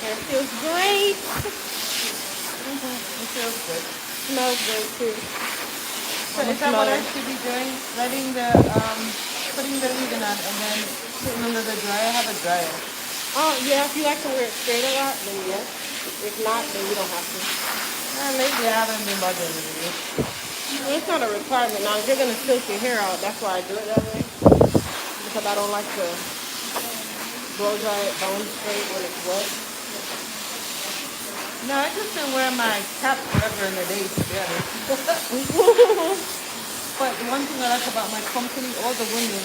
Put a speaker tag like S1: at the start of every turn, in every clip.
S1: hair feels great.
S2: It feels good.
S1: Smells great too.
S2: So is that what I should be doing? Letting the putting the leave-in on and then putting under the dryer. Have a dryer.
S1: Oh yeah, if you like to wear it straight a lot, then yes. If not, then you don't have to.
S2: Lately I haven't been bothering with it.
S1: Well, it's not a requirement. Now, if you're gonna silk your hair out, that's why I do it that way. Because I don't like to blow dry it bone straight when it's wet.
S2: No, I just been wearing my cap forever in the day, to be honest. But the one thing I like about my company, all the women,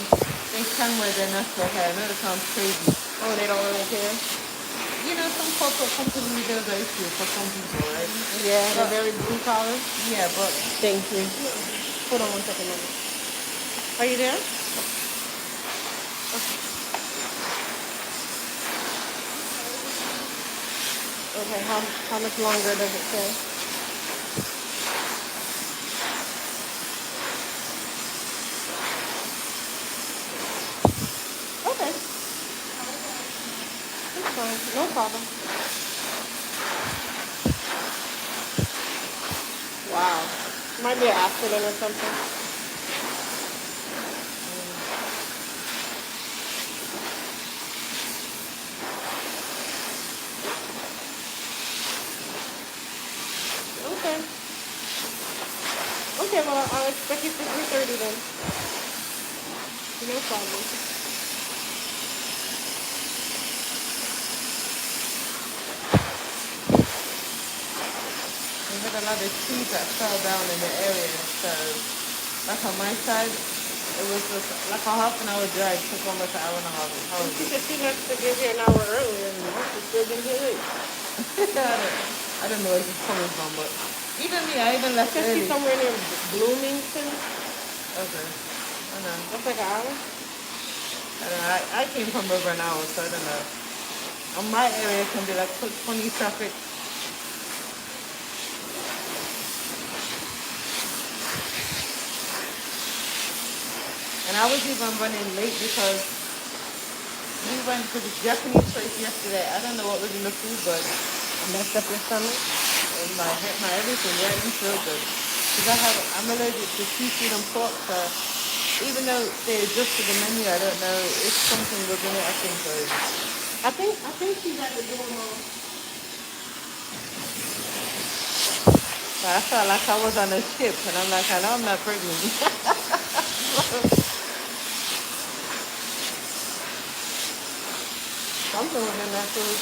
S2: they can wear their natural hair. I know that sounds crazy.
S1: Oh, they don't really care?
S2: You know, some corporate companies, there's an issue for some people, right?
S1: Yeah, they're very blue collar.
S2: Yeah, but
S1: Thank you. Hold on 1 second. Are you there? Okay, how much longer does it say? Okay. That's fine. No problem. Wow. Might be an accident or something. Okay. Okay, well, I'll expect you for 3:30 then. No problem.
S2: we had a lot of trees that fell down in the area. So, like on my side, it was just like a half an hour drive. It took almost an hour and a half. How was
S1: She
S2: it?
S1: said she left to get here an hour earlier, and she's still getting here late.
S2: I don't know where this is coming from, but even me, I even left
S1: Said
S2: early.
S1: she's somewhere near Bloomington.
S2: Okay. I know.
S1: That's like an hour.
S2: I don't know. I came from over an hour, so I don't know. On my area, it can be like 20 traffic. And I was even running late because we went to the Japanese place yesterday. I don't know what was in the food, but
S1: Messed up your stomach.
S2: and my everything, yeah, it didn't feel good. Because I'm allergic to seafood and pork, so even though they adjusted the menu, I don't know if something was in it, I think so.
S1: I think she's at the door now.
S2: But I felt like I was on a ship, and I'm like, I know I'm not pregnant.
S1: Something was in that food.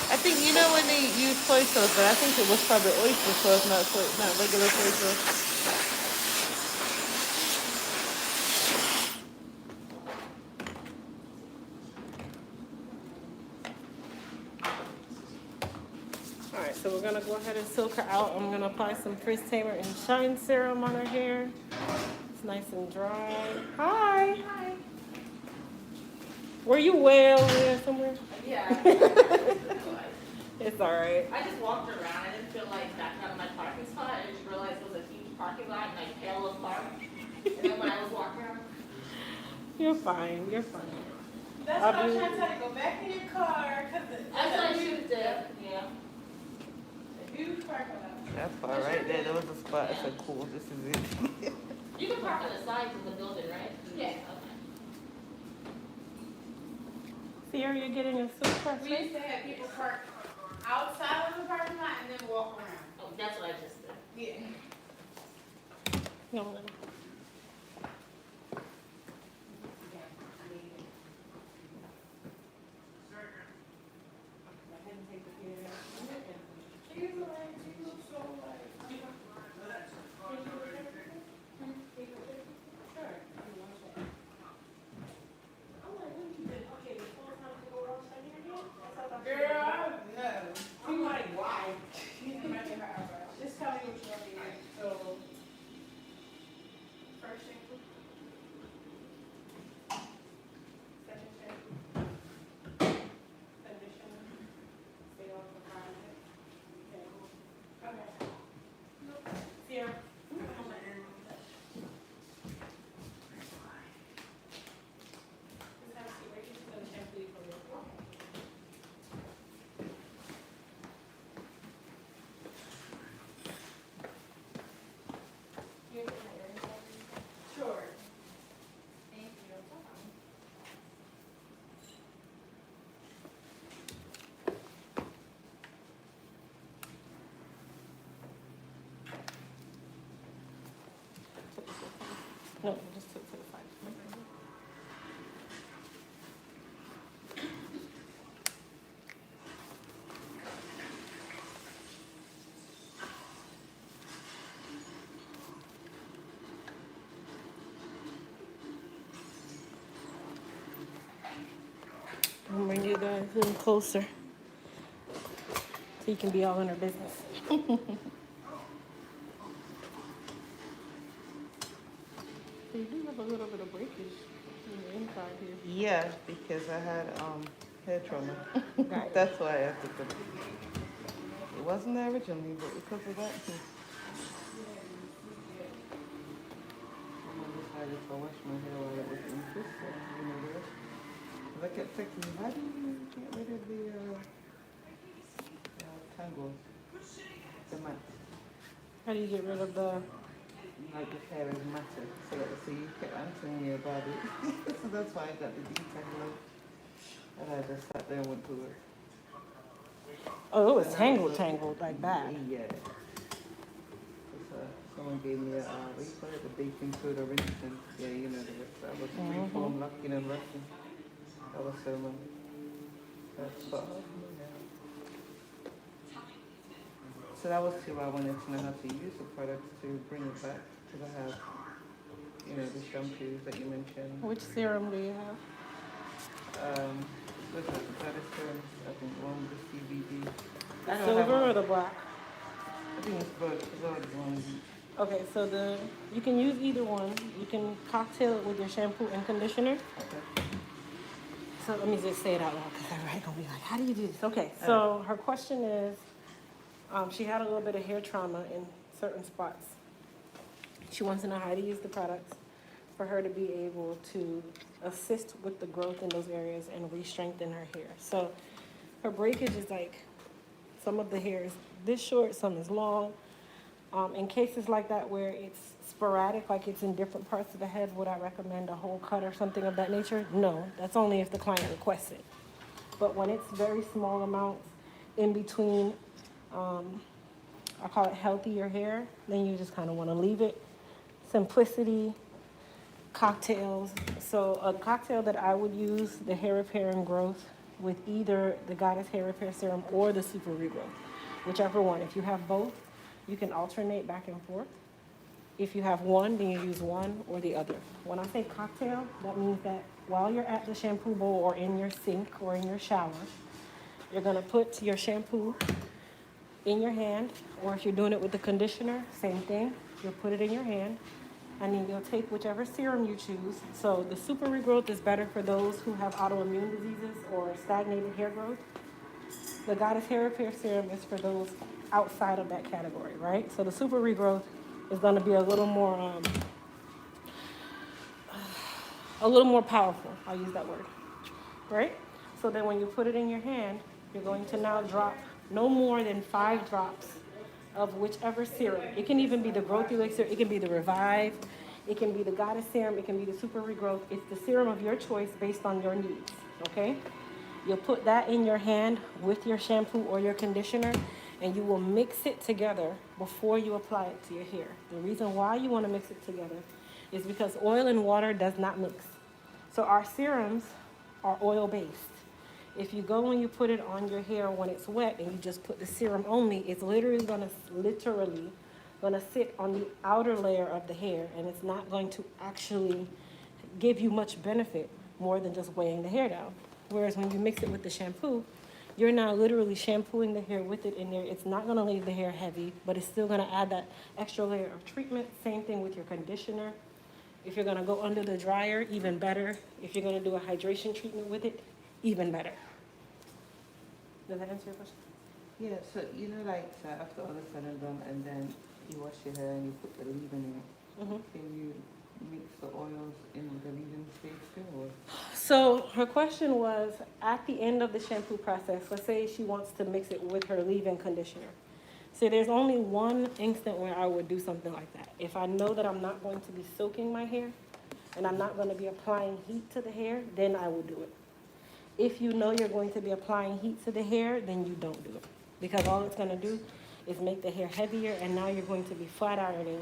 S2: I think, you know when they use soy sauce, but I think it was probably oyster sauce, not regular soy sauce.
S1: Alright, so we're gonna go ahead and silk her out. I'm gonna apply some Frizz Tamer and Shine Serum on her hair. It's nice and dry. Hi!
S3: Hi.
S1: Were you way over there somewhere?
S3: Yeah.
S1: It's alright.
S3: I just walked around. I didn't feel like backing out of my parking spot. I just realized it was a huge parking lot and like hell of park. And then when I was walking around,
S1: You're fine. You're fine.
S4: That's what I'm trying to tell you. Go back in your car. Cause
S3: that's what I should have did. Yeah.
S4: a huge parking lot.
S2: That far right there, there was a spot. I said, cool, this is it.
S3: You can park on the sides of the building, right?
S4: Yeah.
S3: Okay.
S1: Sierra, you're getting a silk press,
S4: We
S1: right?
S4: used to have people park outside of the parking lot and then walk around.
S3: Oh, that's what I just did.
S4: Yeah.
S1: No, no.
S4: Girl, no. I'm like, why? Just tell me what you want to do. So,
S1: No, just to the side. I'll bring you guys in closer so you can be all in her business. So you do have a little bit of breakage in the inside here.
S2: Yeah, because I had hair trauma.
S1: Got it.
S2: That's why I had to put it. It wasn't there originally, but because of that, I decided to wash my hair while it was in this, you know, the rest. 'Cause I kept thinking, how do you get rid of the tangles? The mat.
S1: How do you get rid of the...
S2: Like the hair is matted. So you kept answering me about it. So that's why I got the detangler. And I just sat there and went through it.
S1: Oh, it was tangled like that.
S2: Yeah. Someone gave me a, what do you call it, the baking soda rinsing. Yeah, you know the rest. I was freeform, locking and rushing. That was so long. That's fun. So that was too, I wanted to know how to use the products to bring it back. Because I have, you know, the shampoos that you mentioned.
S1: Which serum do you have?
S2: What's that? The Goddess serum, I think one with the CBD.
S1: The silver or the black?
S2: I think it's both, because I already one.
S1: Okay, so you can use either one. You can cocktail it with your shampoo and conditioner.
S2: Okay.
S1: So let me just say it out loud because everybody's gonna be like, how do you do this? Okay, so her question is, she had a little bit of hair trauma in certain spots. She wants to know how to use the products for her to be able to assist with the growth in those areas and re-strengthen her hair. So her breakage is like, some of the hair is this short, some is long. In cases like that where it's sporadic, like it's in different parts of the head, would I recommend a whole cut or something of that nature? No, that's only if the client requests it. But when it's very small amounts in between, I call it healthier hair, then you just kind of want to leave it. Simplicity, cocktails. So a cocktail that I would use, the hair repair and growth, with either the Goddess Hair Repair Serum or the Super Regrowth, whichever one. If you have both, you can alternate back and forth. If you have one, then you use one or the other. When I say cocktail, that means that while you're at the shampoo bowl or in your sink or in your shower, you're gonna put your shampoo in your hand, or if you're doing it with the conditioner, same thing. You'll put it in your hand, and then you'll take whichever serum you choose. So the Super Regrowth is better for those who have autoimmune diseases or stagnated hair growth. The Goddess Hair Repair Serum is for those outside of that category, right? So the Super Regrowth is going to be a little more powerful. I'll use that word, right? So then when you put it in your hand, you're going to now drop no more than 5 drops of whichever serum. It can even be the Growth Elixir, it can be the Revive, it can be the Goddess Serum, it can be the Super Regrowth. It's the serum of your choice based on your needs, okay? You'll put that in your hand with your shampoo or your conditioner, and you will mix it together before you apply it to your hair. The reason why you want to mix it together is because oil and water does not mix. So our serums are oil-based. If you go and you put it on your hair when it's wet and you just put the serum only, it's literally gonna sit on the outer layer of the hair, and it's not going to actually give you much benefit more than just weighing the hair down. Whereas when you mix it with the shampoo, you're now literally shampooing the hair with it in there. It's not gonna leave the hair heavy, but it's still gonna add that extra layer of treatment. Same thing with your conditioner. If you're gonna go under the dryer, even better. If you're gonna do a hydration treatment with it, even better. Does that answer your question?
S2: Yeah, so you know, like after all is said and done, and then you wash your hair and you put the leave-in in it, can you mix the oils in with the leave-in stage too, or?
S1: So her question was, at the end of the shampoo process, let's say she wants to mix it with her leave-in conditioner. So there's only one instant where I would do something like that. If I know that I'm not going to be soaking my hair and I'm not going to be applying heat to the hair, then I will do it. If you know you're going to be applying heat to the hair, then you don't do it. Because all it's going to do is make the hair heavier, and now you're going to be flat ironing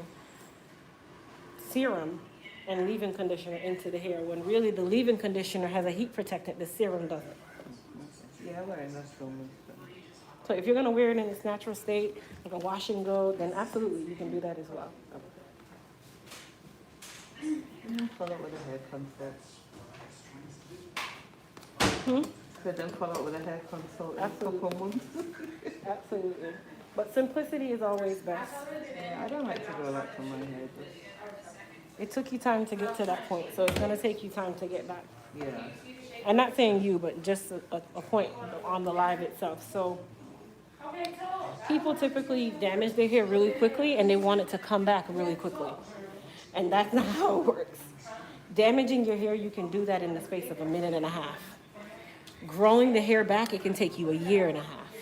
S1: serum and leave-in conditioner into the hair, when really the leave-in conditioner has a heat protectant, the serum doesn't.
S2: Yeah, I wear natural mousse.
S1: So if you're gonna wear it in its natural state, like a wash and go, then absolutely, you can do that as well.
S2: Follow up with a hair consult.
S1: Hmm?
S2: So then follow up with a hair consult in a
S1: Absolutely.
S2: couple months.
S1: Absolutely. But simplicity is always best.
S2: Yeah, I don't like to go like from my hair.
S1: It took you time to get to that point, so it's gonna take you time to get back.
S2: Yeah.
S1: I'm not saying you, but just a point on the live itself. So people typically damage their hair really quickly and they want it to come back really quickly. And that's not how it works. Damaging your hair, you can do that in the space of a minute and a half. Growing the hair back, it can take you a year and a half.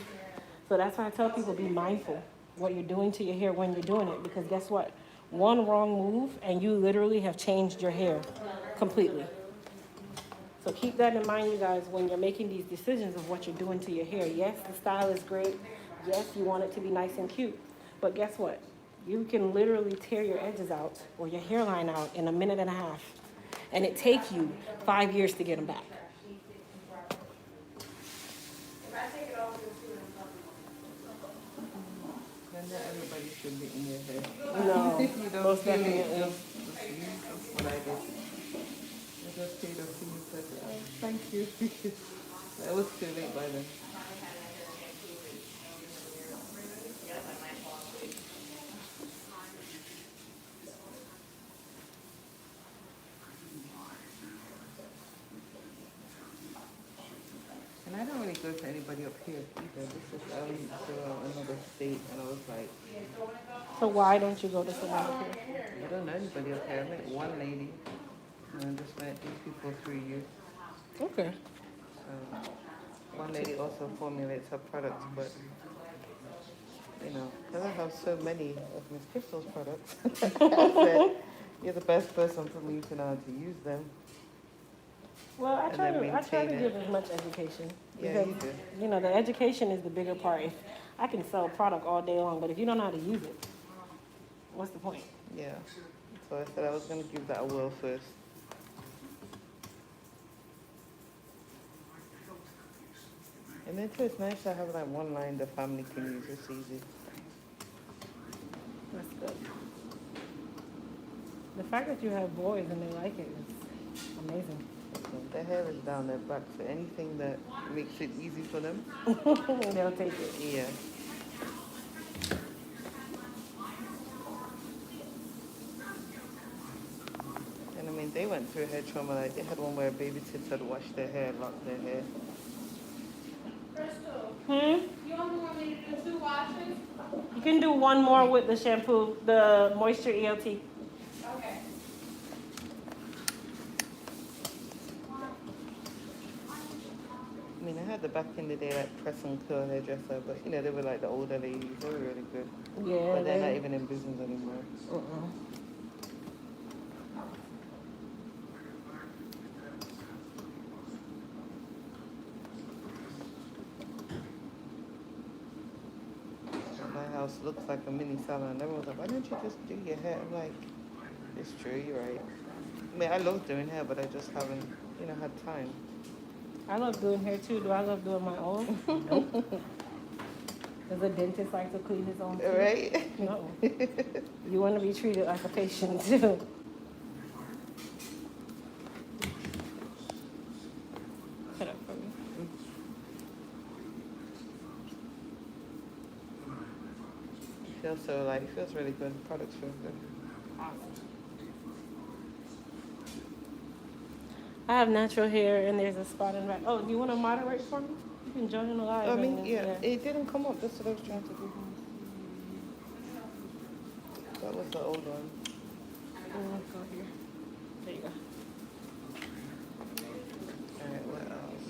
S1: So that's why I tell people, be mindful what you're doing to your hair when you're doing it, because guess what? One wrong move and you literally have changed your hair completely. So keep that in mind, you guys, when you're making these decisions of what you're doing to your hair. Yes, the style is great. Yes, you want it to be nice and cute. But guess what? You can literally tear your edges out or your hairline out in a minute and a half. And it takes you 5 years to get them back.
S2: And not everybody should be in your hair.
S1: No,
S2: You don't
S1: most
S2: feel it,
S1: definitely.
S2: just use what I did. I just paid a fee and said, oh, thank you. I was too late by then. And I don't really go to anybody up here either. This is, I went to another state and I was like,
S1: So why don't you go to someone up here?
S2: I don't know anybody up here. I met one lady and I just met these people through you.
S1: Okay.
S2: So, one lady also formulates her products, but you know, because I have so many of Miss Crystal's products, I said, you're the best person for me to know how to use them.
S1: Well, I
S2: And
S1: try
S2: then
S1: to
S2: maintain
S1: give
S2: it.
S1: as much education.
S2: Yeah,
S1: Because,
S2: you do.
S1: you know, the education is the bigger part. If I can sell a product all day long, but if you don't know how to use it, what's the point?
S2: Yeah. So I said I was going to give that a whirl first. And then too, it's nice to have like one line the family can use. It's easy.
S1: That's good. The fact that you have boys and they like it is amazing.
S2: Their hair is down their back, so anything that makes it easy for them,
S1: They'll take it.
S2: yeah. And I mean, they went through hair trauma. Like they had one where a babysitter had washed their hair, locked their hair.
S4: You only want me to do 2 washes?
S1: You can do one more with the shampoo, the Moisture ELT.
S4: Okay.
S2: I mean, I had the back in the day like press and curl hairdresser, but you know, they were like the older ladies. They were really good.
S1: Yeah.
S2: But they're not even in business anymore. My house looks like a mini salon. Everyone's like, why don't you just do your hair? I'm like, it's true, you're right. I mean, I love doing hair, but I just haven't, you know, had time.
S1: I love doing hair too. Do I love doing my own? Nope. Does a dentist like to clean his own teeth?
S2: Right?
S1: No. You want to be treated like a patient too. Put up for me.
S2: Feels so like, feels really good. Products feel good.
S1: I have natural hair and there's a spot in the back. Oh, do you want to moderate for me? You can join in the live.
S2: I mean,
S1: and,
S2: yeah, it didn't come up. That's what I was trying to do. That was the old one.
S1: Go here. There you go.
S2: Alright, what else?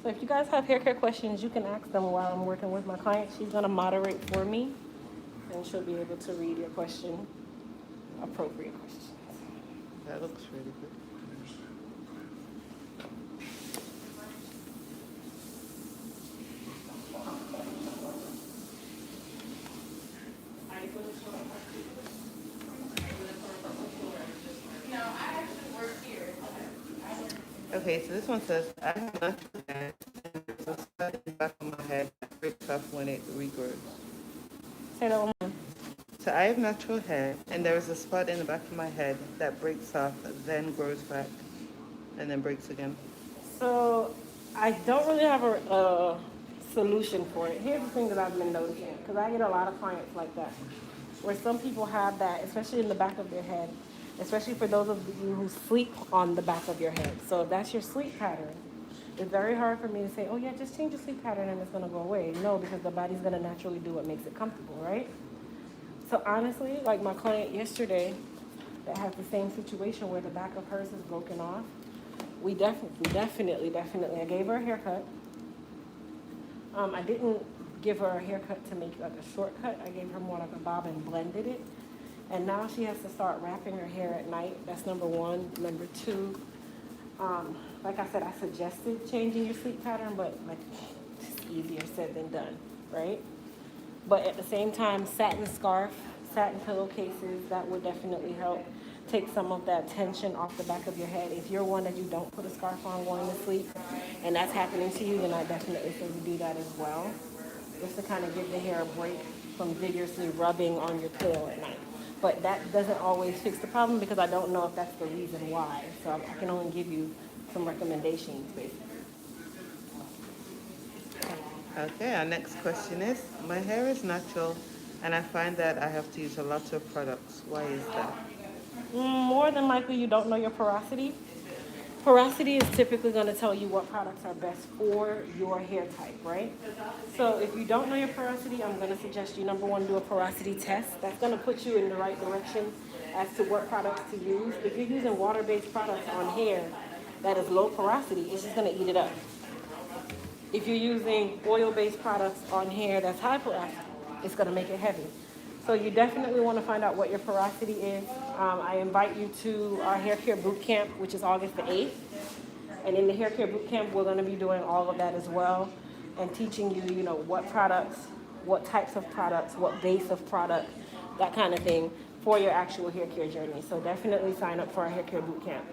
S1: So if you guys have hair care questions, you can ask them while I'm working with my client. She's going to moderate for me, and she'll be able to read your question, appropriate questions.
S2: That looks really good. Okay, so this one says, I have natural hair and there's a spot in the back of my head that breaks off when it regrows.
S1: Say that one more.
S2: So I have natural hair and there is a spot in the back of my head that breaks off, then grows back, and then breaks again.
S1: So I don't really have a solution for it. Here's the thing that I've been noticing, because I get a lot of clients like that, where some people have that, especially in the back of their head, especially for those of you who sleep on the back of your head. So if that's your sleep pattern, it's very hard for me to say, oh yeah, just change your sleep pattern and it's gonna go away. No, because the body's gonna naturally do what makes it comfortable, right? So honestly, like my client yesterday that has the same situation where the back of hers is broken off, we definitely, I gave her a haircut. I didn't give her a haircut to make like a shortcut. I gave her more like a bob and blended it. And now she has to start wrapping her hair at night. That's number one. Number two, like I said, I suggested changing your sleep pattern, but like it's easier said than done, right? But at the same time, satin scarf, satin pillowcases, that would definitely help take some of that tension off the back of your head. If you're one that you don't put a scarf on going to sleep, and that's happening to you, then I definitely say you do that as well, just to kind of give the hair a break from vigorously rubbing on your pillow at night. But that doesn't always fix the problem because I don't know if that's the reason why. So I can only give you some recommendations, basically.
S2: Okay, our next question is, my hair is natural and I find that I have to use a lot of products. Why is that?
S1: More than likely, you don't know your porosity. Porosity is typically going to tell you what products are best for your hair type, right? So if you don't know your porosity, I'm going to suggest you, number one, do a porosity test. That's going to put you in the right direction as to what products to use. If you're using water-based products on hair that is low porosity, it's just going to eat it up. If you're using oil-based products on hair that's high porosity, it's going to make it heavy. So you definitely want to find out what your porosity is. I invite you to our hair care boot camp, which is August the 8th. And in the hair care boot camp, we're going to be doing all of that as well and teaching you, you know, what products, what types of products, what base of product, that kind of thing for your actual hair care journey. So definitely sign up for our hair care boot camp.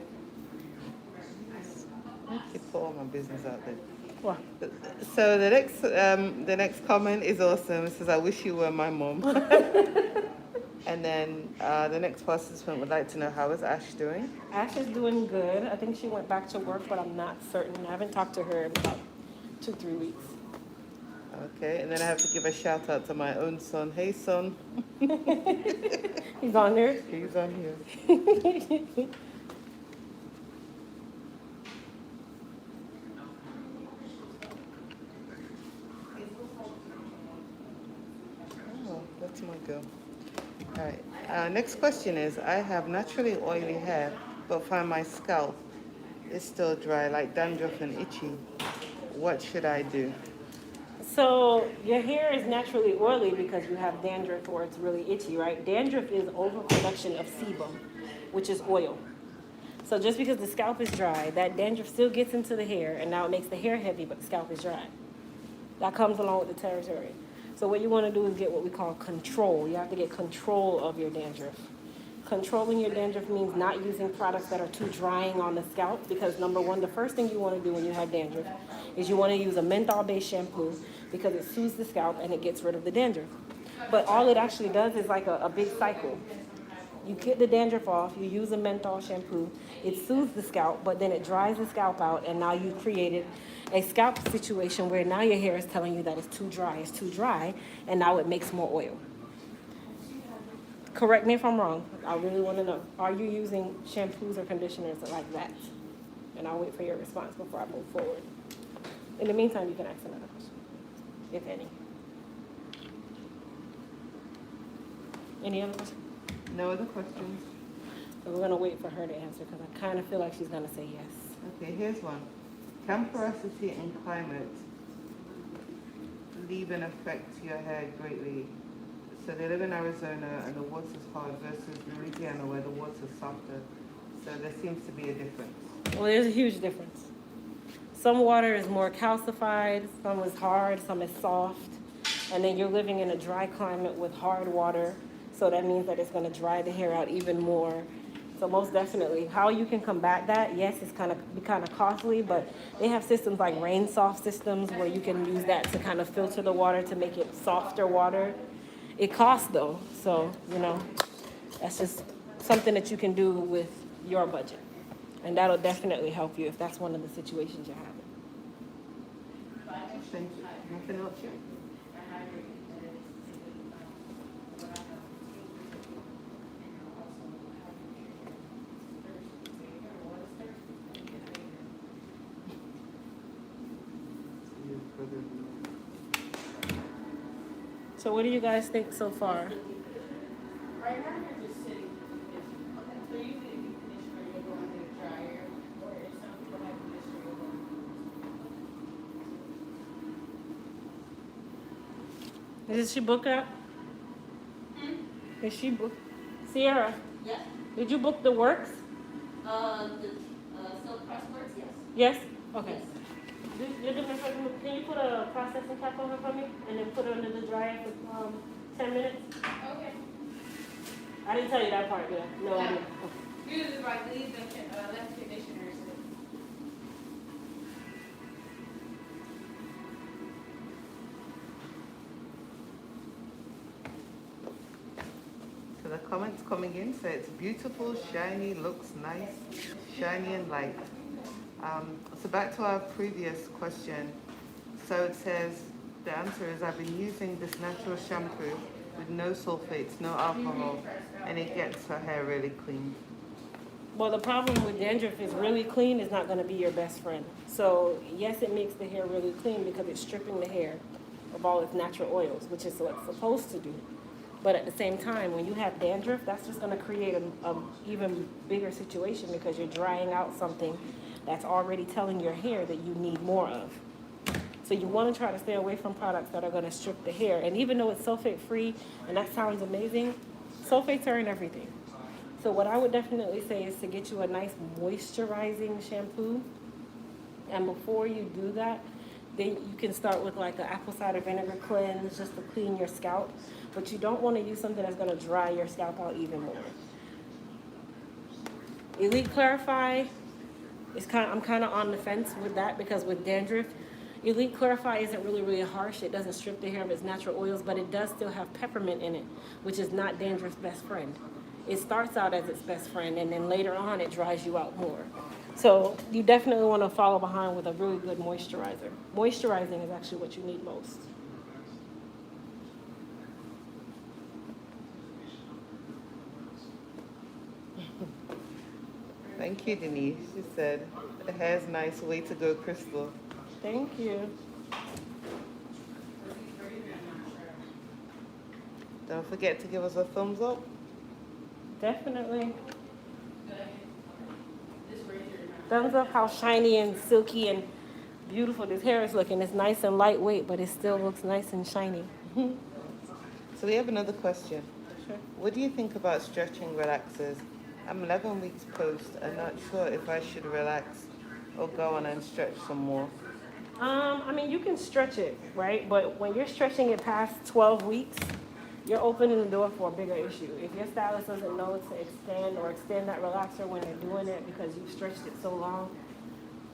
S2: I keep put all my business out there.
S1: Well,
S2: So the next comment is awesome. It says, I wish you were my mom. And then the next participant would like to know, how is Ash doing?
S1: Ash is doing good. I think she went back to work, but I'm not certain. I haven't talked to her in about 2-3 weeks.
S2: Okay, and then I have to give a shout out to my own son. Hey, son.
S1: He's on there.
S2: He's on here. Oh, that's my girl. All right. Next question is, I have naturally oily hair, but find my scalp is still dry, like dandruff and itchy. What should I do?
S1: So your hair is naturally oily because you have dandruff or it's really itchy, right? Dandruff is overproduction of sebum, which is oil. So just because the scalp is dry, that dandruff still gets into the hair, and now it makes the hair heavy, but the scalp is dry. That comes along with the territory. So what you want to do is get what we call control. You have to get control of your dandruff. Controlling your dandruff means not using products that are too drying on the scalp, because number one, the first thing you want to do when you have dandruff is you want to use a menthol-based shampoo because it soothes the scalp and it gets rid of the dandruff. But all it actually does is like a big cycle. You get the dandruff off, you use a menthol shampoo, it soothes the scalp, but then it dries the scalp out, and now you've created a scalp situation where now your hair is telling you that it's too dry, and now it makes more oil. Correct me if I'm wrong. I really want to know. Are you using shampoos or conditioners like that? And I'll wait for your response before I move forward. In the meantime, you can ask another question, if any. Any other questions?
S2: No other questions?
S1: So we're going to wait for her to answer because I kind of feel like she's going to say yes.
S2: Okay, here's one. Can porosity and climate leave and affect your hair greatly? So they live in Arizona and the water's hard versus Louisiana where the water's softer. So there seems to be a difference.
S1: Well, there's a huge difference. Some water is more calcified, some is hard, some is soft. And then you're living in a dry climate with hard water. So that means that it's going to dry the hair out even more. So most definitely, how you can combat that, yes, it's kind of costly, but they have systems like rain soft systems where you can use that to kind of filter the water to make it softer water. It costs though, so that's just something that you can do with your budget, and that'll definitely help you if that's one of the situations you're having.
S2: Thank you. Nothing else here?
S1: So what do you guys think so far?
S3: Right now, you're just sitting. So usually if you conditioner, you'll go under the dryer, or if some people have conditioner, you'll go
S1: Did she book up? Did she book? Sierra,
S3: Yes.
S1: did you book the works?
S3: The silk press works, yes.
S1: Yes? Okay. Can you put a processing cap on her for me and then put it under the dryer for 10 minutes?
S4: Okay.
S1: I didn't tell you that part, did I? No, I didn't. Okay.
S4: Usually if I leave them, left conditioners.
S2: So the comments coming in say it's beautiful, shiny, looks nice, shiny and light. So back to our previous question. So it says, the answer is I've been using this natural shampoo with no sulfates, no alcohol, and it gets her hair really clean.
S1: Well, the problem with dandruff is really clean is not going to be your best friend. So yes, it makes the hair really clean because it's stripping the hair of all its natural oils, which is what it's supposed to do. But at the same time, when you have dandruff, that's just going to create a even bigger situation because you're drying out something that's already telling your hair that you need more of. So you want to try to stay away from products that are going to strip the hair. And even though it's sulfate free, and that sounds amazing, sulfates are in everything. So what I would definitely say is to get you a nice moisturizing shampoo. And before you do that, then you can start with like an apple cider vinegar cleanse just to clean your scalp. But you don't want to use something that's going to dry your scalp out even more. Elite Clarify, I'm kind of on the fence with that because with dandruff, Elite Clarify isn't really harsh. It doesn't strip the hair of its natural oils, but it does still have peppermint in it, which is not dandruff's best friend. It starts out as its best friend, and then later on it dries you out more. So you definitely want to follow behind with a really good moisturizer. Moisturizing is actually what you need most.
S2: Thank you, Denise. She said, the hair's nice, way to go, Crystal.
S1: Thank you.
S2: Don't forget to give us a thumbs up.
S1: Definitely. Thumbs up how shiny and silky and beautiful this hair is looking. It's nice and lightweight, but it still looks nice and shiny.
S2: So we have another question.
S1: Sure.
S2: What do you think about stretching relaxers? I'm 11 weeks post and not sure if I should relax or go on and stretch some more.
S1: I mean, you can stretch it, right? But when you're stretching it past 12 weeks, you're opening the door for a bigger issue. If your stylist doesn't know to extend that relaxer when they're doing it because you've stretched it so long,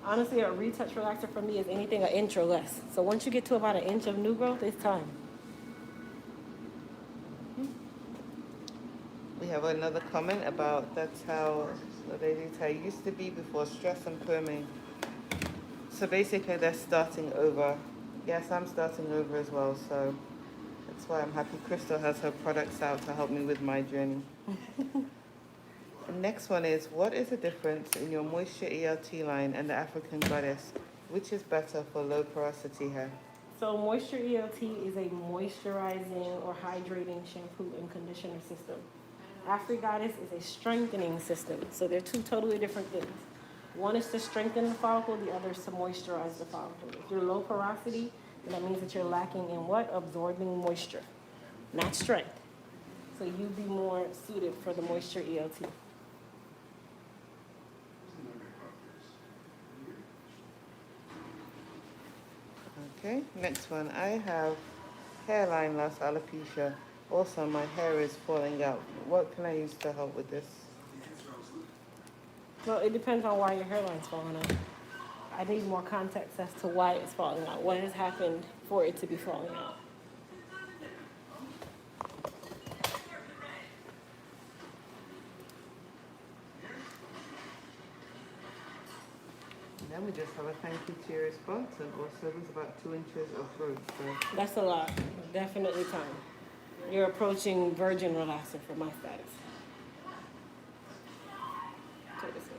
S1: honestly, a retouch relaxer for me is anything an inch or less. So once you get to about an inch of new growth, it's time.
S2: We have another comment about that's how the lady's hair used to be before stress and perming. So basically they're starting over. Yes, I'm starting over as well, so that's why I'm happy Crystal has her products out to help me with my journey. The next one is, what is the difference in your Moisture ELT line and the African Goddess? Which is better for low porosity hair?
S1: So Moisture ELT is a moisturizing or hydrating shampoo and conditioner system. Afri-Goddess is a strengthening system. So they're two totally different things. One is to strengthen the follicle, the other is to moisturize the follicle. If you're low porosity, then that means that you're lacking in what? Absorbing moisture, not strength. So you'd be more suited for the Moisture ELT.
S2: Okay, next one. I have hairline loss, alopecia. Also, my hair is falling out. What can I use to help with this?
S1: Well, it depends on why your hairline's falling out. I need more context as to why it's falling out. What has happened for it to be falling out?
S2: And then we just have a thank you to your response, and also there's about 2 inches of growth. So
S1: That's a lot. Definitely time. You're approaching virgin relaxer for my status. So this way.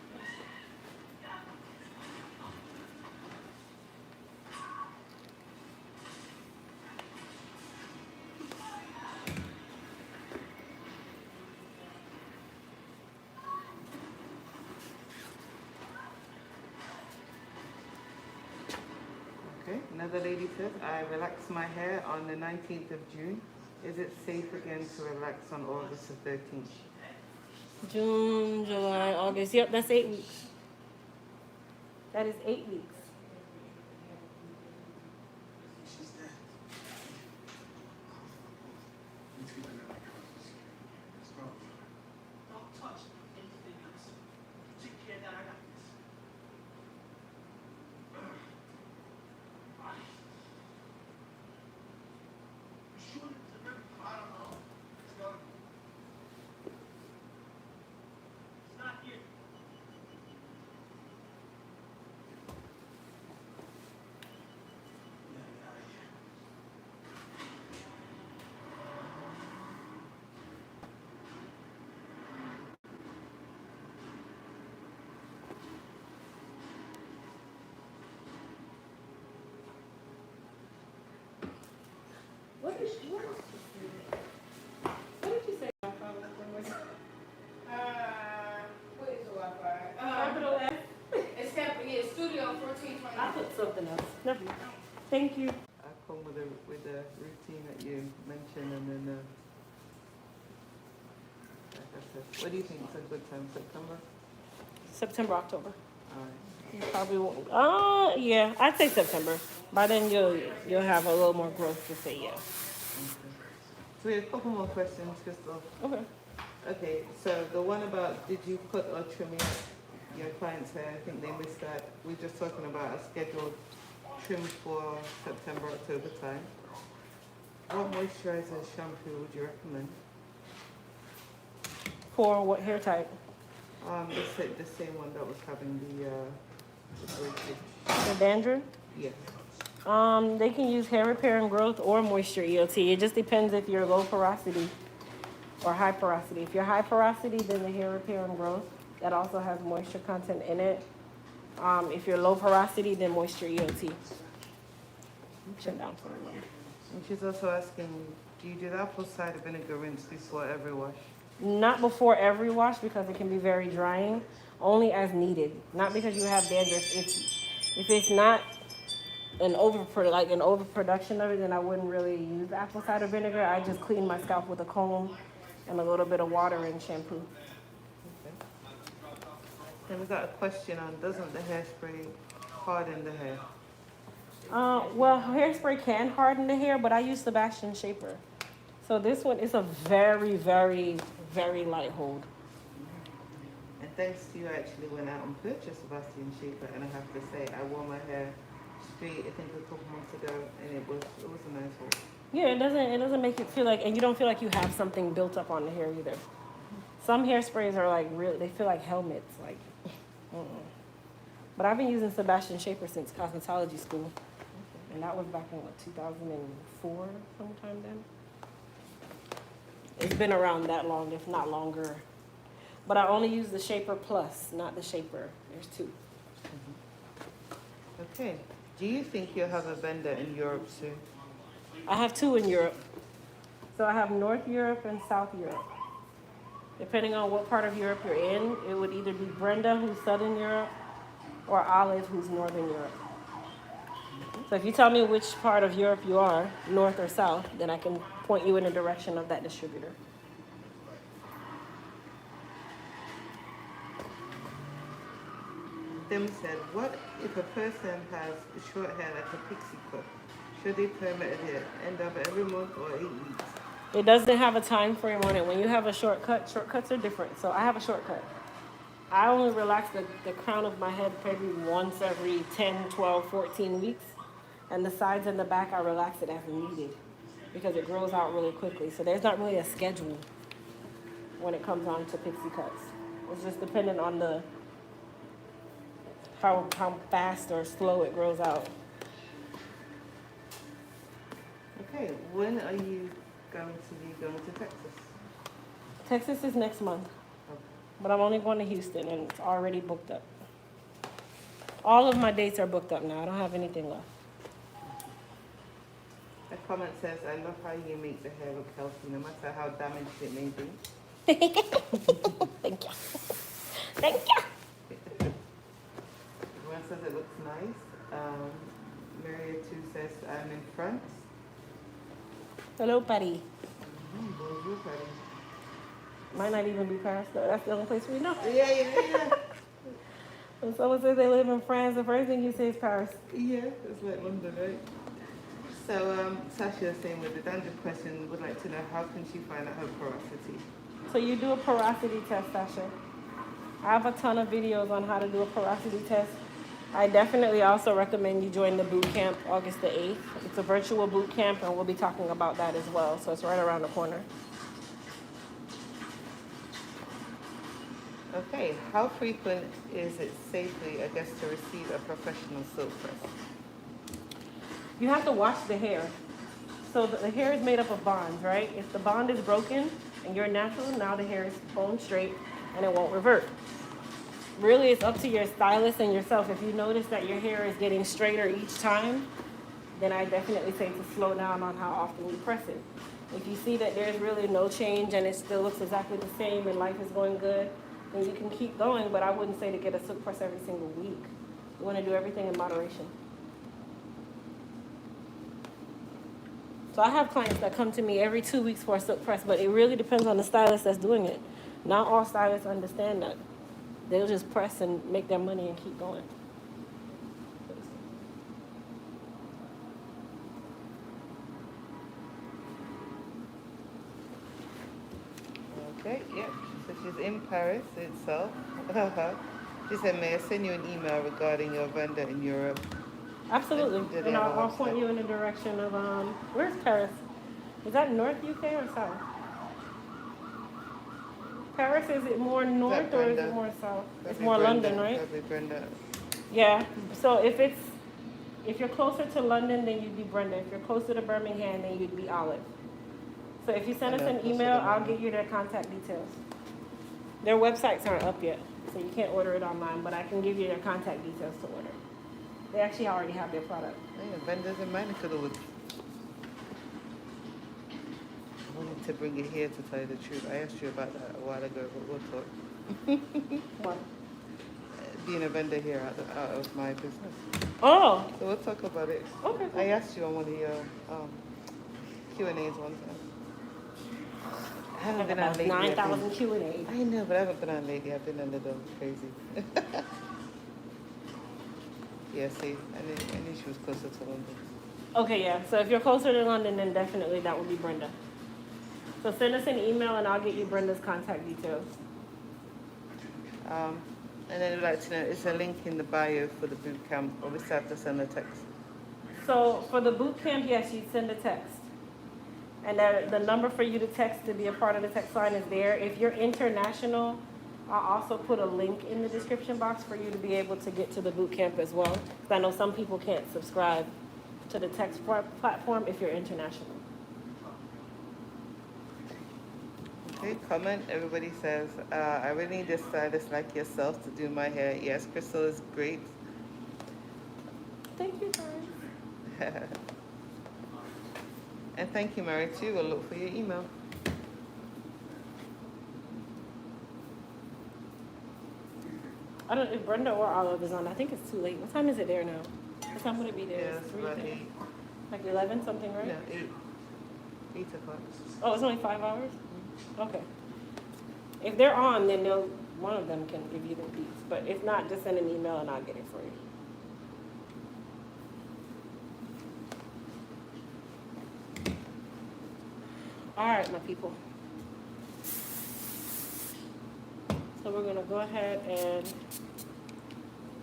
S2: okay, another lady says, I relaxed my hair on the 19th of June. Is it safe again to relax on August the 13th?
S1: June, July, August. Yep, that's 8 weeks. That is 8 weeks.
S3: Don't touch anything else. Take care of that, I got this. You sure it's a rip? I don't know. It's not here.
S1: What did you say?
S4: What is the Wi-Fi?
S1: Capital F.
S4: It's Studio 1420.
S1: I put something else. Never mind. Thank you.
S2: I come with a routine that you mentioned, and then like I said, what do you think is a good time? September?
S1: September, October.
S2: All right.
S1: You probably won't. Yeah, I'd say September. By then you'll have a little more growth to say yeah.
S2: Okay. So we have a couple more questions, Crystal.
S1: Okay.
S2: Okay, so the one about did you cut or trim your client's hair? I think they missed that. We're just talking about a scheduled trim for September, October time. What moisturizer and shampoo would you recommend?
S1: For what hair type?
S2: The same one that was having the breakage.
S1: The dandruff?
S2: Yes.
S1: They can use hair repair and growth or moisture EOT. It just depends if you're low porosity or high porosity. If you're high porosity, then the hair repair and growth. That also has moisture content in it. If you're low porosity, then moisture EOT. Shut down for a moment.
S2: And she's also asking, do you do the apple cider vinegar rinse before every wash?
S1: Not before every wash because it can be very drying. Only as needed. Not because you have dandruff. If it's not an overproduction of it, then I wouldn't really use apple cider vinegar. I just clean my scalp with a comb and a little bit of water and shampoo.
S2: Okay. Then we got a question on, doesn't the hairspray harden the hair?
S1: Well, hairspray can harden the hair, but I use Sebastian Shaper. So this one is a very, very, very light hold.
S2: And thanks to you, I actually went out and purchased Sebastian Shaper, and I have to say, I wore my hair straight, I think a couple months ago, and it was a nice hold.
S1: Yeah, it doesn't make it feel like, and you don't feel like you have something built up on the hair either. Some hairsprays are like real, they feel like helmets, like. But I've been using Sebastian Shaper since cosmetology school, and that was back in 2004, sometime then. It's been around that long, if not longer. But I only use the Shaper Plus, not the Shaper. There's two.
S2: Okay. Do you think you'll have a vendor in Europe soon?
S1: I have two in Europe. So I have North Europe and South Europe. Depending on what part of Europe you're in, it would either be Brenda, who's Southern Europe, or Olive, who's Northern Europe. So if you tell me which part of Europe you are, North or South, then I can point you in the direction of that distributor.
S2: Tim said, what if a person has short hair like a pixie cut? Should they perm it at the end of every month or 8 weeks?
S1: It doesn't have a time frame on it. When you have a shortcuts are different. So I have a shortcut. I only relax the crown of my head maybe once every 10, 12, 14 weeks. And the sides and the back, I relax it as needed because it grows out really quickly. So there's not really a schedule when it comes on to pixie cuts. It's just dependent on how fast or slow it grows out.
S2: Okay, when are you going to be going to Texas?
S1: Texas is next month,
S2: Okay.
S1: but I'm only going to Houston and it's already booked up. All of my dates are booked up now. I don't have anything left.
S2: A comment says, I love how you make the hair look healthy, no matter how damaged it may be.
S1: Thank you. Thank you.
S2: One says it looks nice. Maria too says, I'm in France.
S1: Hello, Patty.
S2: Bonjour, Patty.
S1: Might not even be Paris, though. That's the only place we know.
S2: Yeah.
S1: When someone says they live in France, the first thing you say is Paris.
S2: Yeah, it's like London, right? So, Sasha is saying with the dandruff question, would like to know how can she find out her porosity?
S1: So you do a porosity test, Sasha. I have a ton of videos on how to do a porosity test. I definitely also recommend you join the boot camp August the 8th. It's a virtual boot camp, and we'll be talking about that as well. So it's right around the corner.
S2: Okay, how frequent is it safely, I guess, to receive a professional silk press?
S1: You have to wash the hair. So the hair is made up of bonds, right? If the bond is broken and you're natural, now the hair is bone straight and it won't revert. Really, it's up to your stylist and yourself. If you notice that your hair is getting straighter each time, then I definitely say to slow down on how often you press it. If you see that there's really no change and it still looks exactly the same and life is going good, then you can keep going, but I wouldn't say to get a silk press every single week. You want to do everything in moderation. So I have clients that come to me every 2 weeks for a silk press, but it really depends on the stylist that's doing it. Not all stylists understand that. They'll just press and make their money and keep going.
S2: Okay, yeah. So she's in Paris itself. She said, may I send you an email regarding your vendor in Europe?
S1: Absolutely.
S2: Do they
S1: And
S2: have a
S1: I'll point
S2: website?
S1: you in the direction of, where's Paris? Is that North UK or South? Paris, is it more north or is it
S2: Brenda?
S1: more south? It's
S2: That'd be
S1: more
S2: Brenda.
S1: London, right?
S2: That'd be Brenda.
S1: Yeah. So if you're closer to London, then you'd be Brenda. If you're closer to Birmingham, then you'd be Olive. So if you send us an email, I'll get you their contact details. Their websites aren't up yet, so you can't order it online, but I can give you their contact details to order. They actually already have their product.
S2: Yeah, vendors in my neck of the woods. I wanted to bring it here to tell you the truth. I asked you about that a while ago, but we'll talk.
S1: What?
S2: Being a vendor here out of my business.
S1: Oh,
S2: So we'll talk about it.
S1: okay.
S2: I asked you on one of your Q&As one time. I haven't been on
S1: About
S2: lately.
S1: 9,000 Q&A.
S2: I know, but I haven't been on lately. I've been a little crazy. Yeah, see, I knew she was closer to London.
S1: Okay, yeah. So if you're closer to London, then definitely that would be Brenda. So send us an email and I'll get you Brenda's contact details.
S2: And then I'd like to know, is there a link in the bio for the boot camp, or we still have to send a text?
S1: So for the boot camp, yes, you send a text. And the number for you to text to be a part of the text line is there. If you're international, I'll also put a link in the description box for you to be able to get to the boot camp as well. Because I know some people can't subscribe to the text platform if you're international.
S2: Okay, comment. Everybody says, I really need a stylist like yourself to do my hair. Yes, Crystal is great.
S1: Thank you, guys.
S2: And thank you, Mary, too. We'll look for your email.
S1: I don't know if Brenda or Olive is on. I think it's too late. What time is it there now? What time would it be there?
S2: Yeah,
S1: It's
S2: it's
S1: 3
S2: about
S1: there?
S2: 8.
S1: Like 11 something, right?
S2: No, 8 o'clock.
S1: Oh, it's only 5 hours? Okay. If they're on, then one of them can give you the beats. But if not, just send an email and I'll get it for you. All right, my people. So we're gonna go ahead and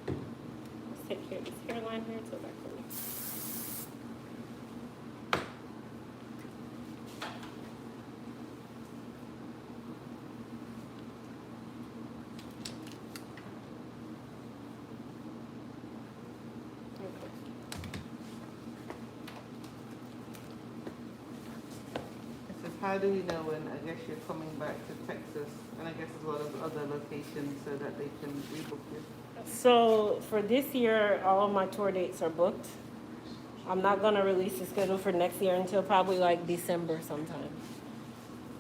S1: let's take care of this hairline here to the back of me.
S2: It says, how do we know when, I guess you're coming back to Texas, and I guess as well as other locations, so that they can rebook you?
S1: So for this year, all of my tour dates are booked. I'm not gonna release the schedule for next year until probably like December sometime.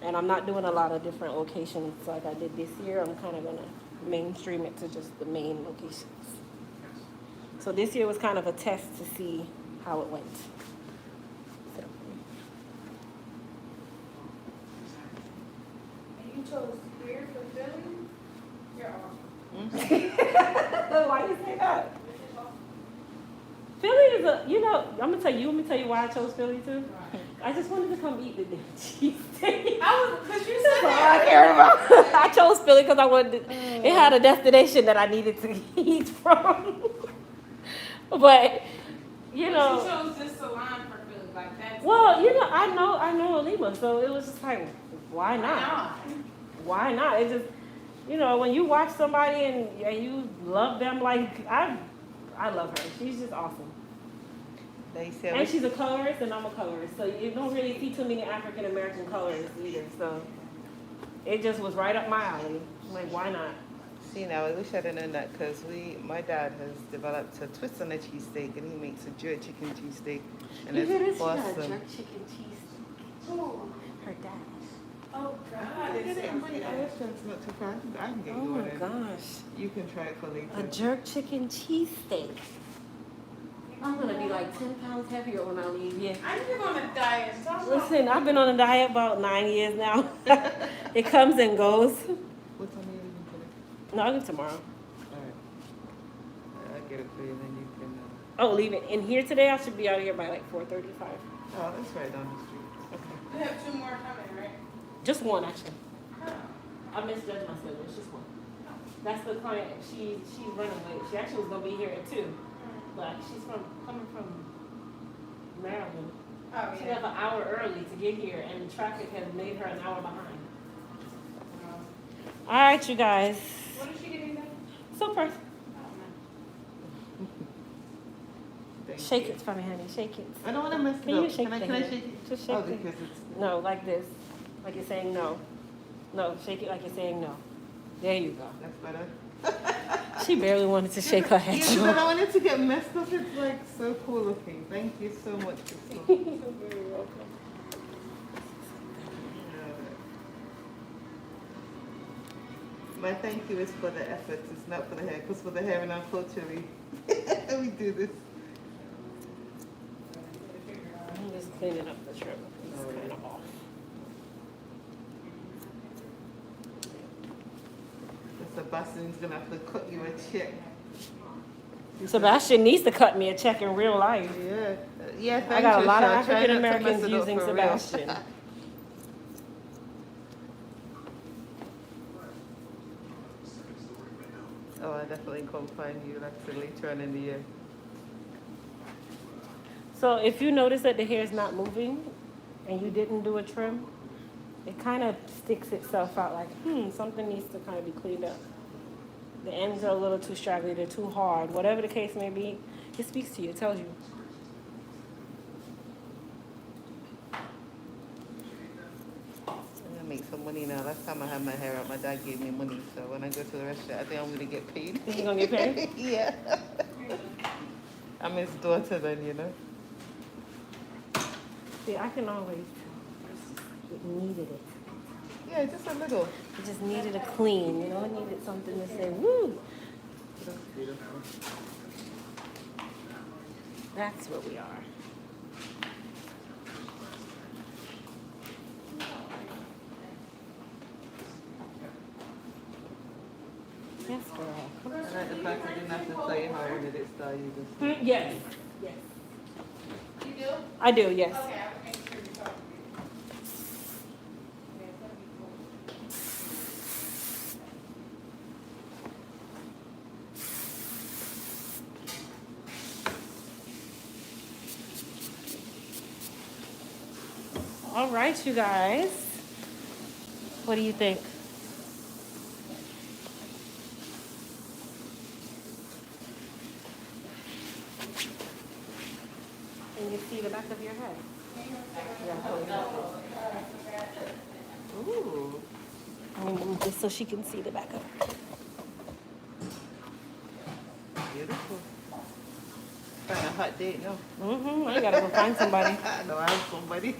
S1: And I'm not doing a lot of different locations like I did this year. I'm kind of gonna mainstream it to just the main locations. So this year was kind of a test to see how it went. So,
S4: And you chose here for Philly? You're awesome.
S1: why you say that? Philly is I'm gonna tell you why I chose Philly too. I just wanted to come eat the damn cheesesteak.
S4: Cause you
S1: That's
S4: said
S1: all I
S4: that.
S1: care about. I chose Philly because I wanted it had a destination that I needed to eat from. But
S4: You chose this salon for Philly, like that's.
S1: well, I know Alima, so it was just like, why not? Why not? It just, when you watch somebody and you love them, like I love her. She's just awesome.
S2: They say,
S1: And she's a colorist, and I'm a colorist, so you don't really see too many African American colorists either. So it just was right up my alley. I'm like, why not?
S2: see now, I wish I'd have known that, because my dad has developed a twist on a cheesesteak, and he makes a jerk chicken cheesesteak, and
S1: You hear this?
S2: it's
S1: She got a
S2: awesome.
S1: jerk chicken cheese. Her dad.
S4: Oh, God.
S2: Get it in money. Our restaurant's not too far. I can get
S1: Oh
S2: you
S1: my
S2: one. And
S1: gosh.
S2: you can try it for later.
S1: A jerk chicken cheesesteak. I'm gonna be like 10 pounds heavier when I leave. Yeah.
S4: I need to go on a diet.
S1: Listen, I've been on a diet about 9 years now. It comes and goes.
S2: What time are you leaving today?
S1: No, I'll leave tomorrow.
S2: Alright. I'll get it for you, then you can.
S1: Oh, leave it in here today. I should be out of here by like 4:35.
S2: Oh, it's right down the street. Okay.
S4: You have 2 more coming, right?
S1: Just one actually.
S4: Oh.
S1: I misjudged my schedule. It's just one. That's the client. She's running late. She actually was gonna be here at 2, but she's coming from Maryland.
S4: Oh,
S1: She
S4: yeah.
S1: left an hour early to get here, and traffic has made her an hour behind. All right, you guys.
S4: What is she getting done?
S1: So first,
S2: Thank
S1: shake
S2: you.
S1: it for me, honey. Shake it.
S2: I don't want to mess it
S1: Can you
S2: up.
S1: shake
S2: Can I
S1: the
S2: shake
S1: hand?
S2: it?
S1: Just shake
S2: Oh,
S1: the-
S2: because it's.
S1: No, like this. Like you're saying no. No, shake it like you're saying no. There you go.
S2: That's better.
S1: She barely wanted to shake her head.
S2: Yeah, because I don't want it to get messed up. It's like so cool looking. Thank you so much, Crystal.
S1: You're very welcome.
S2: My thank you is for the efforts. It's not for the hair. Because for the hair, and unfortunately, we do this.
S1: I'm just cleaning up the trim. It's kind of off.
S2: Sebastian's gonna have to cut you a check.
S1: Sebastian needs to cut me a check in real life.
S2: Yeah, yeah.
S1: I got a lot of
S2: Trisha. Try
S1: African
S2: not to mess
S1: Americans
S2: it up
S1: using
S2: for real.
S1: Sebastian.
S2: Oh, I definitely come find you like later on in the year.
S1: So if you notice that the hair is not moving and you didn't do a trim, it kind of sticks itself out like, something needs to kind of be cleaned up. The ends are a little too straggly, they're too hard. Whatever the case may be, it speaks to you, it tells you.
S2: I'm gonna make some money now. Last time I had my hair out, my dad gave me money. So when I go to the restaurant, I think I'm gonna get paid.
S1: You gonna get paid?
S2: Yeah. I'm his daughter then, you know.
S1: See, I can always tell. It needed it.
S2: Yeah, just a little.
S1: It just needed a clean, It needed something to say, woo.
S2: That's beautiful.
S1: That's what we are. Yes, girl.
S2: I like the fact I didn't have to tell you how I wanted it style. You just.
S1: Yes. Yes.
S4: You do?
S1: I do, yes.
S4: Okay, I'll make sure you talk to me. Yeah, that'd be cool.
S1: All right, you guys. What do you think? Can you see the back of your head?
S2: Ooh,
S1: Just so she can see the back of it.
S2: beautiful. Find a hot date, no?
S1: I gotta go find somebody.
S2: No, I have somebody.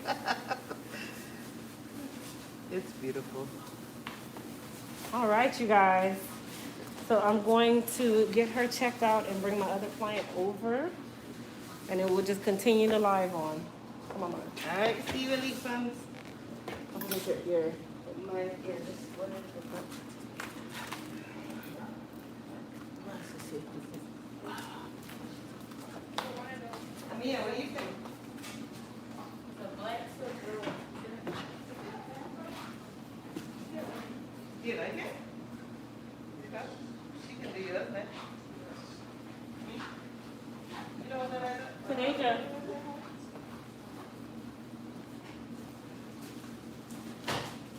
S2: It's beautiful.
S1: All right, you guys. So I'm going to get her checked out and bring my other client over, and then we'll just continue the live on. Come on, Mom.
S2: All right, see you in League fans.
S1: I'll look at your.
S2: Mine, yeah, this one is the front. Mia, what do you think?
S3: The black silk girl.
S2: Do you like it? Yeah. She can do yours, man. You know what I like?
S1: Tanisha.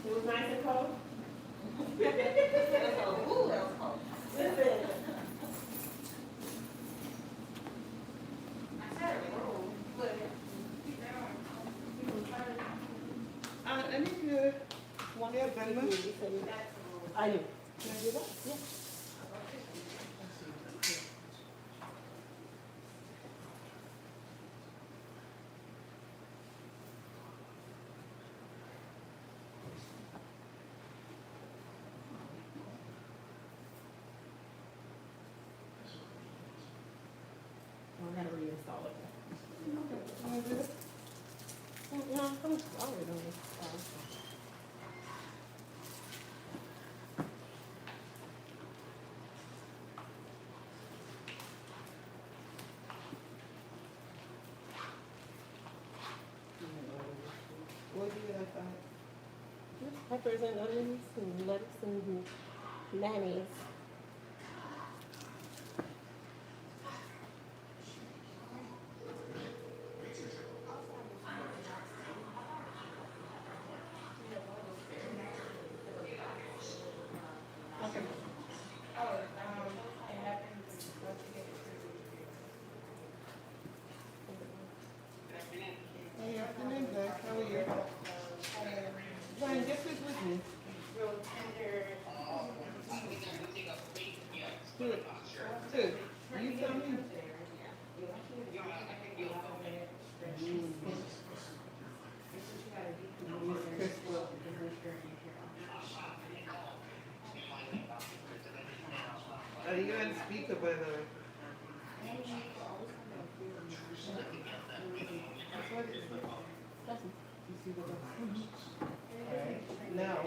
S1: It was nice and cold.
S2: Ooh, that was cold.
S1: Listen.
S2: Let me do it. One day, Ben.
S1: I do. Can I do that? Yeah. I gotta reinstall it. No, I'm already doing it.
S2: What do you like?
S1: Peppers and onions and lettuce and mayonnaise.
S2: Hey, afternoon, Zach. How are you? Ryan, guess who's with me?
S3: Real tender.
S2: Good. Good. You tell me. Are you on speaker, by the way? Now,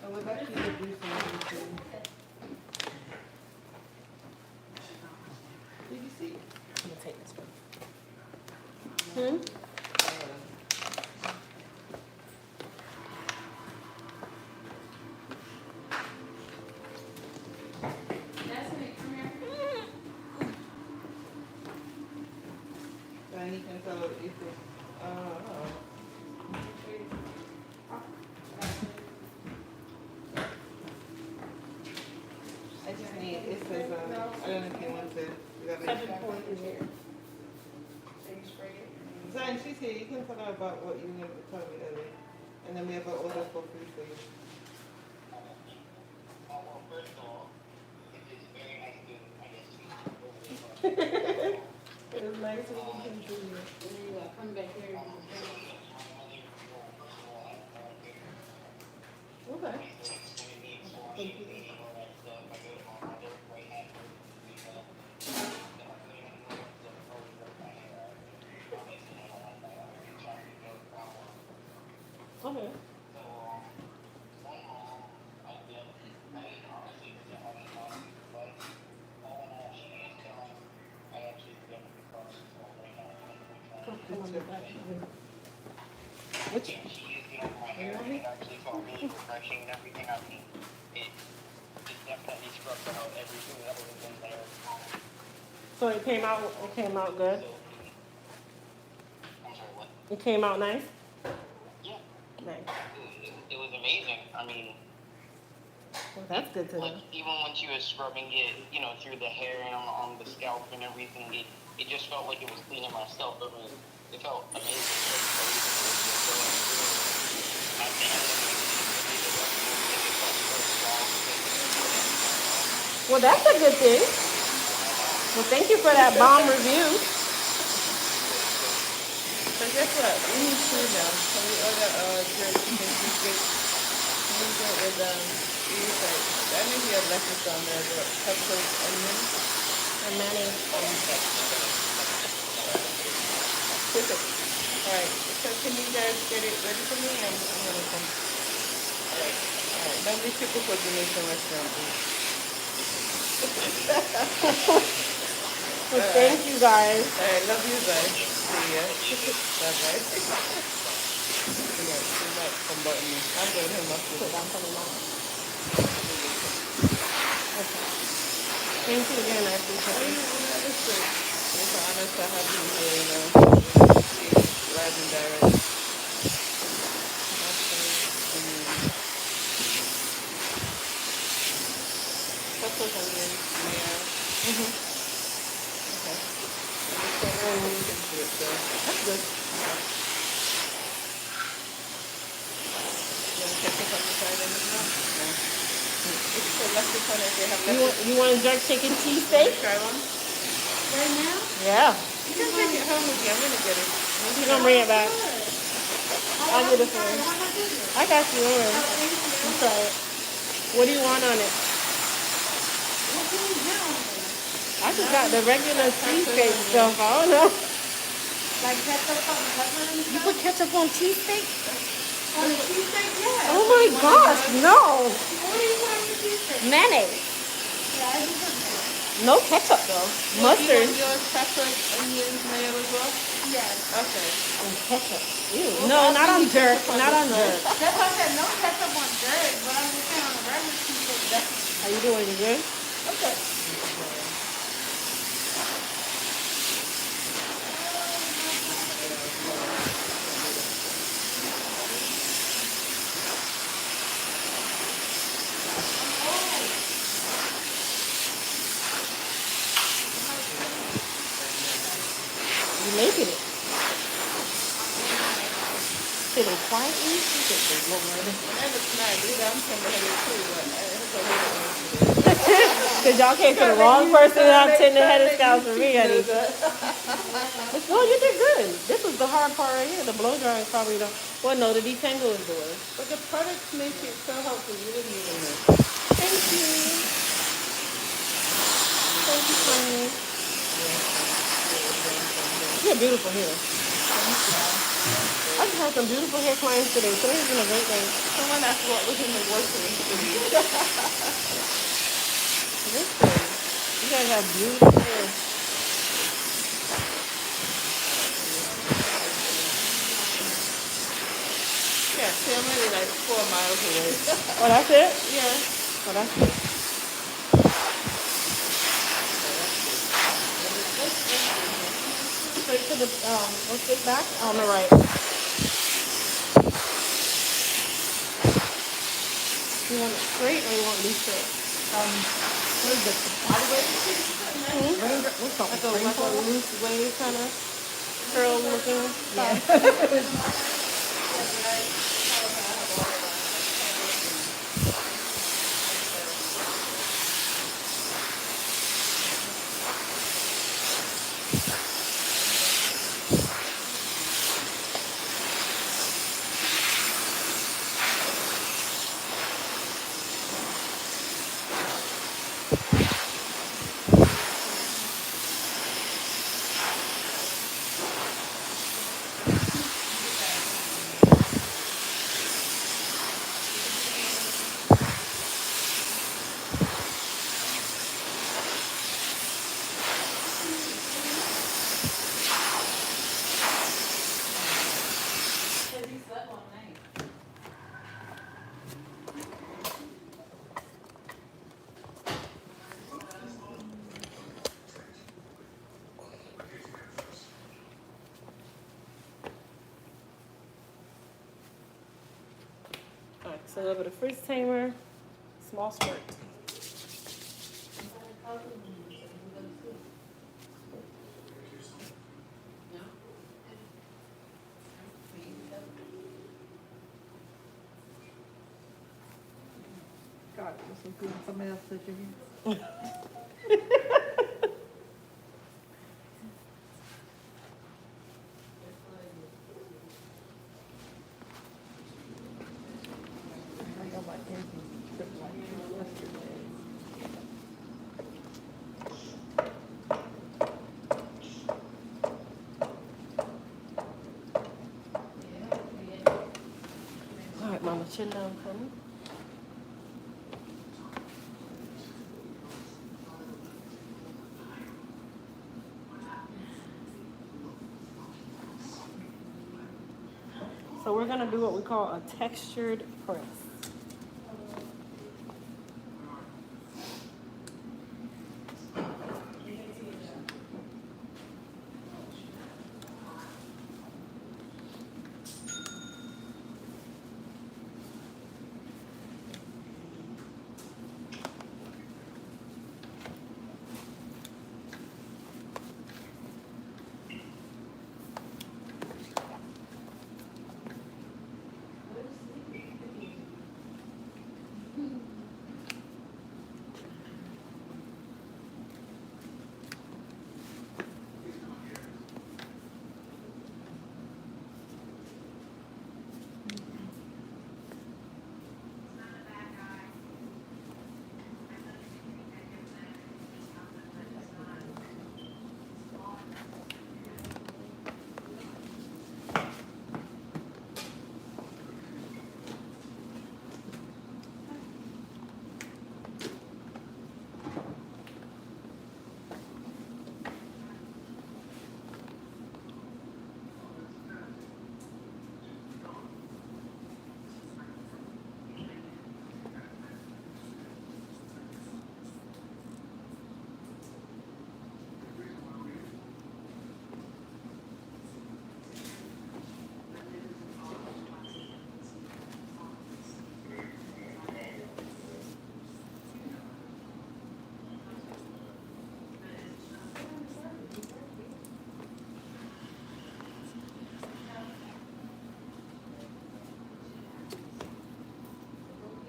S2: I would like you to do something. Did you see?
S1: I'm gonna take this one.
S3: That's it, come here.
S2: And you can tell if it's, I just need, it says, I don't know if you want to, you got me.
S1: 7 point is here.
S2: Zion, she's here, you can tell her about what you were telling me earlier. And then we have an order for food for you.
S5: Well, first of all, it is very nice to, I guess, meet you.
S1: It was nice to meet you.
S3: Come back here.
S1: Okay. Thank you. Okay. Which,
S5: Yeah, she used it on my hair and it actually felt really refreshing and everything. I mean, it definitely scrubbed out everything that was in there.
S1: so it came out good?
S5: Silky. I'm sorry, what?
S1: It came out nice?
S5: Yeah,
S1: Nice.
S5: it was amazing. I mean,
S1: Well, that's good to
S5: like
S1: know.
S5: even when she was scrubbing it, through the hair and on the scalp and everything, it just felt like it was cleaning myself. I mean, it felt amazing. Like everything was just going through. At the end of it, she did the rest and everything. It felt so strong.
S1: Well, that's a good thing. Well, thank you for that bomb review.
S2: So guess what? We need food now. Can we order jerk chicken cheesesteak? Can we go with these like I think we have lettuce on there, but peppers, onions,
S1: And mayonnaise.
S2: Perfect. Alright, so can you guys get it ready for me? I'm gonna come. Alright. Don't be typical for Jamaican restaurant.
S1: Well, thank you guys.
S2: Alright, love you guys. See ya. Bye bye. She's not come back me. I'm going home after
S1: Put
S2: this.
S1: down for me now. Okay. Thank you again. I appreciate it.
S2: It's an honor to have you here, live and direct. Peppers, onions, yeah.
S1: Mm-hmm.
S2: Okay.
S1: That's good.
S2: You want ketchup on the side as well? No. It's so lettuce on it. They have lettuce.
S1: You want a jerk chicken cheesesteak?
S2: Try one.
S3: Right now?
S1: Yeah.
S2: You can take it home with you. I'm gonna get it.
S1: You're gonna bring it back. I'll get it for you. I got you. Don't worry. You try it. What do you want on it?
S3: What can you get on there?
S1: I just got the regular cheesesteak stuff. I don't know.
S3: Like ketchup, salt, and pepper and
S1: You
S3: stuff?
S1: put ketchup on cheesesteak?
S3: On the cheesesteak, yeah.
S1: Oh my gosh, no.
S3: What do you put on the cheesesteak?
S1: Mayonnaise.
S3: Yeah, I do put that.
S1: No ketchup though.
S2: You
S1: Mustard
S2: want yours peppers, onions, mayo as well?
S3: Yes.
S2: Okay.
S1: and ketchup. Ew. No, not on jerk. Not on jerk.
S3: That's why I said no ketchup on jerk, but I'm just saying on the regular cheesesteak, that's
S1: How you doing? You good?
S3: okay.
S1: You making it. Sitting quietly. Good Lord.
S2: That looks nice. Either I'm tender-headed too, but it's a little
S1: Because y'all came to the wrong person to have tender-headed scalps for me, honey. Well, you did good. This was the hard part right here. The blow dry is probably the... Well, no, the detangle is the worst.
S2: But the products make it so helpful. You wouldn't even know.
S1: Thank you. Thank you, honey. You're beautiful hair. I just had some beautiful hair clients today. Today's been a great day.
S2: Someone asked what was in the workroom today.
S1: Listen, you guys have beautiful hair.
S2: Yeah, see, I'm only like 4 miles away.
S1: Oh, that's it?
S2: Yeah.
S1: Oh, that's it. Straight to the, let's get back on the right. You want it straight or you want it straight? What is this? What's that? Like a loose wave kind of curl looking stuff. So a little bit of frizz tamer, small squirt.
S6: God, it was so good. Somebody else said your hair. I got my engine stripped like yesterday.
S1: All right, Mama, chin down for me. So we're gonna do what we call a textured press.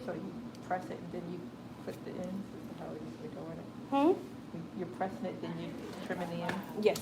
S6: So you press it and then you put the ends, is how you're doing it?
S1: Hmm?
S6: You're pressing it, then you trimming the ends?
S1: Yes.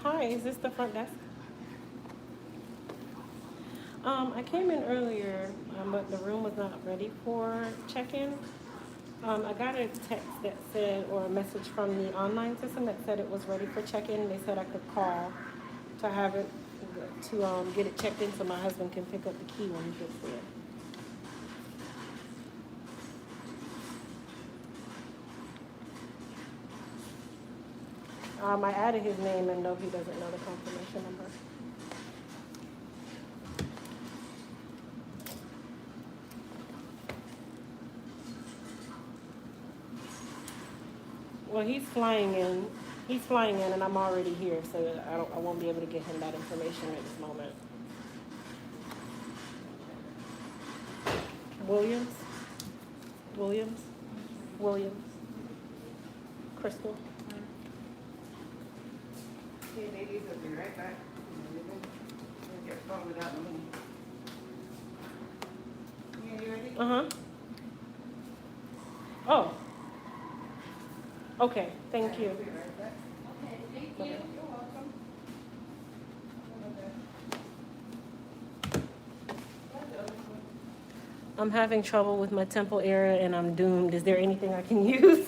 S1: Hi, is this the front desk? I came in earlier, but the room was not ready for check-in. I got a text that said, or a message from the online system that said it was ready for check-in. They said I could call to have it, to get it checked in so my husband can pick up the key when he gets there. I added his name and no, he doesn't know the confirmation number. Well, he's flying in. He's flying in, and I'm already here, so I won't be able to get him that information at this moment. Williams. Crystal.
S2: Okay, ladies, I'll be right back. We'll get started without me. Yeah, you ready?
S1: Oh. Okay. Thank you.
S2: I'll be right back.
S4: Okay, thank you.
S2: You're welcome.
S1: I'm having trouble with my temple area, and I'm doomed. Is there anything I can use?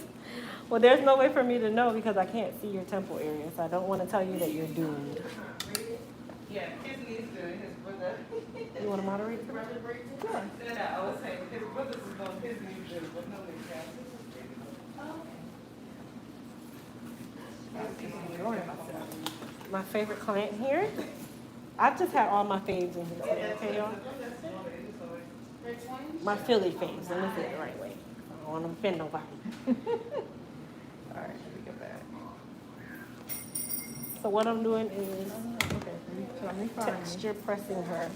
S1: Well, there's no way for me to know because I can't see your temple area, so I don't want to tell you that you're doomed.
S2: Yeah, his niece doing his brother.
S1: You want to moderate?
S2: Sure. No, I was saying his brother's is on his niece doing, but no, they can't.
S1: My favorite client here. I've just had all my faves in here today, okay, y'all? My Philly faves, let me say it the right way. I don't want to offend nobody.
S6: All right, here we go back.
S1: So what I'm doing is
S6: Okay, so I'm refining.
S1: texture pressing her.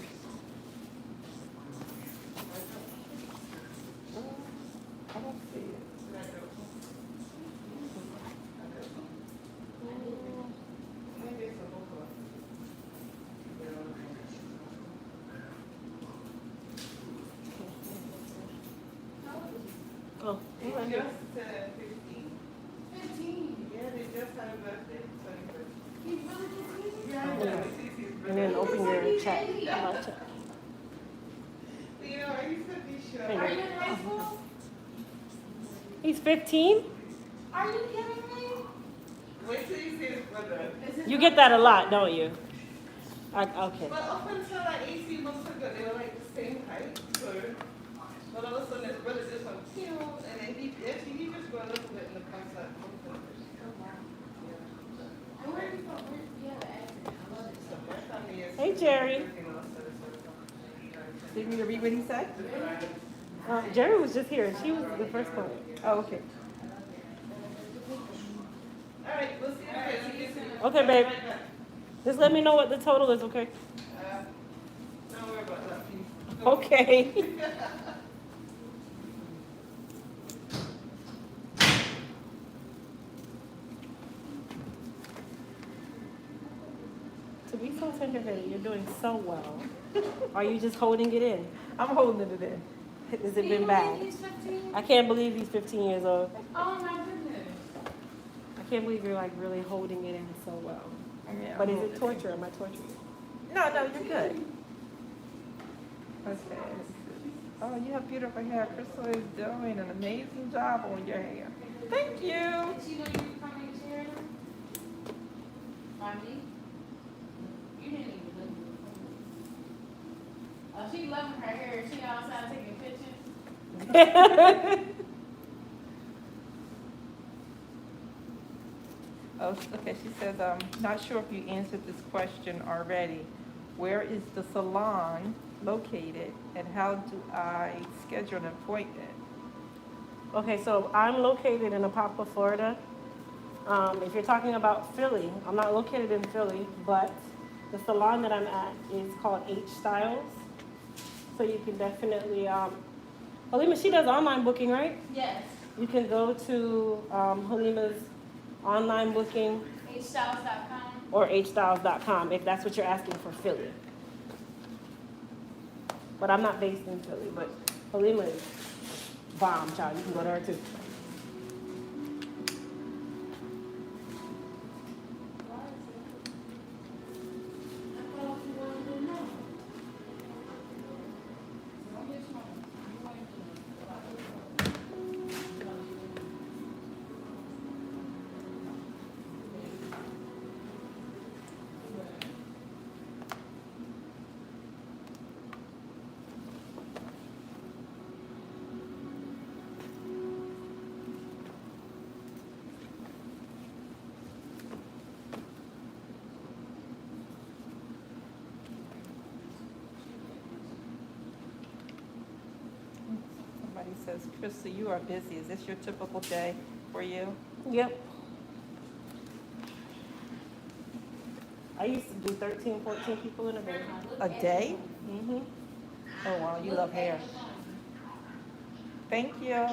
S6: I don't see it.
S1: Oh,
S2: They
S1: okay.
S2: just turned 15.
S4: 15.
S2: Yeah, they just had a birthday, 21st.
S4: He really just
S2: Yeah, I know. It's his
S1: And then
S2: brother.
S1: open your chat.
S2: You know, I used to be sure.
S4: Are you in high school?
S1: He's 15?
S4: Are you kidding me?
S2: Wait till you see his brother.
S1: You get that a lot, don't you? Okay.
S2: But up until like 18 months ago, they were like the same height. So, but all of a sudden his brother just went pew, and then he just grew a little bit in the concert.
S4: And where are you from? Where do you have an accent? I love it so much.
S1: Hey, Jerry.
S6: Do you need me to read what he said?
S1: Jerry was just here. She was the first one.
S6: Oh, okay.
S2: All right, we'll see you guys.
S1: Okay, babe. Just let me know what the total is, okay?
S2: Don't worry about that, please.
S1: Okay. To be so tender-headed, you're doing so well. Are you just holding it in?
S6: I'm holding it in.
S1: Has
S4: Can
S1: it
S4: you
S1: been
S4: believe
S1: bad?
S4: he's 15?
S1: I can't believe he's 15 years old.
S4: Oh my goodness.
S1: I can't believe you're like really holding it in so well.
S6: Yeah,
S1: But
S6: I'm
S1: is
S6: holding
S1: it torture? Am I torturing you?
S6: No, no, you're good. Okay. Oh, you have beautiful hair. Crystal is doing an amazing job on your hair. Thank you.
S4: Did she know you were coming to here? By me? You didn't even look. Oh, she loving her hair. She outside taking pictures.
S6: Oh, okay, she says, not sure if you answered this question already. Where is the salon located and how do I schedule an appointment?
S1: Okay, so I'm located in Apopka, Florida. If you're talking about Philly, I'm not located in Philly, but the salon that I'm at is called H Styles. So you can definitely, Halima, she does online booking, right?
S4: Yes.
S1: You can go to Halima's online booking
S4: hstyles.com.
S1: or hstyles.com if that's what you're asking for Philly. But I'm not based in Philly, but Halima is bomb, child. You can go to her too.
S6: says, Krista, you are busy. Is this your typical day for you?
S1: Yep. I used to do 13, 14 people in a day.
S6: A day?
S1: Mm-hmm.
S6: Oh, wow, you love hair. Thank you,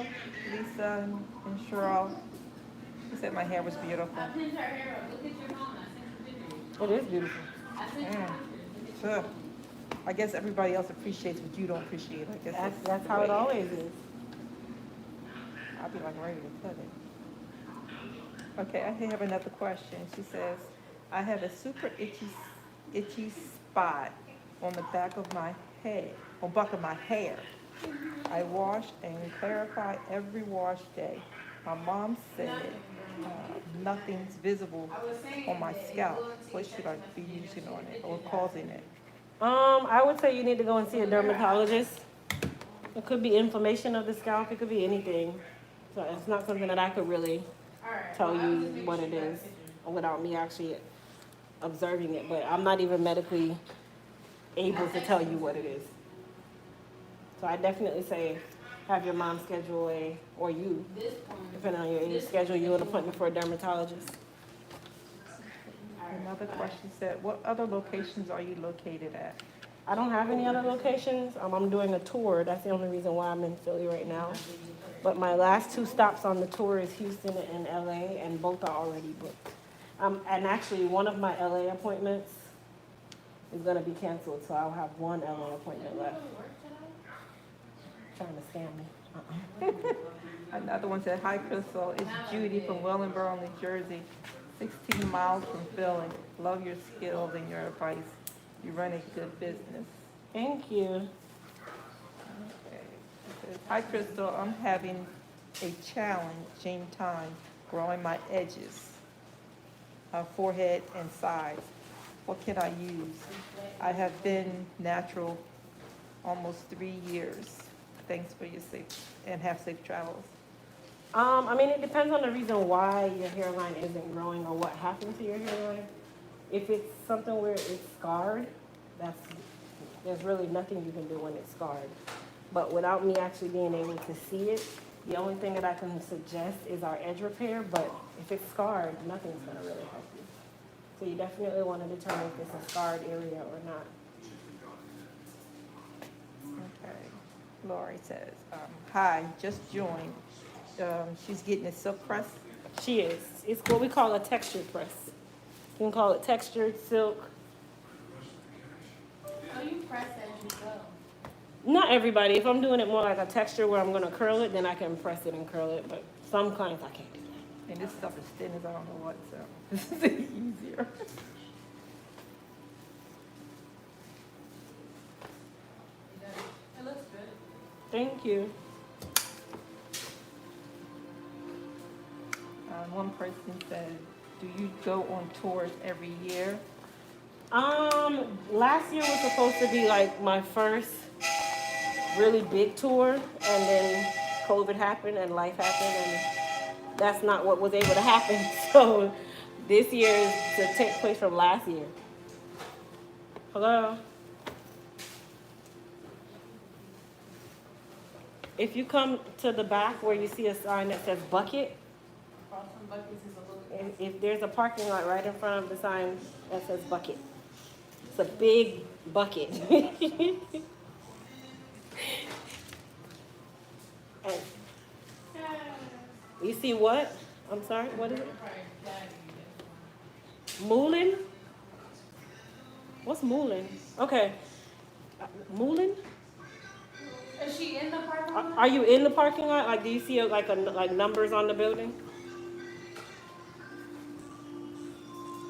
S6: Lisa and Cheryl. She said my hair was beautiful.
S4: I pinned her hair up. Look at your phone. I sent you pictures.
S1: It is beautiful.
S4: I sent you
S6: Mm.
S4: pictures.
S6: Sure. I guess everybody else appreciates what you don't appreciate. I guess
S1: That's
S6: the
S1: how
S6: way
S1: it always is.
S6: I'll be like ready to cut it. Okay, I have another question. She says, I have a super itchy spot on the back of my head, on back of my hair. I wash and clarify every wash day. My mom said nothing's visible on my scalp. What should I be using on it or causing it?
S1: I would say you need to go and see a dermatologist. It could be inflammation of the scalp. It could be anything. So it's not something that I could really tell you what it is without me actually observing it. But I'm not even medically able to tell you what it is. So I definitely say have your mom schedule or you, depending on your age, schedule you an appointment for a dermatologist.
S6: Another question said, what other locations are you located at?
S1: I don't have any other locations. I'm doing a tour. That's the only reason why I'm in Philly right now. But my last 2 stops on the tour is Houston and LA, and both are already booked. And actually, one of my LA appointments is going to be canceled, so I'll have one LA appointment left. Trying to scam me.
S6: Another one said, hi Crystal, it's Judy from Wellingboro, New Jersey, 16 miles from Philly. Love your skills and your advice. You run a good business.
S1: Thank you.
S6: Okay. It says, hi Crystal, I'm having a challenging time growing my edges, forehead and sides. What can I use? I have been natural almost 3 years. Thanks for your safe and have safe travels.
S1: I mean, it depends on the reason why your hairline isn't growing or what happened to your hairline. If it's something where it's scarred, there's really nothing you can do when it's scarred. But without me actually being able to see it, the only thing that I can suggest is our edge repair. But if it's scarred, nothing's going to really help you. So you definitely want to determine if it's a scarred area or not.
S6: Okay. Lori says, hi, just joined. She's getting a silk press.
S1: She is. It's what we call a texture press. You can call it textured silk.
S4: Oh, you press as you go.
S1: Not everybody. If I'm doing it more like a texture where I'm going to curl it, then I can press it and curl it. But some clients I can't do that.
S6: And this stuff is thin as I don't know what, so this is easier.
S4: It looks good.
S1: Thank you.
S6: One person said, do you go on tours every year?
S1: Last year was supposed to be like my first really big tour, and then COVID happened and life happened, and that's not what was able to happen. So this year is to take place from last year. Hello? If you come to the back where you see a sign that says bucket,
S4: Across from Buc-ee's is a little.
S1: if there's a parking lot right in front of the sign that says bucket. It's a big bucket. And you see what? I'm sorry, what is it? Moulin? What's Moulin? Okay. Moulin?
S4: Is she in the parking lot?
S1: Are you in the parking lot? Like, do you see like numbers on the building?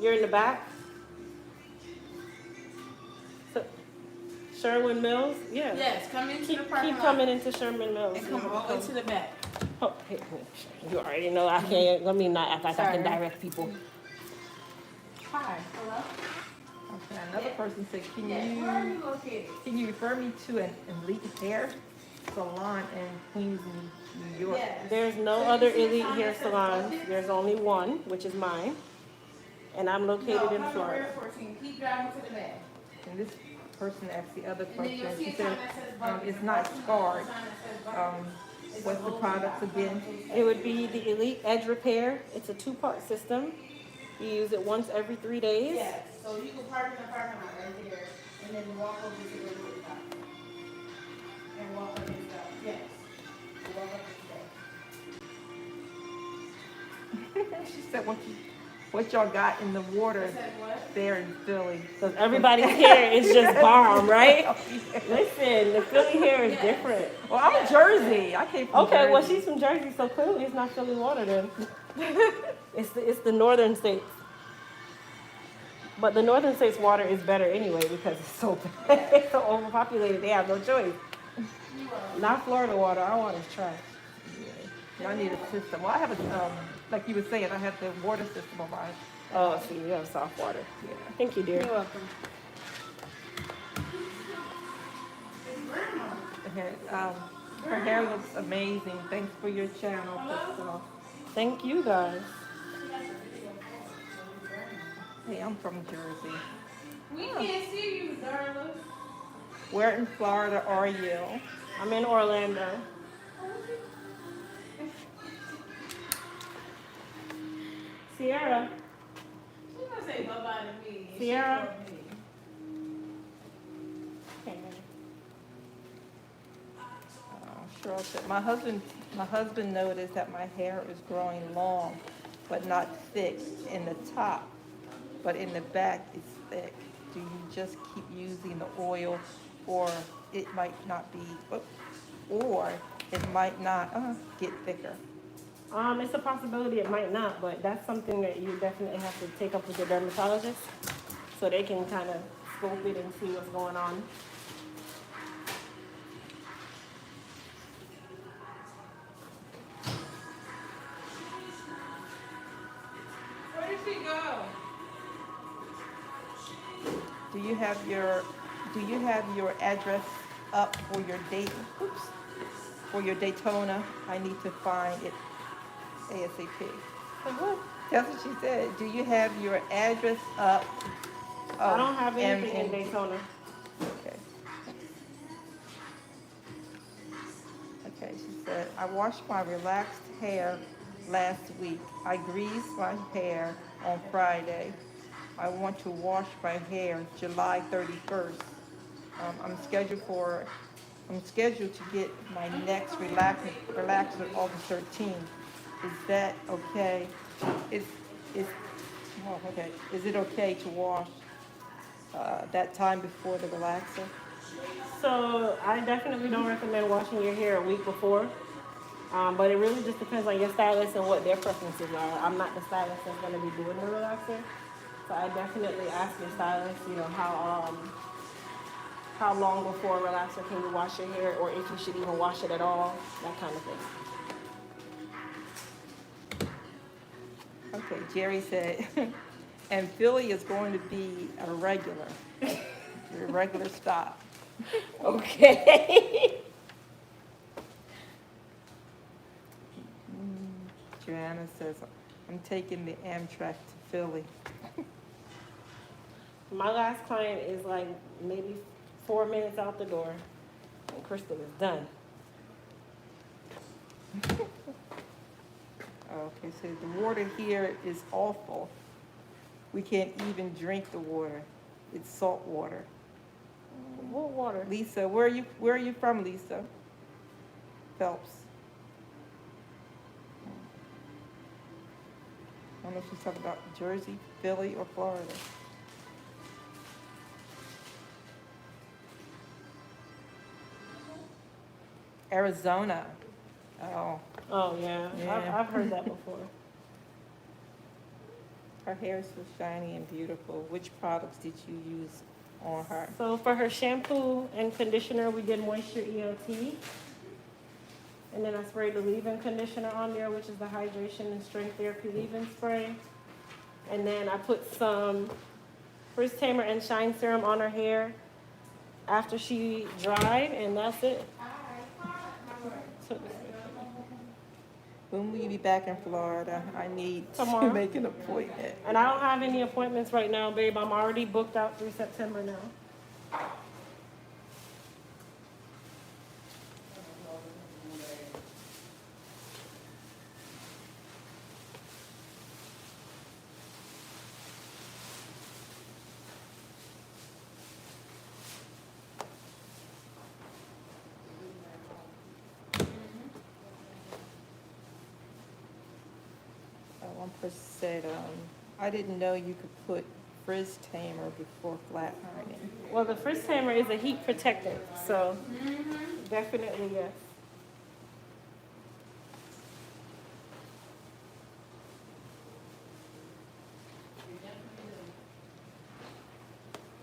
S1: You're in the back? So, Sherwin Mills? Yeah.
S4: Yes, come into the parking
S1: Keep
S4: lot.
S1: coming into Sherman Mills.
S4: And come all the way to the back.
S1: Oh, hey, you already know I can't. Let me not act like I can
S4: Sorry.
S1: direct people.
S4: Hi. Hello?
S6: Okay, another person said,
S4: Yes, where are you located?
S6: can you refer me to an elite hair salon in Queens, New York?
S4: Yes.
S1: There's no
S4: So you
S1: other
S4: see a
S1: elite
S4: sign
S1: hair
S4: that says
S1: salons.
S4: Buc-ee's?
S1: There's only one, which is mine. And I'm located
S4: No,
S1: in
S4: come over
S1: Florida.
S4: here 14. Keep driving to the back.
S6: And this person asked the other
S4: And then
S6: question,
S4: you'll see
S6: she
S4: a sign
S6: said,
S4: that says Buc-ee's.
S6: it's not scarred.
S4: Sign that says Buc-ee's.
S6: What's the products again?
S1: It would be the Elite Edge Repair. It's a 2-part system. You use it once every 3 days.
S3: Yes, so you can park in the parking lot right there, and then walk over to the rooftop. And walk up and stuff, yes. You walk up and stuff.
S6: She said, what y'all got in the water
S3: Said what?
S6: there in Philly?
S1: Because everybody's hair is just bomb, right? Listen, the Philly hair is different.
S6: Well, I'm Jersey. I came from
S1: Okay, well,
S6: Jersey.
S1: she's from Jersey, so clearly it's not Philly water then. It's the northern states. But the northern states water is better anyway because it's so bad. It's so overpopulated. They have no choice. Not Florida water. Our water is trash.
S6: Yeah, I need a system. Well, I have a, like you were saying, I have the water system on mine.
S1: Oh, see, you have soft water.
S6: Yeah.
S1: Thank you, dear.
S3: You're welcome.
S6: Her hair looks amazing. Thanks for your channel, Crystal.
S1: Thank you, guys.
S6: Hey, I'm from Jersey.
S3: We can't see you, darling.
S6: Where in Florida are you?
S1: I'm in Orlando. Sierra.
S3: She's gonna say bye-bye to me. and she
S1: Sierra.
S3: called me.
S6: Cheryl said, my husband noticed that my hair is growing long, but not thick in the top, but in the back it's thick. Do you just keep using the oil, or it might not be, or it might not get thicker?
S1: It's a possibility it might not, but that's something that you definitely have to take up with your dermatologist so they can kind of scope it and see what's going on.
S3: Where did she go?
S6: Do you have your address up for your date? Oops, for your Daytona? I need to find it ASAP. That's what she said. Do you have your address up?
S1: I don't have anything in
S6: and-
S1: Daytona.
S6: Okay. Okay, she said, I washed my relaxed hair last week. I greased my hair on Friday. I want to wash my hair July 31st. I'm scheduled to get my next relaxer August 13th. Is that okay? Is it okay to wash that time before the relaxer?
S1: So I definitely don't recommend washing your hair a week before. But it really just depends on your stylist and what their preferences are. I'm not the stylist that's going to be doing the relaxer. So I definitely ask your stylist, how long before a relaxer can you wash your hair, or if you should even wash it at all, that kind of thing.
S6: Okay, Jerry said, and Philly is going to be a regular stop.
S1: Okay.
S6: Joanna says, I'm taking the Amtrak to Philly.
S1: My last client is like maybe 4 minutes out the door, and Crystal is done.
S6: Okay, so the water here is awful. We can't even drink the water. It's salt water.
S1: What water?
S6: Lisa, where are you from, Lisa? Phelps. I don't know if she's talking about Jersey, Philly, or Florida. Arizona. Oh,
S1: Oh yeah,
S6: Yeah.
S1: I've heard that before.
S6: her hair is so shiny and beautiful. Which products did you use on her?
S1: So for her shampoo and conditioner, we did Moisture ELT. And then I sprayed the leave-in conditioner on there, which is the Hydration and Strength Therapy leave-in spray. And then I put some Frizz Tamer and Shine Serum on her hair after she dried, and that's it. So-
S6: When will you be back in Florida? I need
S1: Tomorrow.
S6: to make an appointment.
S1: And I don't have any appointments right now, babe. I'm already booked out through September now.
S6: One person said, I didn't know you could put frizz tamer before flat ironing.
S1: Well, the frizz tamer is a heat protectant, so definitely yes.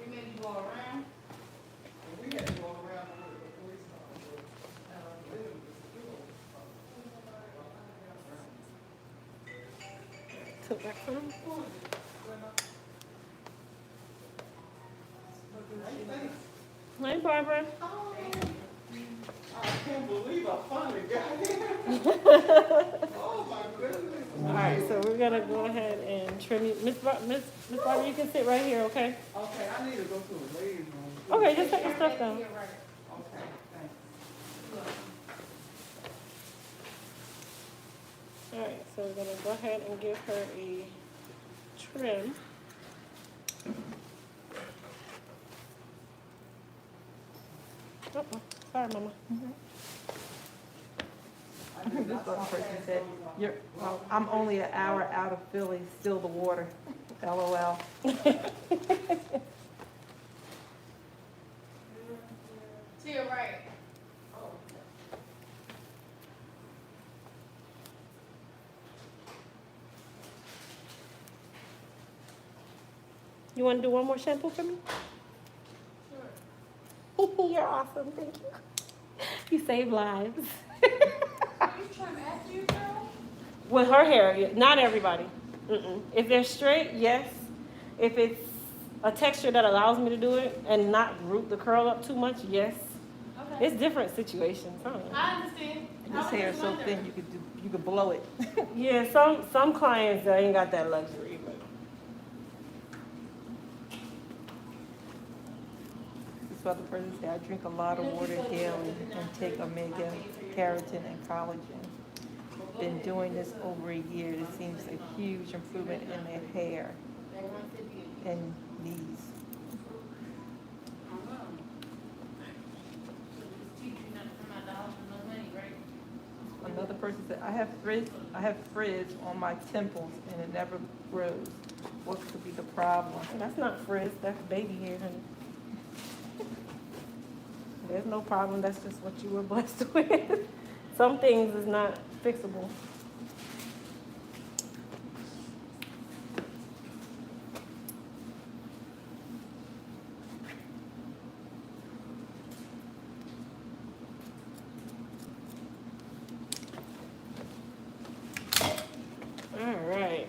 S4: It made you go around.
S1: Took back from him. Hi, Barbara.
S3: I can't believe I finally got here. Oh my goodness.
S1: All right, so we're gonna go ahead and trim you. Miss Barbara, you can sit right here, okay?
S3: Okay, I need to go to the ladies' room.
S1: Okay, just put your stuff down.
S3: Okay, thanks.
S1: All right, so we're gonna go ahead and give her a trim. Sorry, Mama.
S6: This one person said, I'm only an hour out of Philly, still the water. LOL.
S4: To your right.
S1: You want to do one more shampoo for me? You're awesome. Thank you. You save lives.
S4: You trim after you girl?
S1: With her hair, not everybody. If they're straight, yes. If it's a texture that allows me to do it and not root the curl up too much, yes.
S4: Okay.
S1: It's different situations. I don't know.
S4: I understand.
S6: This hair is so thin, you could blow it.
S1: Yeah, some clients they ain't got that luxury, but
S6: This other person said, I drink a lot of water daily and take omega, keratin, and collagen. Been doing this over a year. It seems a huge improvement in their hair and knees. Another person said, I have frizz on my temples and it never grows. What could be the problem?
S1: that's not frizz. That's baby hair, honey. There's no problem. That's just what you were blessed with. Some things is not fixable. All right.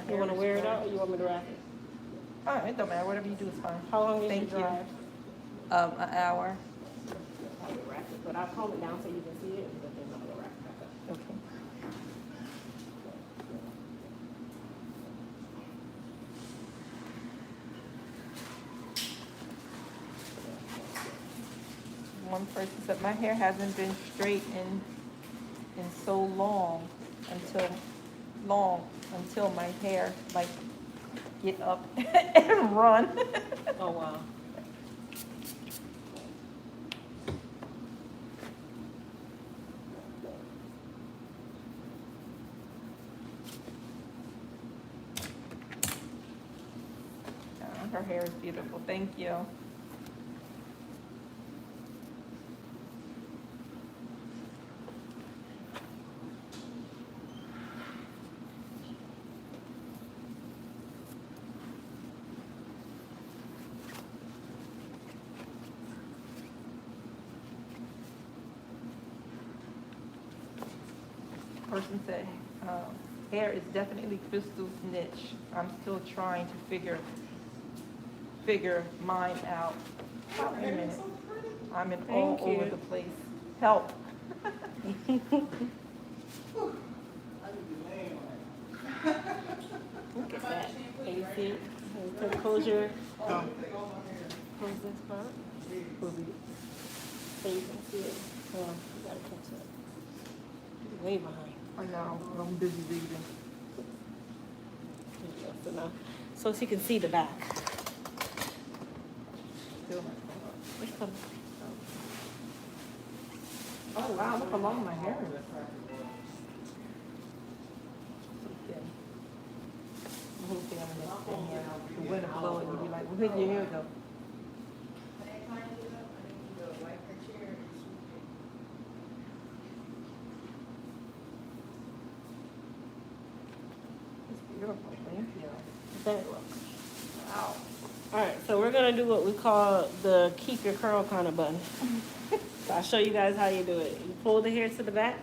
S1: You want to wear it out or you want me to wrap it?
S6: Oh, it don't matter. Whatever you do is fine.
S1: How long is
S6: Thank
S1: your
S6: you.
S1: drive?
S6: An hour.
S1: I will wrap it, but I'll calm it down so you can see it, but then I'm gonna wrap it back up.
S6: Okay. One person said, my hair hasn't been straight in so long until my hair like get up and run.
S1: Oh, wow.
S6: Her hair is beautiful. Thank you. Person said, hair is definitely Crystal's niche. I'm still trying to figure mine out. Wait a minute. I'm in all
S1: Thank you.
S6: over the place. Help.
S1: Look at that. Can you see it? So close your, close this part. So you can see it. Hold on, you gotta catch it. You're way behind.
S6: I know, I'm busy reading.
S1: There you go. So now, so she can see the back.
S6: Still not.
S1: coming.
S6: Oh, wow, look how long my hair is. Okay. The wind blowing, you'd be like, well, where'd your hair go? It's beautiful, thank you.
S1: That look.
S6: Wow.
S1: All right, so we're gonna do what we call the keep your curl kind of bun. So I'll show you guys how you do it. You pull the hair to the back.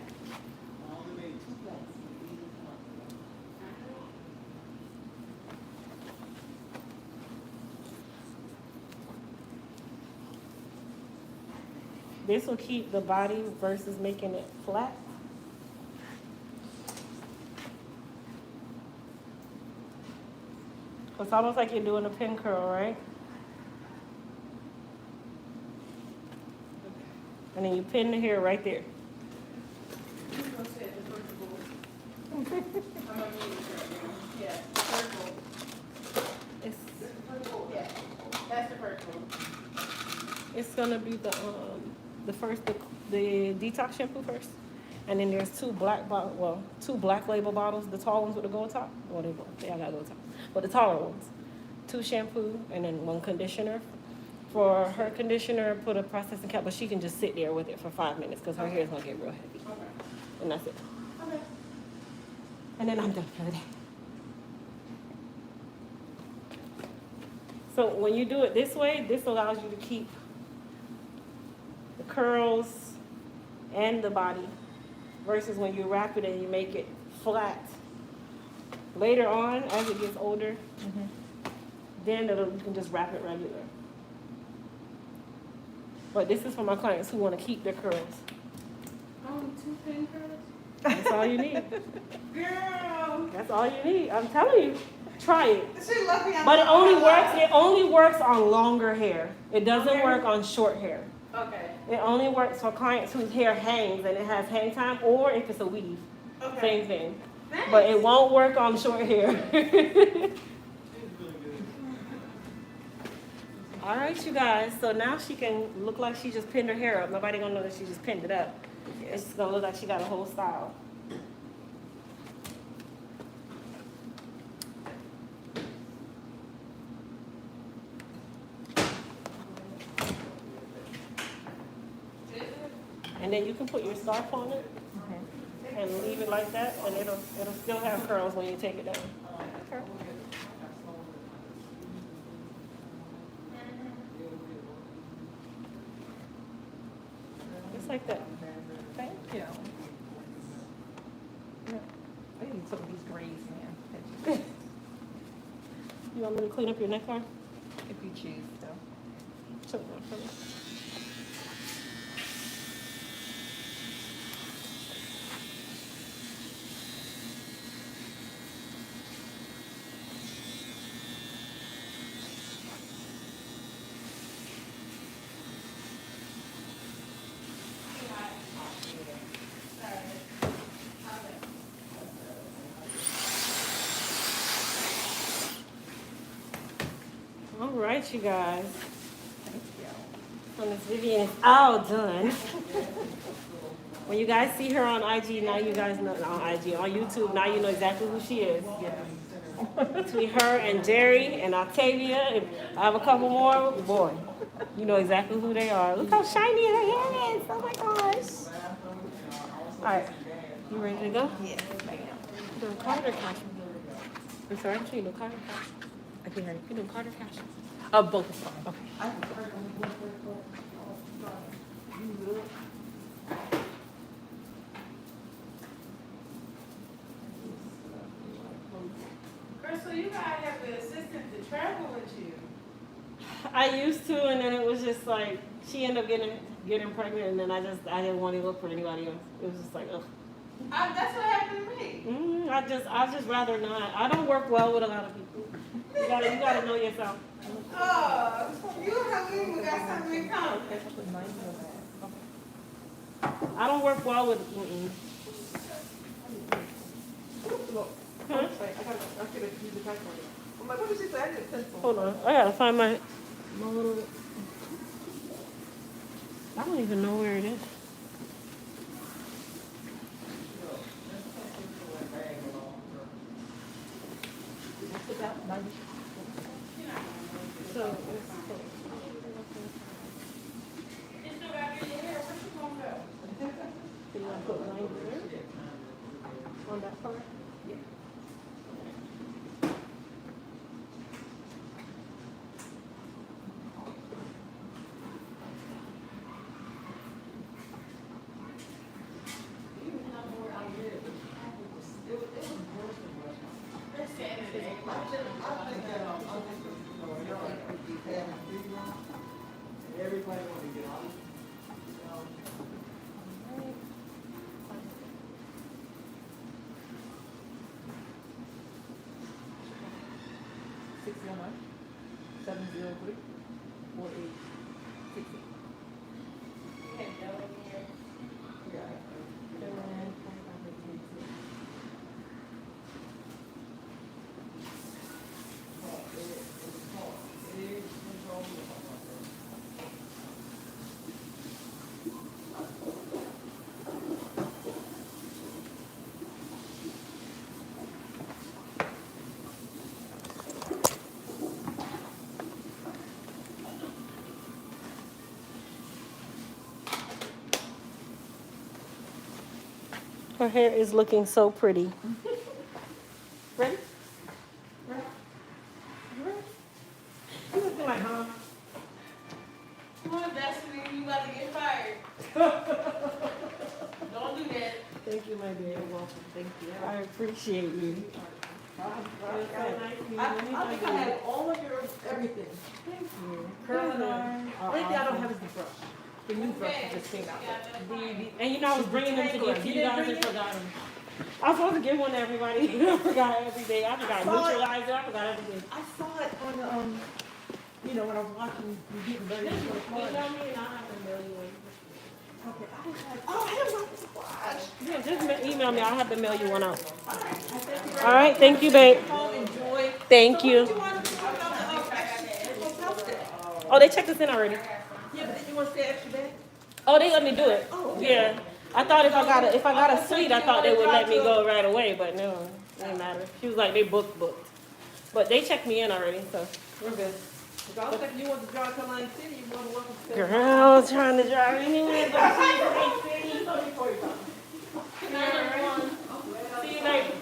S1: This will keep the body versus making it flat. It's almost like you're doing a pin curl, right? And then you pin the hair right there.
S3: Yeah, purple.
S1: It's
S3: Yeah, that's the purple.
S1: it's gonna be the first the detox shampoo first, and then there's two black label bottles, the tall ones with the gold top. Well, they all got gold top, but the taller ones. 2 shampoo and then 1 conditioner. For her conditioner, put a processing cap, but she can just sit there with it for 5 minutes because her hair is gonna get real heavy, and that's it.
S3: Okay.
S1: And then I'm done for the day. So when you do it this way, this allows you to keep the curls and the body versus when you wrap it and you make it flat. Later on, as it gets older, then you can just wrap it regular. But this is for my clients who want to keep their curls.
S3: Only 2 pin curls?
S1: That's all you need.
S3: Girl!
S1: That's all you need. I'm telling you. Try it.
S3: She lucky I'm
S1: But it
S3: not
S1: only
S3: alive.
S1: works on longer hair. It doesn't
S3: Okay.
S1: work on short hair.
S3: Okay.
S1: It only works for clients whose hair hangs and it has hang time, or if it's a weave.
S3: Okay.
S1: Same thing.
S3: Thanks.
S1: But it won't work on short hair. All right, you guys. So now she can look like she just pinned her hair up. Nobody gonna know that she just pinned it up. It's just gonna look like she got a whole style. And then you can put your scarf on it and leave it like that, and it'll still have curls when you take it down. Just like that.
S6: Thank you. Yeah. I need some of these grays, man,
S1: You want me to clean up your neckline?
S6: if you choose, so.
S1: Sure, for me. All right, you guys.
S6: Thank you.
S1: So Miss Vivian is all done. When you guys see her on IG, now you guys know, on IG, on YouTube, now you know exactly who she is. Between her and Jerry and Octavia, if I have a couple more, boy, you know exactly who they are. Look how shiny her hair is. Oh my gosh. All right, you ready to go?
S6: Yes, ma'am.
S1: You doing card or cash? I'm sorry, I'm sure you do card or cash.
S6: I can hear you.
S1: You doing card or cash? Both of them. Okay.
S3: Crystal, you gotta have the assistant to travel with you.
S1: I used to, and then it was just like she ended up getting pregnant, and then I didn't want to look for anybody else. It was just like, ugh.
S3: That's what happened to me.
S1: I just rather not. I don't work well with a lot of people. You gotta know yourself.
S3: Oh, you and me, we got something in common.
S1: I don't work well with. Huh?
S6: I'm like, what did she say? I did a pencil.
S1: Hold on, I gotta find my little. I don't even know where it is.
S6: It's about 90.
S1: So
S3: It's still got your hair, what you gonna do?
S1: you want to put 90 there? On that part? Yeah.
S7: Everybody want to get on.
S6: 609 703 4868.
S1: Her hair is looking so pretty. Ready? Ready? You ready? You looking like, huh?
S3: Come on, Destiny, you about to get fired. Don't do that.
S1: Thank you, my dear.
S6: You're welcome. Thank you.
S1: I appreciate you.
S6: I think I have all of your everything.
S1: Thank you.
S6: Curling iron. Only thing I don't have is the brush. The new brush that just came out.
S1: And you know, I was bringing them to give to you guys and forgot them. I was supposed to give one to everybody. I forgot everything. I forgot neutralizer. I forgot everything.
S6: I saw it on you know, when I was watching you getting ready to go to Florida.
S1: Email me and I'll have them mail you one.
S6: Okay, I didn't have. Oh, I have my squash.
S1: Yeah, just email me. I'll have to mail you one out. All right. Thank you, babe.
S6: Home, enjoy.
S1: Thank you.
S6: What do you want to do about the extra hotel stay?
S1: Oh, they checked us in already.
S6: Yeah, but then you want to stay extra day?
S1: Oh, they let me do it.
S6: Oh,
S1: Yeah. I thought if I got a suite, I thought they would let me go right away, but no, it didn't matter. She was like, they booked. But they checked me in already, so we're good.
S6: If I was thinking you want to drive to Line City, you want to welcome to stay.
S1: Girl, I was trying to drive anywhere, but she's in Lake City. Good night, everyone. See you later.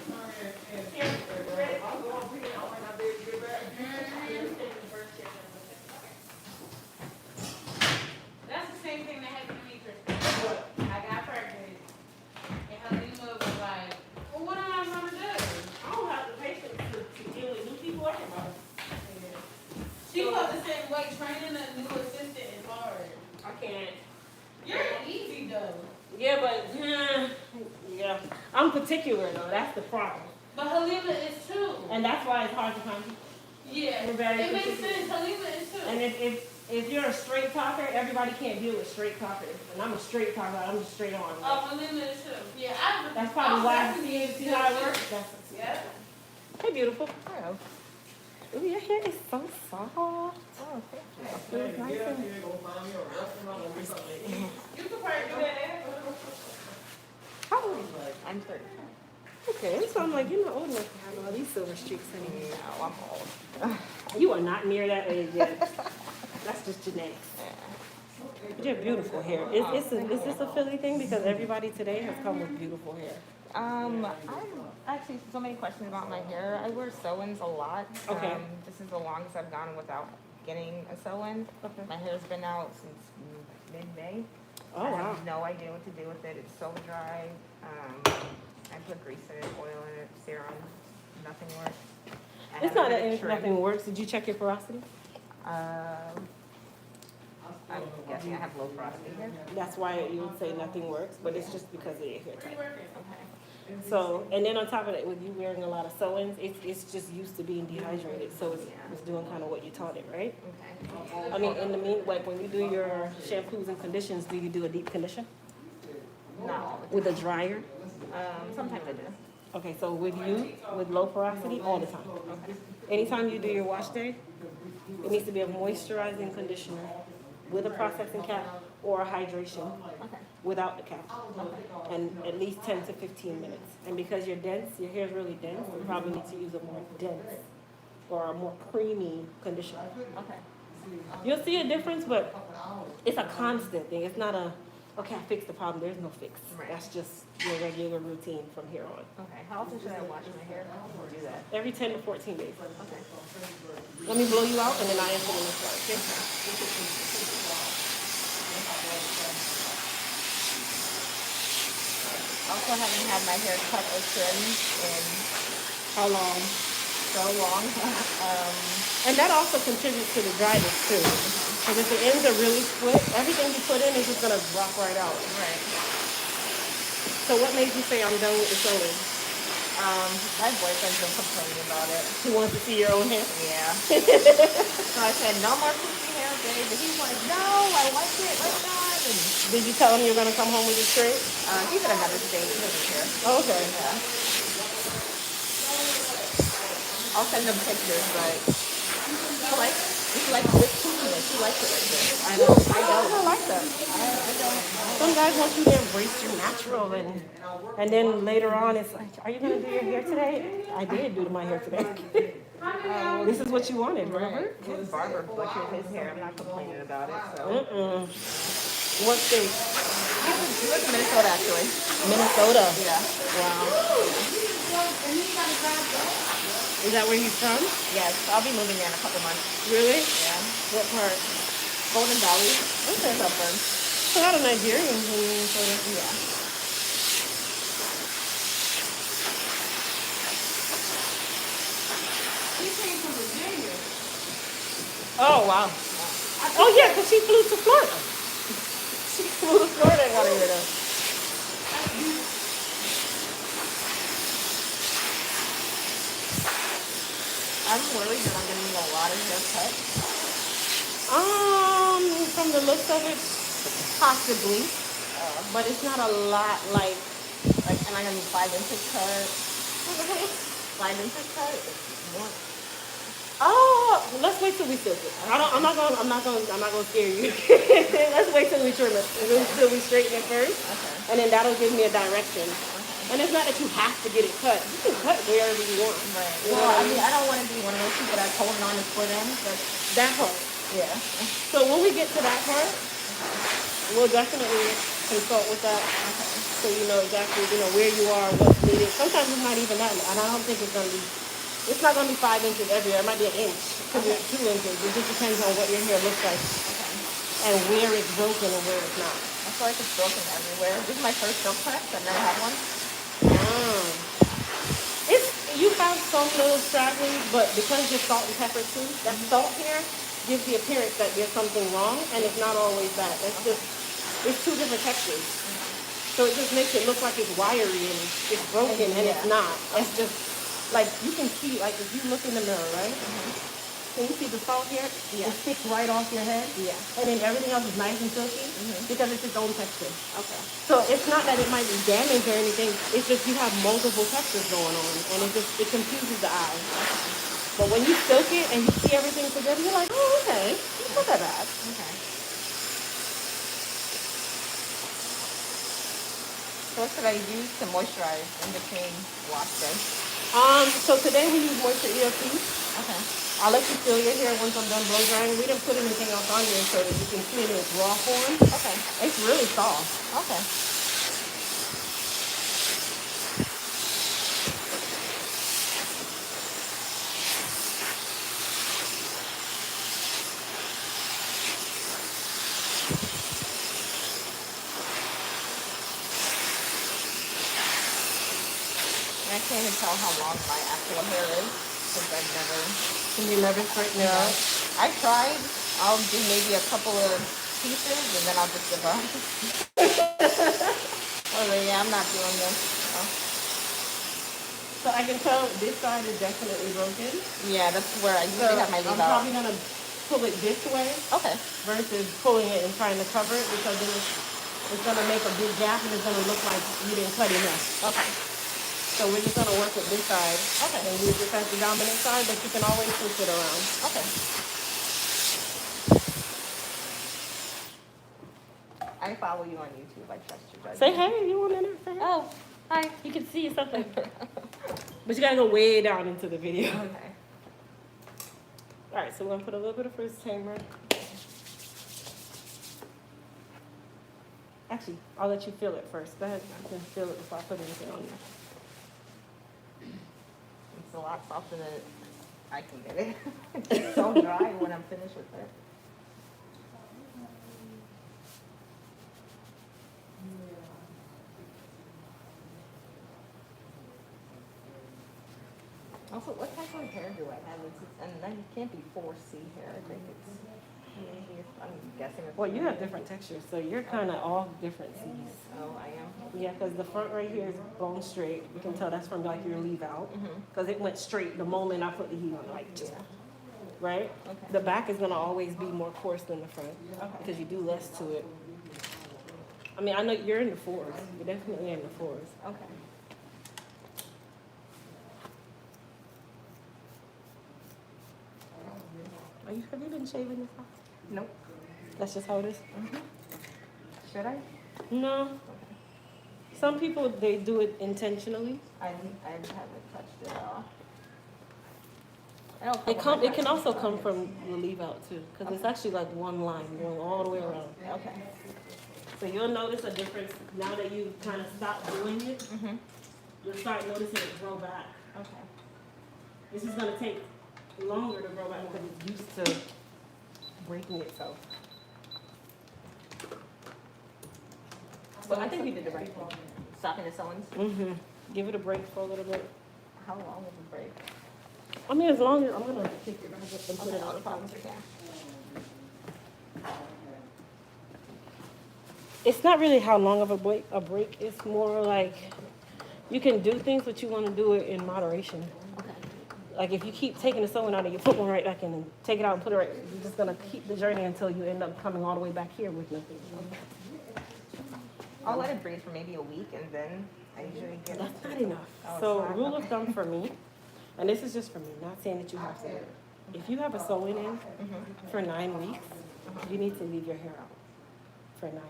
S4: That's the same thing that happened to me, Kristen. I got pregnant, and Halima was like, well, what am I gonna do?
S1: I don't have the patience to deal with new people everybody.
S4: She felt the same way, training a new assistant is hard.
S1: I can't.
S4: You're easy though.
S1: Yeah, but, yeah. I'm particular though, that's the problem.
S4: But Halima is too.
S1: And that's why it's hard to find people.
S4: Yeah,
S1: We're very
S4: it makes
S1: particular.
S4: sense. Halima is too.
S1: And if you're a straight talker, everybody can't deal with straight talkers. And I'm a straight talker, I'm just straight on.
S4: Halima is too. Yeah,
S1: That's probably why, see how it works?
S4: Yeah.
S1: Hey, beautiful. Hello. Ooh, your hair is so soft.
S6: Oh, thank you.
S1: It was nice and...
S4: You can probably do that.
S1: How old are you? I'm 30. Okay, so I'm like, you're not old enough to have all these silver streaks anymore.
S6: No, I'm old.
S1: You are not near that age yet. That's just genetics. But you have beautiful hair. Is this a Philly thing? Because everybody today has come with beautiful hair.
S8: I've actually so many questions about my hair. I wear sew-ins a lot.
S1: Okay.
S8: This is the longest I've gone without getting a sew-in.
S1: Okay.
S8: My hair's been out since mid-May.
S1: Oh,
S8: I
S1: wow.
S8: have no idea what to do with it. It's so dry. I put grease in it, oil in it, serum. Nothing works. I
S1: It's
S8: haven't
S1: not
S8: had
S1: that
S8: it trimmed.
S1: nothing works. Did you check your porosity?
S8: I'm guessing I have low porosity hair.
S1: That's why you would say nothing works, but it's just because of your hair type.
S8: Okay.
S1: So, and then on top of that, with you wearing a lot of sew-ins, it's just used to being dehydrated, so it's doing kind of what you taught it, right?
S8: Okay.
S1: I mean, in the like when you do your shampoos and conditions, do you do a deep condition
S8: Not all the
S1: with a dryer?
S8: time. Sometimes I do.
S1: Okay, so with you, with low porosity, all the time.
S8: Okay.
S1: Anytime you do your wash day, it needs to be a moisturizing conditioner with a processing cap or hydration
S8: Okay.
S1: without the cap. And at least 10 to 15 minutes. And because you're dense, your hair is really dense, you probably need to use a more dense or a more creamy conditioner.
S8: Okay.
S1: You'll see a difference, but it's a constant thing. It's not a, okay, I fixed the problem. There's no fix.
S8: Right.
S1: That's just your regular routine from here on.
S8: Okay. How often should I wash my hair or do that?
S1: Every 10 to 14 days.
S8: Okay.
S1: Let me blow you out and then I answer the next part, okay?
S8: Also haven't had my hair cut or trimmed in
S1: How long?
S8: so long.
S1: And that also contributes to the dryness too. Because if the ends are really split, everything you put in is just gonna drop right out.
S8: Right.
S1: So what made you say I'm done with the sewing?
S8: My boyfriend's been complaining about it.
S1: You want to see your own hair?
S8: Yeah. So I said, no more poofy hair, babe. But he's like, no, I like it. Let's not. And
S1: Did you tell him you're gonna come home with it straight?
S8: he's in another state. He doesn't care.
S1: Oh, okay.
S8: Yeah. I'll send him pictures, but he likes this poofiness. He likes it like this. I don't like that. I don't.
S1: Some guys want you to embrace your natural, and then later on it's like, are you gonna do your hair today? I did do my hair today. This is what you wanted, remember?
S8: His barber butchered his hair. I'm not complaining about it. So
S1: What state?
S8: he lives in Minnesota, actually.
S1: Minnesota.
S8: Yeah.
S1: Wow. Is that where he's from?
S8: Yes. I'll be moving there in a couple months.
S1: Really?
S8: Yeah.
S1: What part?
S8: Golden Valley.
S1: Okay.
S8: Suburb.
S1: A lot of Nigerians in Minnesota.
S8: Yeah.
S3: He came from Virginia.
S1: Oh, wow. Oh, yeah, because she flew to Florida. She flew to Florida and got her hair done.
S8: I'm worried that I'm gonna need a lot of haircut.
S1: From the looks of it, possibly. But it's not a lot like,
S8: Am I gonna need 5 inches cut? 5 inches cut? More.
S1: let's wait till we silk it. I'm not gonna scare you. Let's wait till we trim it. Till we straighten it first.
S8: Okay.
S1: And then that'll give me a direction. And it's not that you have to get it cut. You can cut wherever you want.
S8: Right.
S1: You know
S8: Well,
S1: what
S8: I mean, I don't want to be one of those people that's holding on to split ends.
S1: that part.
S8: Yeah.
S1: So when we get to that part, we'll definitely consult with that. So you know exactly, where you are, what's needed. Sometimes it's not even that, and I don't think it's not gonna be 5 inches everywhere. It might be an inch, because it's 2 inches. It just depends on what your hair looks like and where it's broken and where it's not.
S8: I feel like it's broken everywhere. This is my first silk press. I've never had one.
S1: You have some little stragglers, but because you're salt and pepper too, that salt here gives the appearance that there's something wrong, and it's not always that. It's two different textures. So it just makes it look like it's wiry and it's broken, and it's not. It's just, like, you can see, like, if you look in the mirror, right? Can you see the salt here?
S8: Yeah.
S1: It sticks right off your head.
S8: Yeah.
S1: And then everything else is nice and silky because it's its own texture.
S8: Okay.
S1: So it's not that it might be damaged or anything. It's just you have multiple textures going on, and it confuses the eye. But when you silk it and you see everything together, you're like, oh, okay, it's not that bad.
S8: Okay. So what should I use to moisturize in between wash day?
S1: So today we use Moisture EFT.
S8: Okay.
S1: I'll let you feel your hair once I'm done blow drying. We didn't put anything else on there so that you can see it in its raw form.
S8: Okay.
S1: It's really soft.
S8: Okay. I can't even tell how long my actual hair is because I've never.
S1: Can you never straighten it out?
S8: I tried. I'll do maybe a couple of pieces and then I'll just give up. Oh, yeah, I'm not doing this. Oh.
S1: So I can tell this side is definitely broken.
S8: Yeah, that's where I
S1: So
S8: usually have my
S1: I'm
S8: leave out.
S1: probably gonna pull it this way
S8: Okay.
S1: versus pulling it and trying to cover it, because then it's gonna make a big gap and it's gonna look like you didn't cut enough.
S8: Okay.
S1: So we're just gonna work with this side.
S8: Okay.
S1: And use this as the dominant side, but you can always switch it around.
S8: Okay. I follow you on YouTube. I trust your judgment.
S1: Say hey, you want to say hey?
S8: Oh, hi.
S1: You can see something. But you gotta go way down into the video.
S8: Okay.
S1: All right, so we're gonna put a little bit of first tamer. Actually, I'll let you feel it first. Go ahead, you can feel it before I put anything on you.
S8: It's a lot softer than I can get it. It's so dry when I'm finished with it. Also, what type of hair do I have? And that can't be 4C hair. I think it's maybe I'm guessing it's.
S1: Well, you have different textures, so you're kind of all different C's.
S8: Oh, I am.
S1: Yeah, because the front right here is bone straight. You can tell that's from like your leave out, because it went straight the moment I put the heat on, like just, right?
S8: Okay.
S1: The back is gonna always be more coarse than the front, because you do less to it. I mean, I know you're in the fours. You're definitely in the fours.
S8: Okay.
S1: Have you been shaving this off?
S8: Nope.
S1: That's just how it is?
S8: Should I?
S1: No. Some people, they do it intentionally.
S8: I haven't touched it at all. I don't
S1: It can also come from the leave out too, because it's actually like one line going all the way around.
S8: Okay.
S1: So you'll notice a difference now that you kind of stopped doing it. You'll start noticing it grow back.
S8: Okay.
S1: This is gonna take longer to grow back because it's used to breaking itself.
S8: Well, I think you did the right thing. Stopping the sewings.
S1: Give it a break for a little bit.
S8: How long is the break?
S1: I mean, as long as I'm gonna take it back up and put it
S8: No
S1: on the
S8: problem.
S1: top.
S8: Yeah.
S1: It's not really how long of a break. It's more like you can do things, but you want to do it in moderation.
S8: Okay.
S1: Like if you keep taking the sewing out and you put one right back in and take it out and put it right, you're just gonna keep the journey until you end up coming all the way back here with nothing.
S8: I'll let it breathe for maybe a week and then I usually get.
S1: That's not enough.
S8: Oh, it's
S1: So
S8: not?
S1: rule of
S8: Okay.
S1: thumb for me, and this is just for me, not saying that you have to do it. If you have a sewing in for 9 weeks, you need to leave your hair out for 9 weeks.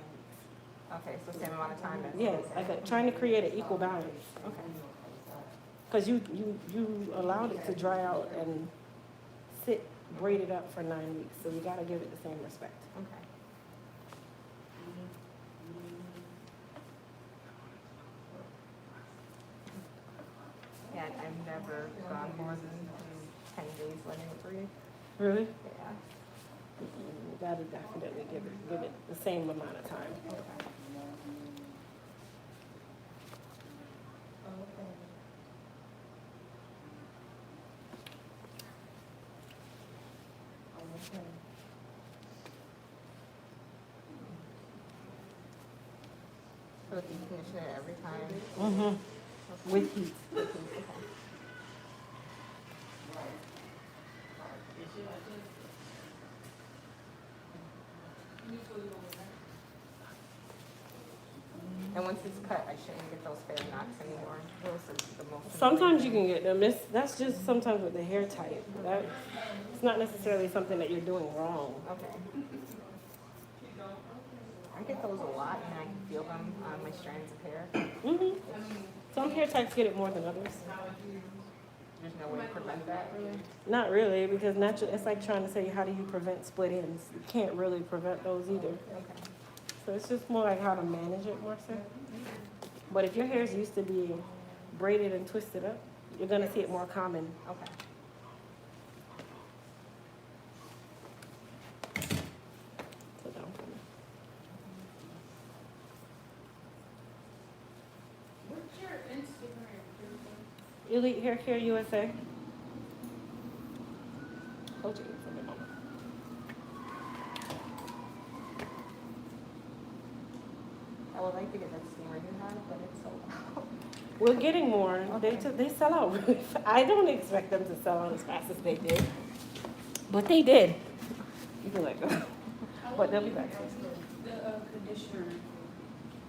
S8: Okay, so same amount of time.
S1: Yes, like trying to create an equal balance.
S8: Okay.
S1: Because you allowed it to dry out and sit braided up for 9 weeks, so you gotta give it the same respect.
S8: Okay. Yeah, I've never gone more than 10 days letting it breathe.
S1: Really?
S8: Yeah.
S1: You gotta definitely give it the same amount of time.
S8: Okay. So the conditioner every time.
S1: With heat.
S8: Okay. And once it's cut, I shouldn't get those hair knots anymore. Those are the most.
S1: Sometimes you can get them. That's just sometimes with the hair type. It's not necessarily something that you're doing wrong.
S8: Okay. I get those a lot, and I can feel them on my strands of hair.
S1: Some hair types get it more than others.
S8: There's no way to prevent that, really.
S1: Not really, because naturally, it's like trying to say, how do you prevent split ends? You can't really prevent those either.
S8: Okay.
S1: So it's just more like how to manage it more so. But if your hair is used to being braided and twisted up, you're gonna see it more common.
S8: Okay.
S1: Sit down for me.
S4: What's your Instagram?
S1: Elite Hair Care USA. Hold your ear for a moment.
S8: I would like to get that steamer you have, but it's so loud.
S1: We're getting more. They sell out really fast. I don't expect them to sell out as fast as they did, but they did. You can let go, but they'll be back.
S3: The conditioner.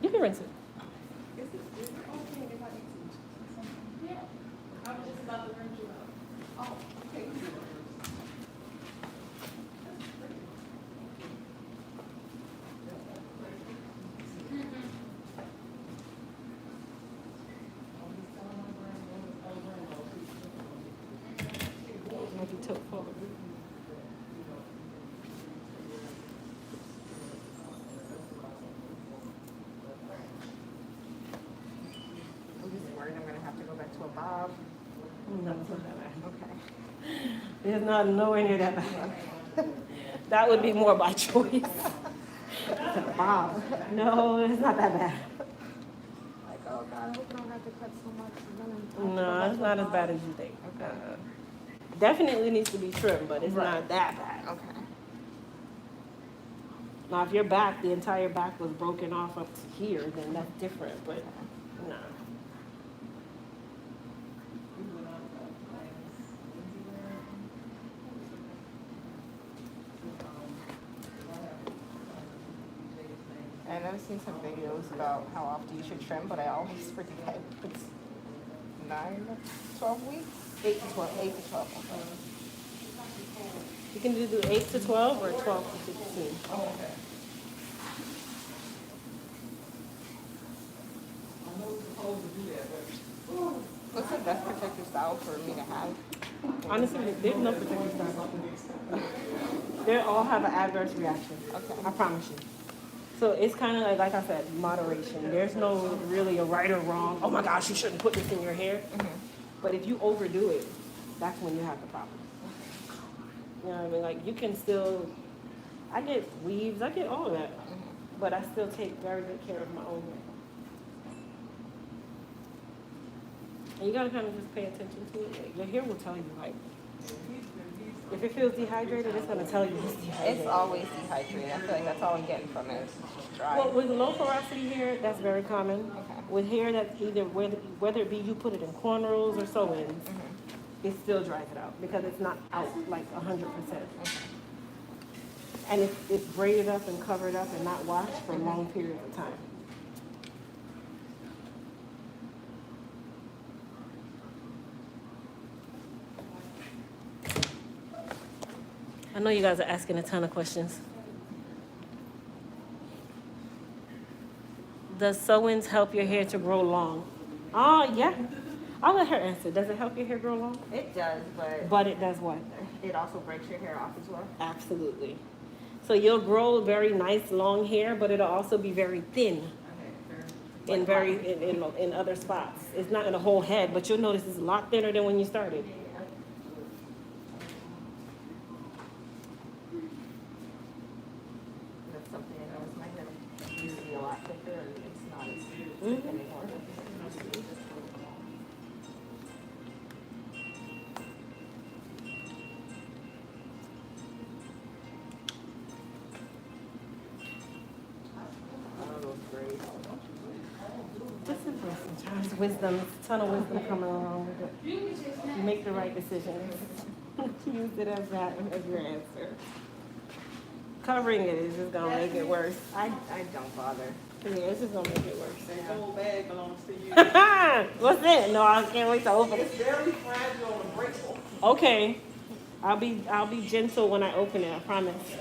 S1: You can rinse it.
S3: Is it okay if I need to? Yeah. I was just about to rinse you out. Oh, okay.
S1: Maybe tilt forward.
S8: I'm just worried I'm gonna have to go back to a bob.
S1: No, it's not that bad.
S8: Okay.
S1: It's not nowhere near that bad. That would be more by choice.
S8: Bob.
S1: No, it's not that bad.
S8: Like, oh God, I hope I don't have to cut so much. And then I have to go
S1: No,
S8: back
S1: it's
S8: to a
S1: not as
S8: bob.
S1: bad as you think.
S8: Okay.
S1: Definitely needs to be trimmed, but it's
S8: Right.
S1: not that bad.
S8: Okay.
S1: Now, if your back, the entire back was broken off up to here, then that's different, but no.
S8: And I've seen some videos about how often you should trim, but I always forget it's 9 to 12 weeks? 8 to 12. 8 to 12. Okay.
S1: You can do 8 to 12 or 12 to 16.
S8: Oh, okay. What's the best protective style for me to have?
S1: Honestly, there's no protective style. They all have an adverse reaction.
S8: Okay.
S1: I promise you. So it's kind of like I said, moderation. There's no really a right or wrong. Oh my gosh, you shouldn't put this in your hair. But if you overdo it, that's when you have the problem. You know what I mean? Like you can still, I get weaves, I get all of that, but I still take very good care of my own hair. And you gotta kind of just pay attention to it. Like, your hair will tell you, like, if it feels dehydrated, it's gonna tell you it's dehydrated.
S8: It's always dehydrated. I feel like that's all I'm getting from it. It's just dry.
S1: Well, with low porosity hair, that's very common.
S8: Okay.
S1: With hair that's either, whether it be you put it in cornrows or sew-ins, it still dries it out because it's not out like 100%. And it's braided up and covered up and not washed for long periods of time. I know you guys are asking a ton of questions. Does sew-ins help your hair to grow long? Oh, yeah. I'll let her answer. Does it help your hair grow long?
S8: It does, but
S1: But it does what?
S8: it also breaks your hair off as well.
S1: Absolutely. So you'll grow very nice long hair, but it'll also be very thin in other spots. It's not in the whole head, but you'll notice it's a lot thinner than when you started.
S8: That's something I noticed. My hair used to be a lot thicker, and it's not as thick anymore.
S1: Just embrace sometimes wisdom. There's a ton of wisdom coming along with it. You make the right decisions. Use it as that as your answer. Covering it is just gonna make it worse.
S8: I don't bother.
S1: Yeah, it's just gonna make it worse.
S3: This whole bag belongs to you.
S1: What's that? No, I can't wait to open it.
S3: It's very fragile and breakable.
S1: Okay. I'll be gentle when I open it, I promise.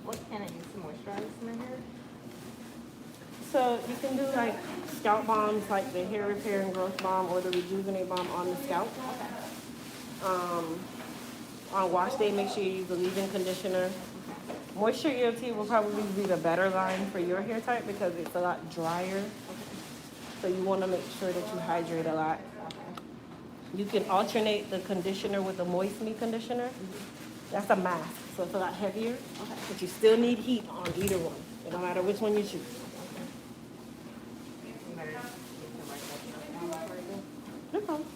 S8: What can I use to moisturize my hair?
S1: So you can do like scalp bombs, like the hair repair and growth balm or the rejuvenate balm on the scalp. On wash day, make sure you use the leave-in conditioner. Moisture ELT will probably be the better line for your hair type because it's a lot drier. So you want to make sure that you hydrate a lot. You can alternate the conditioner with the Moist Me conditioner. That's a mask, so it's a lot heavier. But you still need heat on either one, no matter which one you choose.
S8: You better get to like that now before I go.
S1: No problem.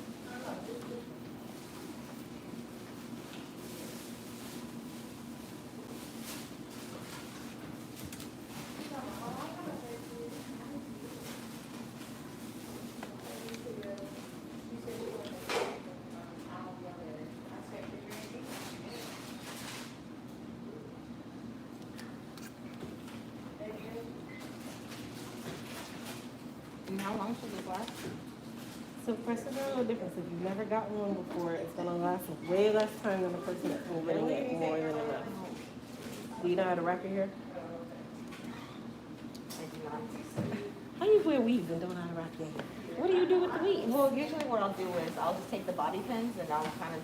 S8: And how long should this last?
S1: So first of all, no difference. If you've never gotten one before, it's gonna last way less time than the person that's been getting it more than enough. Do you know how to wrap your hair?
S8: I do not.
S1: wear weaves and don't know how to wrap your hair. What do you do with the weaves?
S8: Well, usually what I'll do is I'll just take the bobby pins and I'll kind of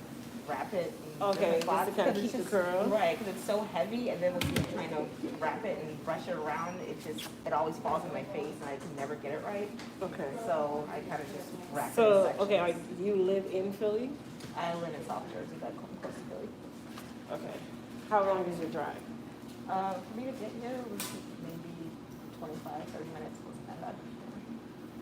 S8: wrap it in
S1: Okay,
S8: different
S1: just
S8: spots,
S1: to kinda
S8: 'cause it's
S1: keep the
S8: just-
S1: curl.
S8: Right, because it's so heavy, and then when you're trying to wrap it and brush it around, it always falls in my face, and I can never get it right.
S1: Okay.
S8: So I kind of just wrap it in
S1: So,
S8: sections.
S1: okay, you live in Philly?
S8: I live in South Jersey, but close to Philly.
S1: Okay. How long is your drive?
S8: For me to get here, it was maybe 25, 30 minutes, wasn't that bad.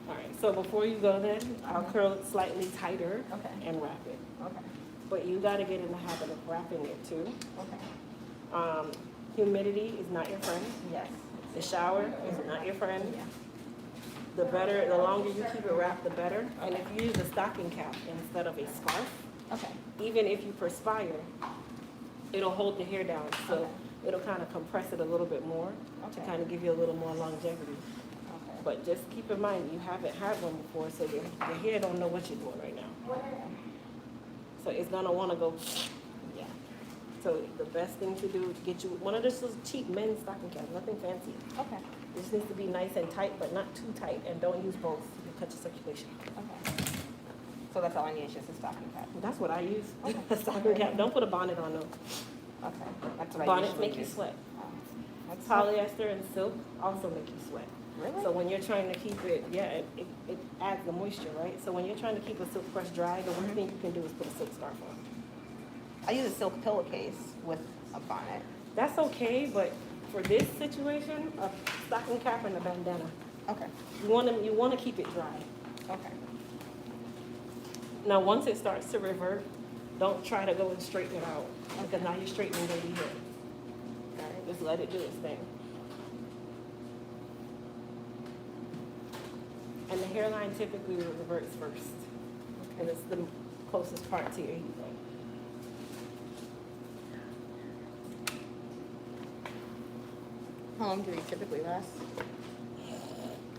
S1: All right, so before you go then, I'll curl it slightly tighter
S8: Okay.
S1: and wrap it.
S8: Okay,
S1: But you gotta get in the habit of wrapping it too.
S8: okay.
S1: Humidity is not your friend.
S8: Yes.
S1: The shower is not your friend.
S8: Yeah.
S1: The longer you keep it wrapped, the better. And if you use a stocking cap instead of a scarf,
S8: Okay.
S1: even if you perspire, it'll hold the hair down. So it'll kind of compress it a little bit more to
S8: Okay.
S1: kind of give you a little more longevity.
S8: Okay.
S1: But just keep in mind, you haven't had one before, so your hair don't know what you're doing right now. So it's gonna wanna go, yeah. So the best thing to do is get you one of those little cheap men's stocking caps, nothing fancy.
S8: Okay.
S1: It just needs to be nice and tight, but not too tight, and don't use both, you cut your circulation.
S8: Okay. So that's all I need is just a stocking cap.
S1: That's what I use,
S8: Okay.
S1: a stocking cap. Don't put a bonnet on though.
S8: Okay. That's what I
S1: Bonnets
S8: usually
S1: make you
S8: use.
S1: sweat.
S8: That's
S1: Polyester and silk also make you sweat.
S8: Really?
S1: So when you're trying to keep it, yeah, it adds the moisture, right? So when you're trying to keep a silk brush dry, the worst thing you can do is put a silk scarf on.
S8: I use a silk pillowcase with a bonnet.
S1: That's okay, but for this situation, a stocking cap and a bandana.
S8: Okay.
S1: You wanna keep it dry.
S8: Okay.
S1: Now, once it starts to revert, don't try to go and straighten it out, because now you're straightening baby hair. All right, just let it do its thing. And the hairline typically reverts first, and it's the closest part to your heat point.
S8: How long do they typically last?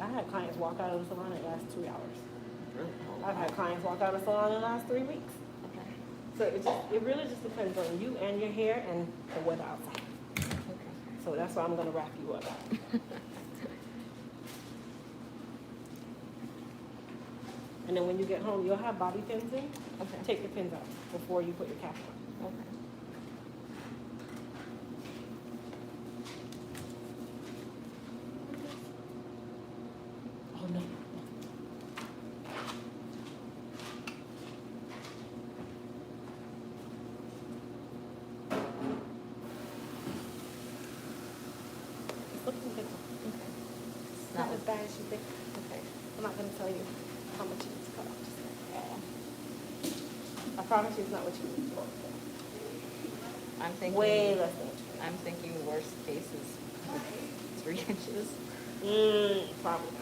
S1: I had clients walk out of the salon and last 3 hours. I've had clients walk out of the salon and last 3 weeks.
S8: Okay.
S1: So it really just depends on you and your hair and the weather outside.
S8: Okay.
S1: So that's why I'm gonna wrap you up. And then when you get home, you'll have bobby pins in.
S8: Okay.
S1: Take the pins out before you put your cap on.
S8: Okay.
S1: Oh no. It's looking good.
S8: Okay.
S1: It's not as bad as you think.
S8: Okay.
S1: I'm not gonna tell you how much you need to cut off. I promise you it's not what you need.
S8: I'm thinking.
S1: Way less than what you
S8: I'm thinking worst case is 3 inches.
S1: need. Probably not.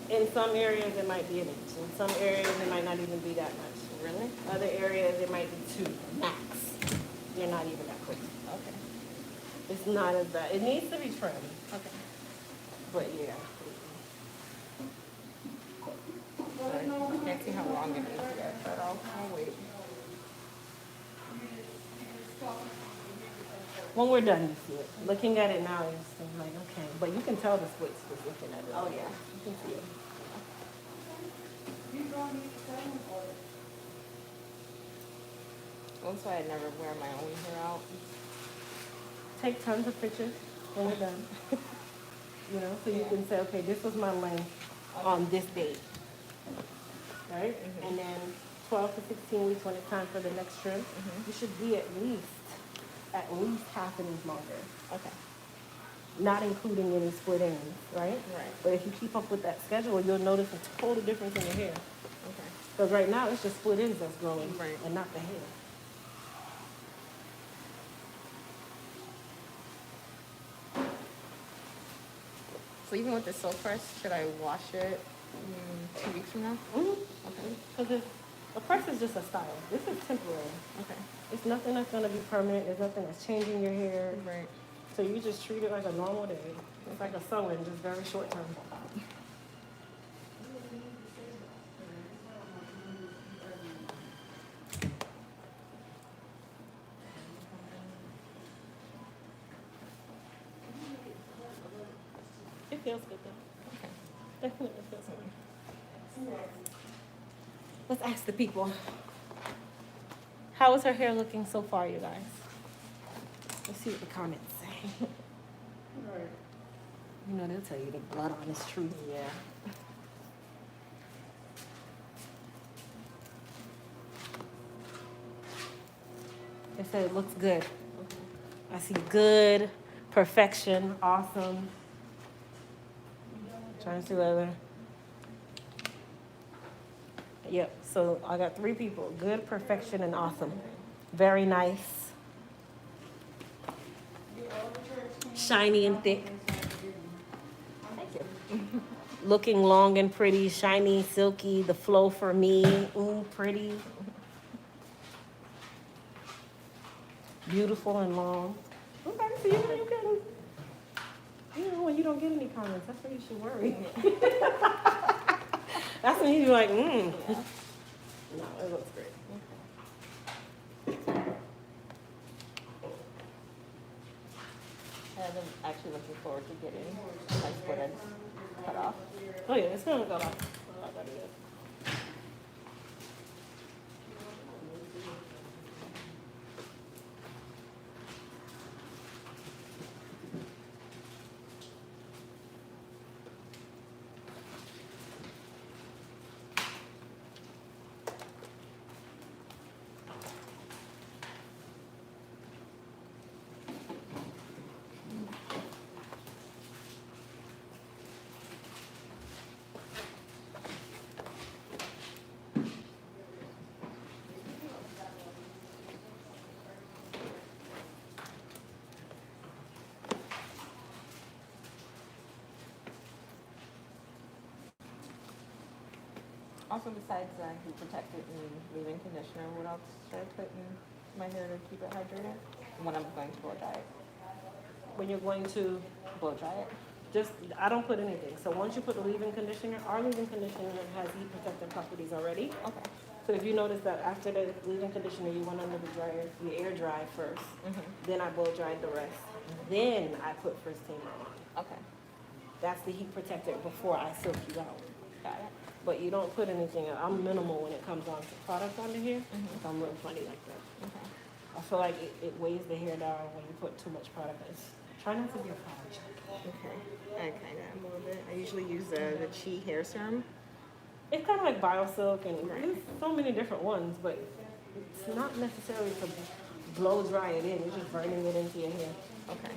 S1: In some areas, it might be an inch. In some areas, it might not even be that much.
S8: Really?
S1: Other areas, it might be 2, max. You're not even that close.
S8: Okay.
S1: It's not as bad. It needs to be trimmed,
S8: Okay.
S1: but yeah.
S8: I can't see how long it is yet, but I'll wait.
S1: When we're done, you see it. Looking at it now, it's like, okay. But you can tell the splits just looking at it.
S8: Oh, yeah.
S1: You can see it.
S8: That's why I never wear my own hair out.
S1: Take tons of pictures when we're done. You know, so you can say, okay, this was my length on this date. Right? And then 12 to 16 weeks when it's time for the next trim, you should be at least half an inch longer.
S8: Okay.
S1: Not including any split ends, right?
S8: Right.
S1: But if you keep up with that schedule, you'll notice a total difference in your hair.
S8: Okay.
S1: Because right now, it's just split ends that's growing,
S8: Right.
S1: and not the hair.
S8: So even with the silk press, should I wash it 2 weeks from now? Okay.
S1: Because a press is just a style. This is temporary.
S8: Okay.
S1: It's nothing that's going to be permanent. There's nothing that's changing your hair.
S8: Right.
S1: So you just treat it like a normal day. It's like a sewing, just very short term. If feels good though. Definitely feels good. Let's ask the people. How is her hair looking so far, you guys? Let's see what the comments say. You know, they'll tell you the blood honest truth.
S6: Yeah.
S1: They said it looks good. I see good, perfection, awesome. Trying to see whether. Yep, so I got 3 people. Good, perfection, and awesome. Very nice. Shiny and thick.
S6: Thank you.
S1: Looking long and pretty, shiny, silky, the flow for me. Ooh, pretty. Beautiful and long. Okay, so you know you can. You know when you don't get any comments, that's when you should worry. That's when you be like, No, it looks great.
S6: And I'm actually looking forward to getting my split ends cut off.
S1: Oh yeah, it's gonna go off. A lot better, yeah.
S6: Also, besides heat protectant and leave-in conditioner, what else should I put in my hair to keep it hydrated when I'm going to blow dry it?
S1: When you're going to
S6: Blow dry it?
S1: just, I don't put anything. So once you put the leave-in conditioner, our leave-in conditioner has heat protectant properties already.
S6: Okay.
S1: So if you notice that after the leave-in conditioner, you went under the dryer, you air dry first, then I blow dried the rest. Then I put first tamer on.
S6: Okay.
S1: That's the heat protectant before I silk you out.
S6: Got it.
S1: But you don't put anything, I'm minimal when it comes on to product under here. I'm real funny like that.
S6: Okay.
S1: I feel like it weighs the hair down when you put too much product. Try not to be a product junkie.
S6: Okay. I kind of am a little bit. I usually use the Chi hair serum.
S1: It's kind of like BioSilk and there's so many different ones, but it's not necessarily to blow dry it in. You're just burning it into your hair.
S6: Okay.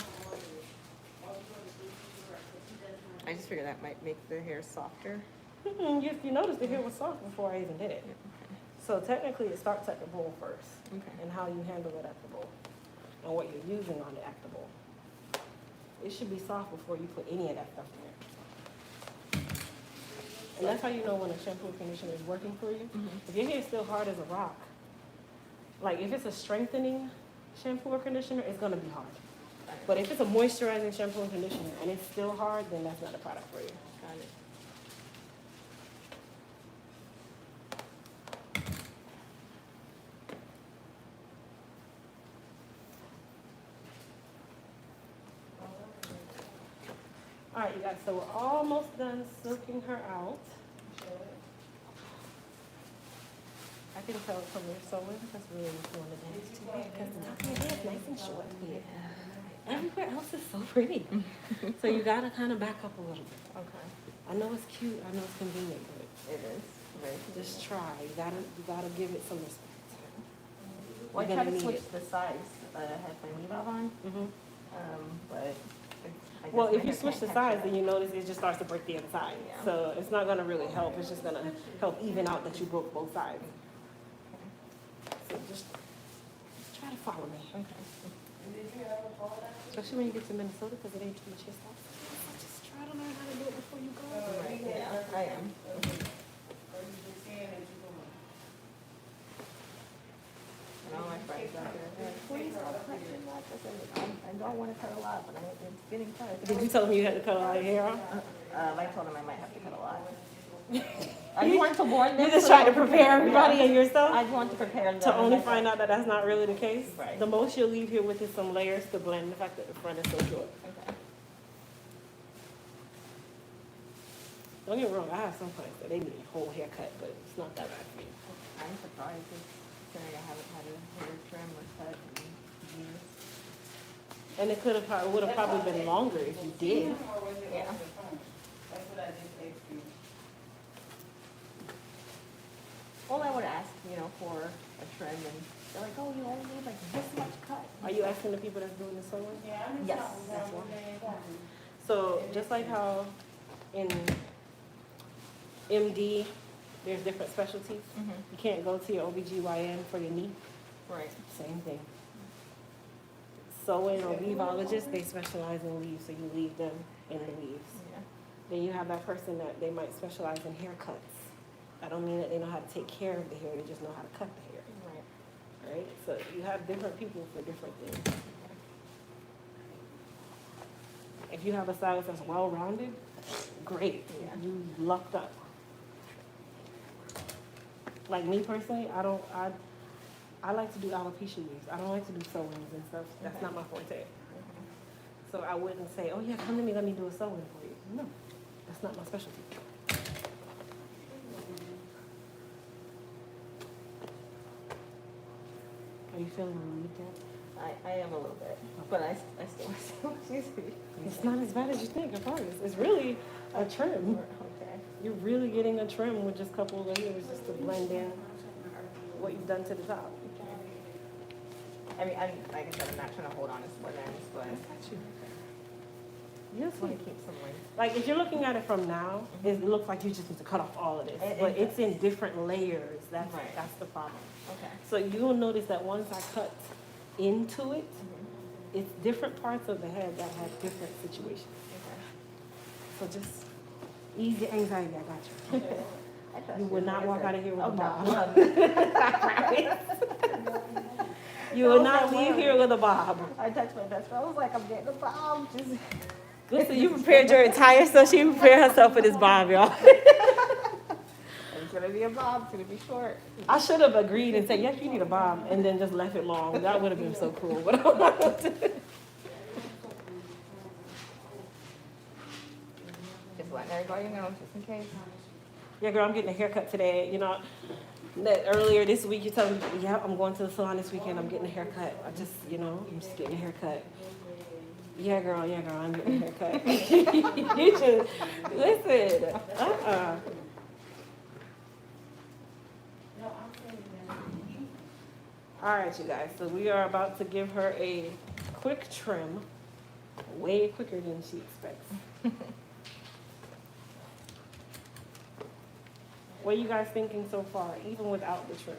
S6: I just figured that might make the hair softer.
S1: You noticed the hair was soft before I even did it. So technically it starts at the bowl first.
S6: Okay.
S1: And how you handle it at the bowl. And what you're using on it at the bowl. It should be soft before you put any of that stuff in there. And that's how you know when a shampoo and conditioner is working for you. If your hair is still hard as a rock, like if it's a strengthening shampoo or conditioner, it's gonna be hard. But if it's a moisturizing shampoo and conditioner and it's still hard, then that's not a product for you.
S6: Got it.
S1: All right, you guys, so we're almost done silking her out. I can tell from your sewing, that's really what you want to dance to, because the top of your head is nice and short here. Everywhere else is so pretty. So you gotta kind of back up a little bit.
S6: Okay.
S1: I know it's cute, I know it's convenient, but
S6: It is. Very
S1: just try. You gotta give it some respect.
S6: Well, I
S1: You're
S6: tried
S1: gonna
S6: to
S1: need
S6: switch
S1: it.
S6: the sides that I had my leave out on, but. I
S1: Well,
S6: guess
S1: if
S6: my
S1: you
S6: hair
S1: switch
S6: can't
S1: the
S6: catch
S1: sides,
S6: that.
S1: then you notice it just starts to break the other side.
S6: Yeah.
S1: So it's not gonna really help. It's just gonna help even out that you broke both sides. So just try to follow me.
S6: Okay.
S1: Especially when you get to Minnesota, because it ain't too much hair stuff. Just try to learn how to do it before you go.
S6: Right, yeah, I am. And all my friends out there, they're like, please don't cut too much. I said, I don't want to cut a lot, but it's getting cut.
S1: Did you tell them you had to cut a lot of hair off?
S6: I told them I might have to cut a lot. I just wanted to warn them.
S1: You just
S6: so
S1: trying to
S6: they-
S1: prepare everybody
S6: Yeah.
S1: and yourself?
S6: I just want to prepare them.
S1: To only find out that that's not really the case?
S6: Right.
S1: The most you'll leave here with is some layers to blend the fact that the front is so short.
S6: Okay.
S1: Don't get me wrong, I have some clients that they need a whole haircut, but it's not that bad for you.
S8: I'm surprised, considering I haven't had a hair trim or cut in years.
S1: And it would have probably been longer if you did.
S3: Or was it
S8: Yeah.
S3: over the phone? That's what I just asked you.
S8: Well, I would ask, for a trim, and they're like, oh, you only need like this much cut.
S1: Are you asking the people that's doing the sewing?
S3: Yeah, I knew
S8: Yes,
S3: something was
S8: that's
S3: wrong
S8: one.
S3: with that.
S1: So just like how in MD, there's different specialties.
S8: Mm-hmm.
S1: You can't go to your OBGYN for your knee.
S8: Right.
S1: Same thing. Sewing or weaveologists, they specialize in weaves, so you leave them in the weaves.
S8: Yeah.
S1: Then you have that person that they might specialize in haircuts. I don't mean that they know how to take care of the hair, they just know how to cut the hair,
S8: Right.
S1: right? So you have different people for different things. If you have a stylist that's well-rounded, great,
S8: Yeah.
S1: you lucked up. Like me personally, I like to do alopecia weaves. I don't like to do sewings and stuff. That's not my forte. So I wouldn't say, oh yeah, come to me, let me do a sewing for you. No, that's not my specialty. Are you feeling relieved yet?
S8: I am a little bit, but I still
S1: It's not as bad as you think, I promise. It's really a trim.
S8: Okay.
S1: You're really getting a trim with just a couple of layers just to blend in what you've done to the top.
S8: I mean, like I said, I'm not trying to hold on to split ends, but
S1: Yes,
S8: I just want to keep some length.
S1: like if you're looking at it from now, it looks like you just need to cut off all of this, but it's in different layers. That's
S8: Right.
S1: that's the problem.
S8: Okay.
S1: So you'll notice that once I cut into it, it's different parts of the head that have different situations.
S8: Okay.
S1: So just ease your anxiety. I got you.
S8: I trust
S1: You would not walk out of here with
S8: Oh,
S1: a
S8: no.
S1: bob. You will not leave here with a bob.
S8: I touched my best friend. I was like, I'm getting a bob. Just
S1: Listen, you prepared your attire, so she prepared herself for this bob, y'all.
S8: it's gonna be a bob. It's gonna be short.
S1: I should have agreed and said, yes, you need a bob, and then just left it long. That would have been so cool. But I'm not gonna do it.
S8: Just letting everybody know, just in case.
S1: Yeah, girl, I'm getting a haircut today. You know, that earlier this week you told me, yeah, I'm going to the salon this weekend. I'm getting a haircut. I'm just getting a haircut. Yeah, girl, I'm getting a haircut. You should listen. All right, you guys. So we are about to give her a quick trim, way quicker than she expects. What are you guys thinking so far, even without the trim?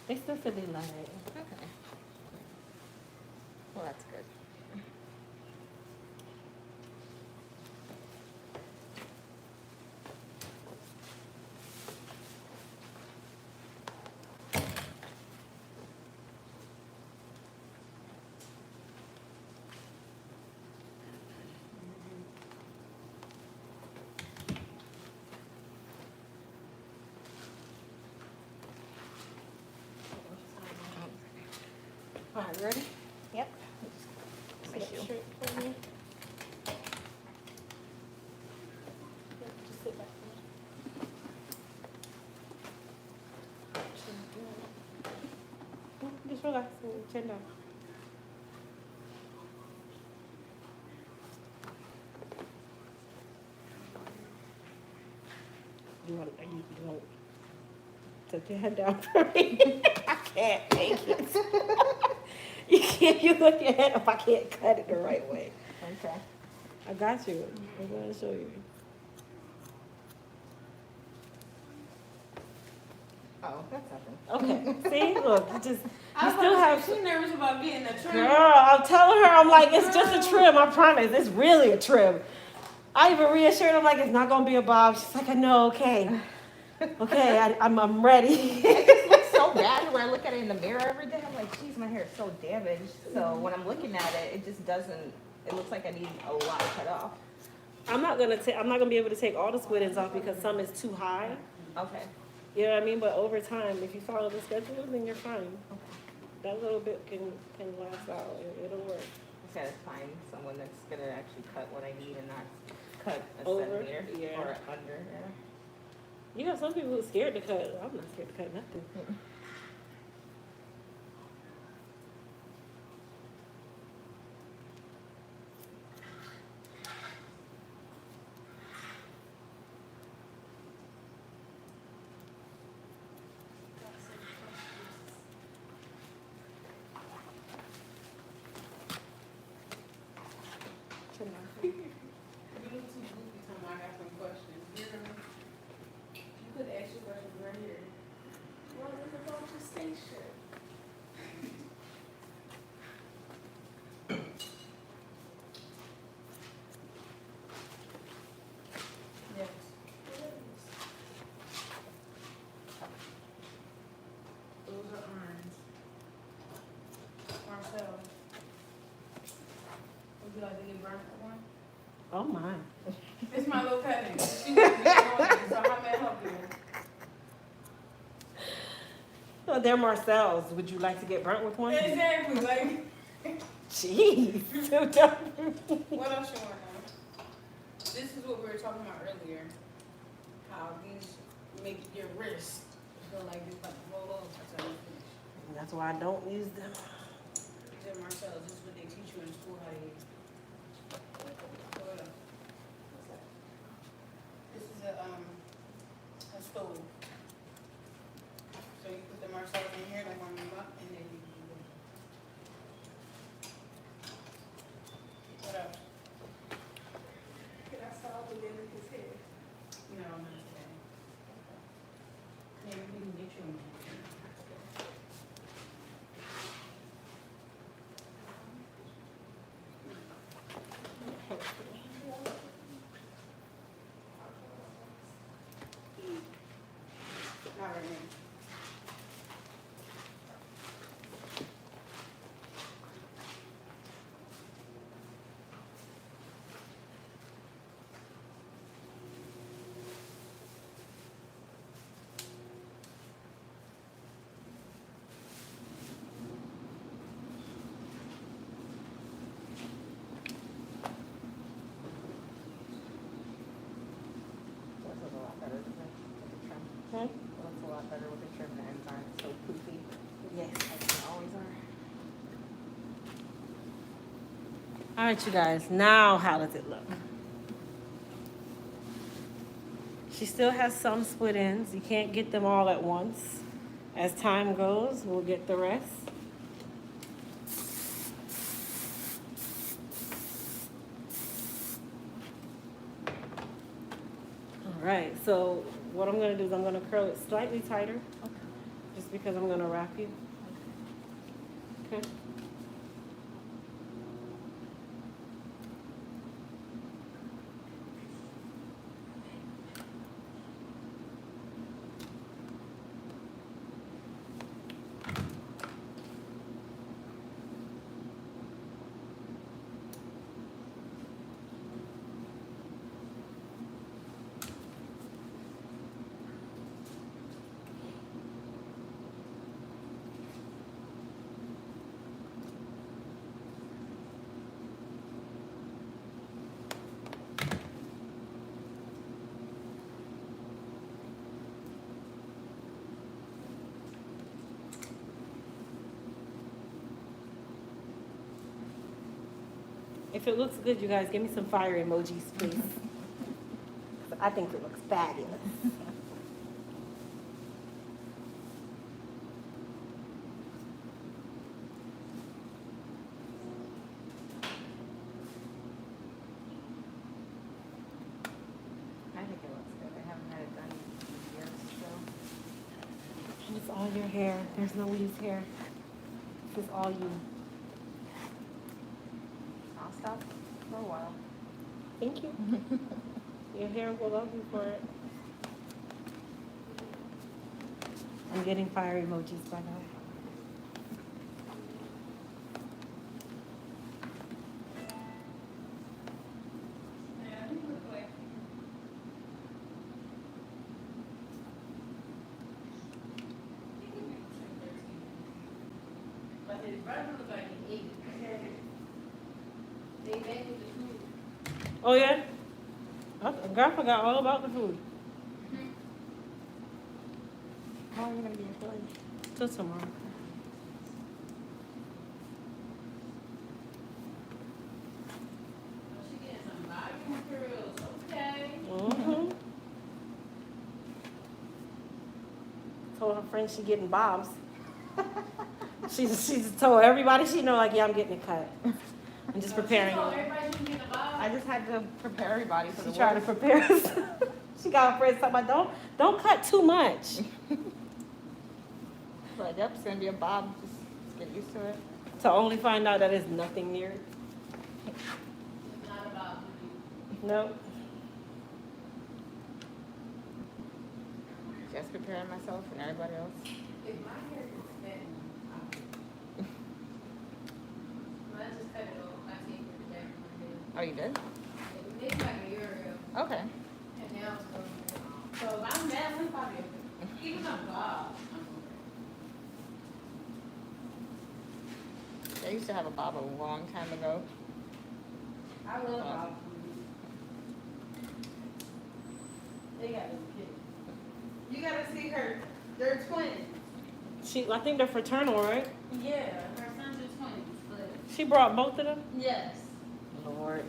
S1: They still said they love it.
S8: Okay. Well, that's good.
S1: All right, ready?
S8: Yep. My
S1: Sit
S8: shoe.
S1: straight for me. Yeah, just sit back for me. Just relax and chin down. You want to your head down for me? I can't make it. You can't. You look your head if I can't cut it the right way.
S8: Okay.
S1: I got you. I'm going to show you.
S8: Oh, that's nothing.
S1: Okay. See, look, you just
S4: I
S1: you
S4: was
S1: still
S4: about to
S1: have.
S4: say, she nervous about getting a trim.
S1: Girl, I'm telling her, I'm like, it's just a trim. I promise, it's really a trim. I even reassured her, I'm like, it's not gonna be a bob. She's like, I know. Okay, okay, I'm ready.
S8: It looks so bad around I look at it in the mirror every day, I'm like, geez, my hair is so damaged. So when I'm looking at it, it just doesn't, it looks like I need a lot cut off.
S1: I'm not gonna be able to take all the split ends off because some is too high.
S8: Okay.
S1: You know what I mean? But over time, if you follow the schedule, then you're fine. That little bit can last out. It'll work.
S8: I gotta find someone that's gonna actually cut what I need and not cut a
S1: Over,
S8: centimeter
S1: yeah.
S8: or under, yeah.
S1: You have some people who are scared to cut. I'm not scared to cut nothing.
S3: You look too goofy, Tom, I got some questions. You could ask your questions right here. What is the vulture station? Yes. Those are irons. Marcel. Would you like to get burnt for one?
S1: Oh my.
S3: It's my little cousin. She wants me to go in, so how may I help you?
S1: Well, they're Marcel's. Would you like to get burnt with one?
S3: Exactly, like,
S1: Jeez.
S3: what else you want to know? This is what we were talking about earlier. How these make your wrist feel like it's like roll over until you finish.
S1: That's why I don't use them.
S3: These are Marcel's. This is what they teach you in school how to use. Hold up. This is a stove. So you put the Marcel's in here to warm them up, and then you can do it. What else?
S7: Can I solve the end of his head?
S3: No, not today. Maybe we can get you one. Not right now.
S8: That's a lot better, doesn't it, with the trim?
S1: Hmm?
S8: That's a lot better with the trim, the ends aren't so poofy,
S1: Yes.
S8: as they always are.
S1: All right, you guys. Now, how does it look? She still has some split ends. You can't get them all at once. As time goes, we'll get the rest. All right, so what I'm gonna do is I'm gonna curl it slightly tighter, just because I'm gonna wrap you. Okay. If it looks good, you guys, give me some fire emojis, please. 'Cause I think it looks fabulous.
S8: I think it looks good, I haven't had it done in years, so.
S1: And it's all your hair. There's no weaves hair. This is all you.
S8: I'll stop for a while.
S1: Thank you. Your hair will love you for it. I'm getting fire emojis by now.
S3: Yeah, he look like. He could be between 13. But his brother looks like he's 8. They made with the food.
S1: Oh, yeah? Girl forgot all about the food.
S8: How are you gonna be in Philly?
S1: Till tomorrow.
S4: Oh, she getting some volume curls, okay.
S1: Mm-hmm. Told her friend she getting bobs. She's told everybody she know, like, yeah, I'm getting it cut. I'm just preparing.
S4: She told everybody she was getting a bob.
S8: I just had to prepare everybody for
S1: She
S8: the
S1: trying to
S8: work.
S1: prepare us. She got her friends talking about, don't cut too much.
S8: But yep, it's gonna be a bob. Just get used to it.
S1: To only find out that there's nothing near it.
S4: It's not a bob.
S1: Nope.
S8: Just preparing myself and everybody else.
S4: If my hair is thin, I just cut it off. I take it back from my hair.
S8: Oh, you did?
S4: Maybe like a year ago,
S8: Okay.
S4: and now it's going back. So if I'm mad, I'm probably even a bob.
S8: I used to have a bob a long time ago.
S4: I love bob. They got this kid. You gotta see her. They're twins.
S1: I think they're fraternal, right?
S4: Yeah, her sons are twins, but
S1: She brought both of them?
S4: yes.
S1: Lord.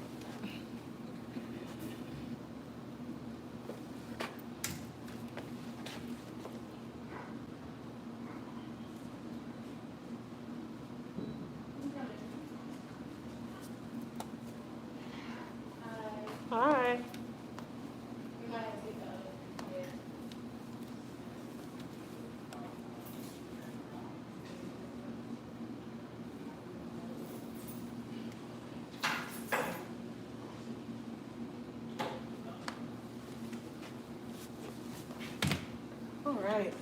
S1: Hi.
S4: You might have to take the other. Yeah.
S1: All right.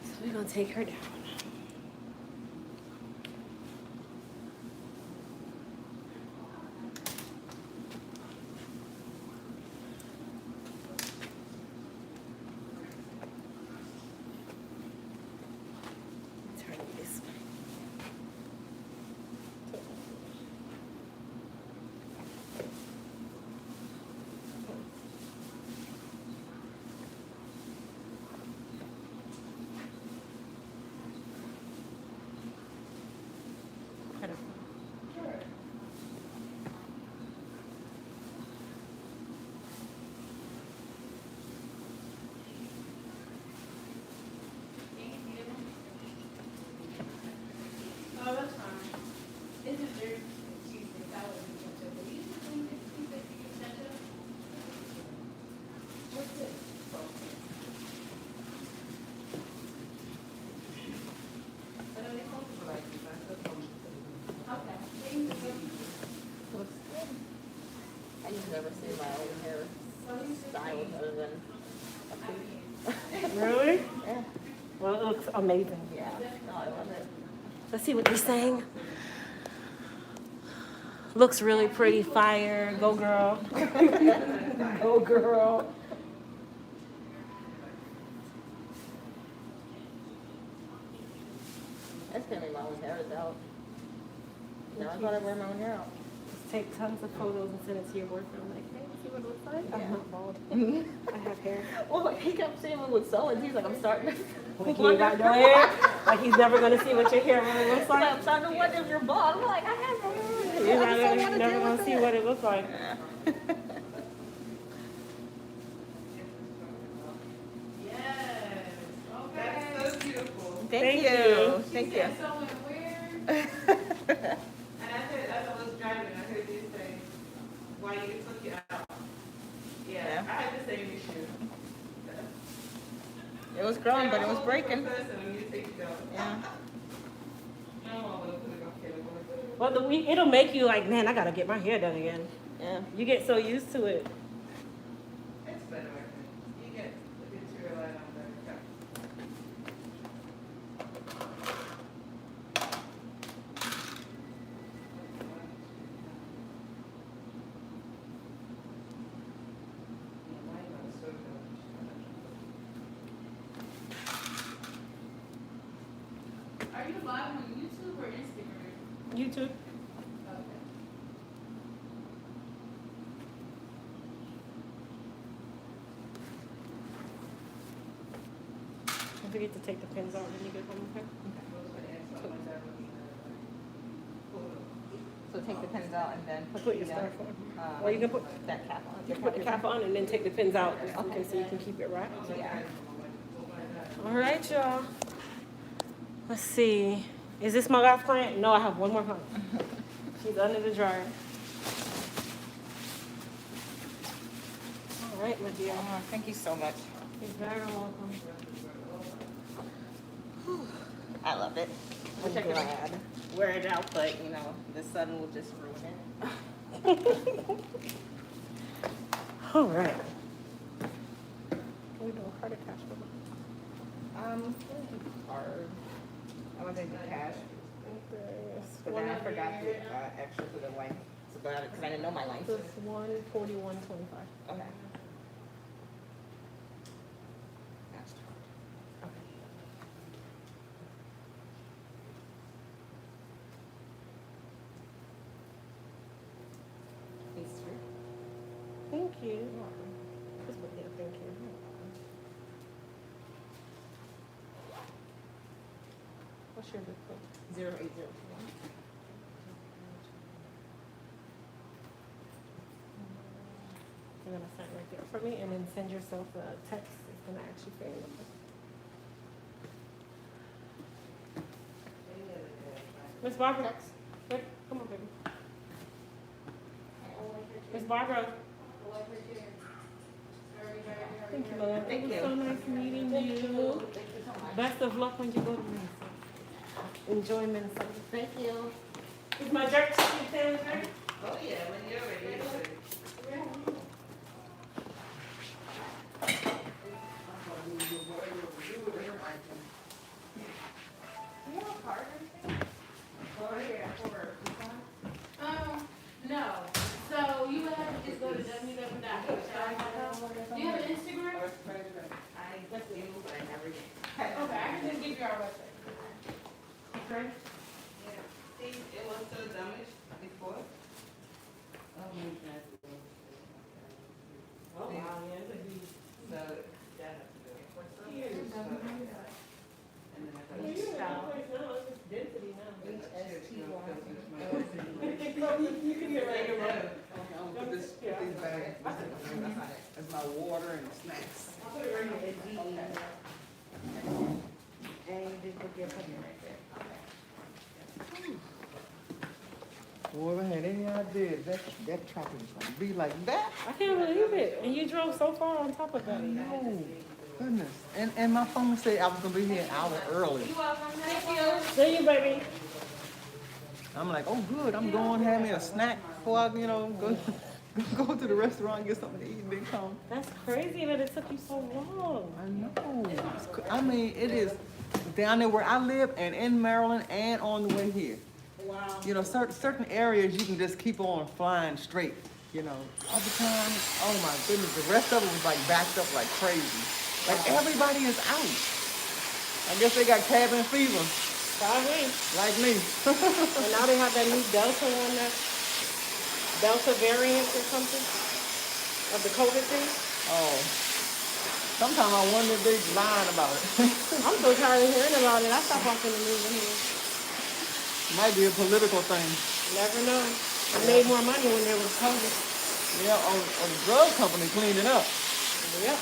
S1: So we're gonna take her down. Turn it this way. Kind of.
S4: Oh, that's fine. It's just very cheesy. That was a good job. But you just think that you can set it up? What's this? What are they called? Okay. Thank you.
S8: I just never see my own hair styled other than a food.
S1: Really?
S8: Yeah.
S1: Well, it looks amazing.
S8: Yeah. No, I love it.
S1: Let's see what they're saying. Looks really pretty. Fire. Go girl. Go girl.
S8: That's gonna be my own hair is out. Now I gotta wear my own hair out.
S1: Just take tons of photos and send it to your boyfriend. Like, hey, see what it looks like? I'm
S8: Yeah.
S1: not bald. I have hair.
S8: Well, he kept saying it with solids. He's like, I'm starting to
S1: Like you ain't got no hair. Like he's never gonna see what your hair really looks like.
S8: I'm starting to wonder if you're bald. I'm like, I have no hair.
S1: You're
S8: I
S1: not
S8: just don't wanna
S1: never
S8: deal
S1: gonna
S8: with
S1: see
S8: it.
S1: what it looks like.
S4: Yes. Okay.
S3: That's so beautiful.
S8: Thank
S1: Thank
S8: you.
S1: you.
S8: Thank
S4: She
S8: you.
S4: said somewhere where?
S3: And I heard, as I was driving, I heard you say, why you took it out. Yeah,
S8: Yeah.
S3: I had the same issue.
S8: It was growing, but it was
S3: I'm a
S8: breaking.
S3: person when you take it out.
S8: Yeah.
S3: I don't want to put it on camera.
S1: Well, it'll make you like, man, I gotta get my hair done again.
S8: Yeah.
S1: You get so used to it.
S3: It's better, I think.
S4: Are you live on YouTube or Instagram?
S1: YouTube.
S4: Okay.
S1: Don't forget to take the pins out when you get home, okay?
S8: So take the pins out and then
S1: Put your scarf on.
S8: uh,
S1: Or you can put,
S8: that cap on.
S1: you can put the cap on and then take the pins out, okay, so you can keep it wrapped.
S8: Yeah.
S1: All right, y'all. Let's see. Is this my last client? No, I have one more client. She's under the dryer. All right, my dear.
S8: Oh, thank you so much.
S1: You're very welcome.
S8: I love it.
S1: I'm
S8: I'm glad. Wear it out, but you know, the sun will just ruin it.
S1: All right. We doing card or cash?
S8: Hard. I want to do cash,
S1: Okay,
S8: but then I forgot the extra for the length. So, because I didn't know my length.
S1: This 141.25.
S8: Okay. That's hard. Okay. These three.
S1: Thank you. Just put there, thank you. What's your zip code?
S8: 08021.
S1: You're gonna sign right there for me and then send yourself a text. It's gonna ask you for your number. Miss Barbara. Wait, come on, baby. Miss Barbara. Thank you, Lord.
S8: Thank
S1: It was
S8: you.
S1: so nice meeting you. Best of luck when you go to Minnesota. Enjoy Minnesota.
S8: Thank you.
S1: Is my jerk chicken sandwich ready?
S2: Oh, yeah, when you're ready.
S4: No. So you would have to just go to www.hr.com. Do you have an Instagram?
S8: I just do, but I never get.
S4: Okay, I can just give you our website.
S1: Ready?
S2: Yeah. See, it was so damaged before.
S1: Oh, wow, yeah, it's a huge.
S2: So, that has to do it.
S1: Huge.
S2: And then I
S1: Well,
S2: got
S1: you're in a good place now. It's just density now.
S2: You can
S1: get right here, bro.
S2: I'll put these bags. That's my water and snacks.
S1: I'll put it right here. And you just put your opinion right there.
S2: Whoever had any idea that traffic was gonna be like that?
S1: I can't believe it. And you drove so far on top of that.
S2: No, goodness. And my phone said I was gonna be here an hour early.
S4: You're welcome. Thank you.
S1: See you, baby.
S2: I'm like, oh, good, I'm going to have me a snack before I, go to the restaurant and get something to eat and then come.
S1: That's crazy that it took you so long.
S2: I know. I mean, it is down there where I live and in Maryland and on the way here.
S1: Wow.
S2: You know, certain areas you can just keep on flying straight, Other times, oh my goodness, the rest of it was like backed up like crazy. Like everybody is out. I guess they got cabin fever,
S1: Probably.
S2: like me.
S1: And now they have that new Delta one, that Delta variant or something of the COVID thing.
S2: Oh, sometimes I wonder if they're lying about it.
S1: I'm so tired of hearing about it. I stopped watching the news anyway.
S2: Might be a political thing.
S1: Never know. I made more money when there was COVID.
S2: Yeah, or the drug company cleaned it up.
S1: Yep.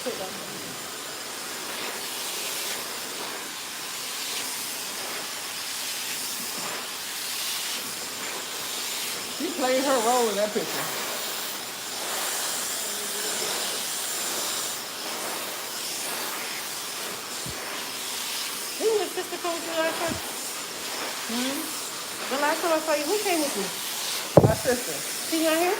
S1: Sit down.
S2: She played her role in that picture.
S1: Who was sister come with you last time? The last time I saw you, who came with you?
S2: My sister.
S1: She not here?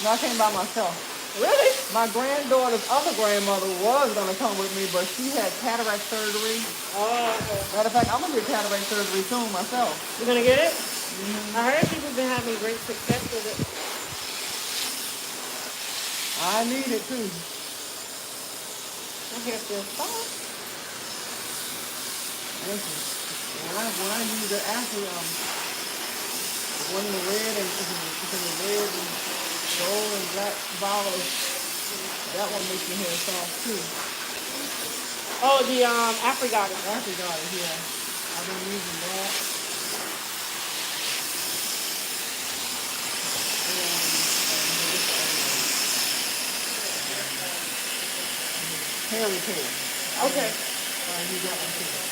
S2: No, I came by myself.
S1: Really?
S2: My granddaughter's other grandmother was going to come with me, but she had cataract surgery.
S1: Oh, okay.
S2: Matter of fact, I'm going to get cataract surgery soon myself.
S1: You gonna get it? I heard people been having great success with it.
S2: I need it too.
S1: My hair feels soft.
S2: Listen, when I use the actually, the one in the red and it's in the red and gold and black bottles, that one makes your hair soft too.
S1: Oh, the African.
S2: Actually got it, yeah. I've been using that. Hair repair.
S1: Okay.
S2: I use that one too.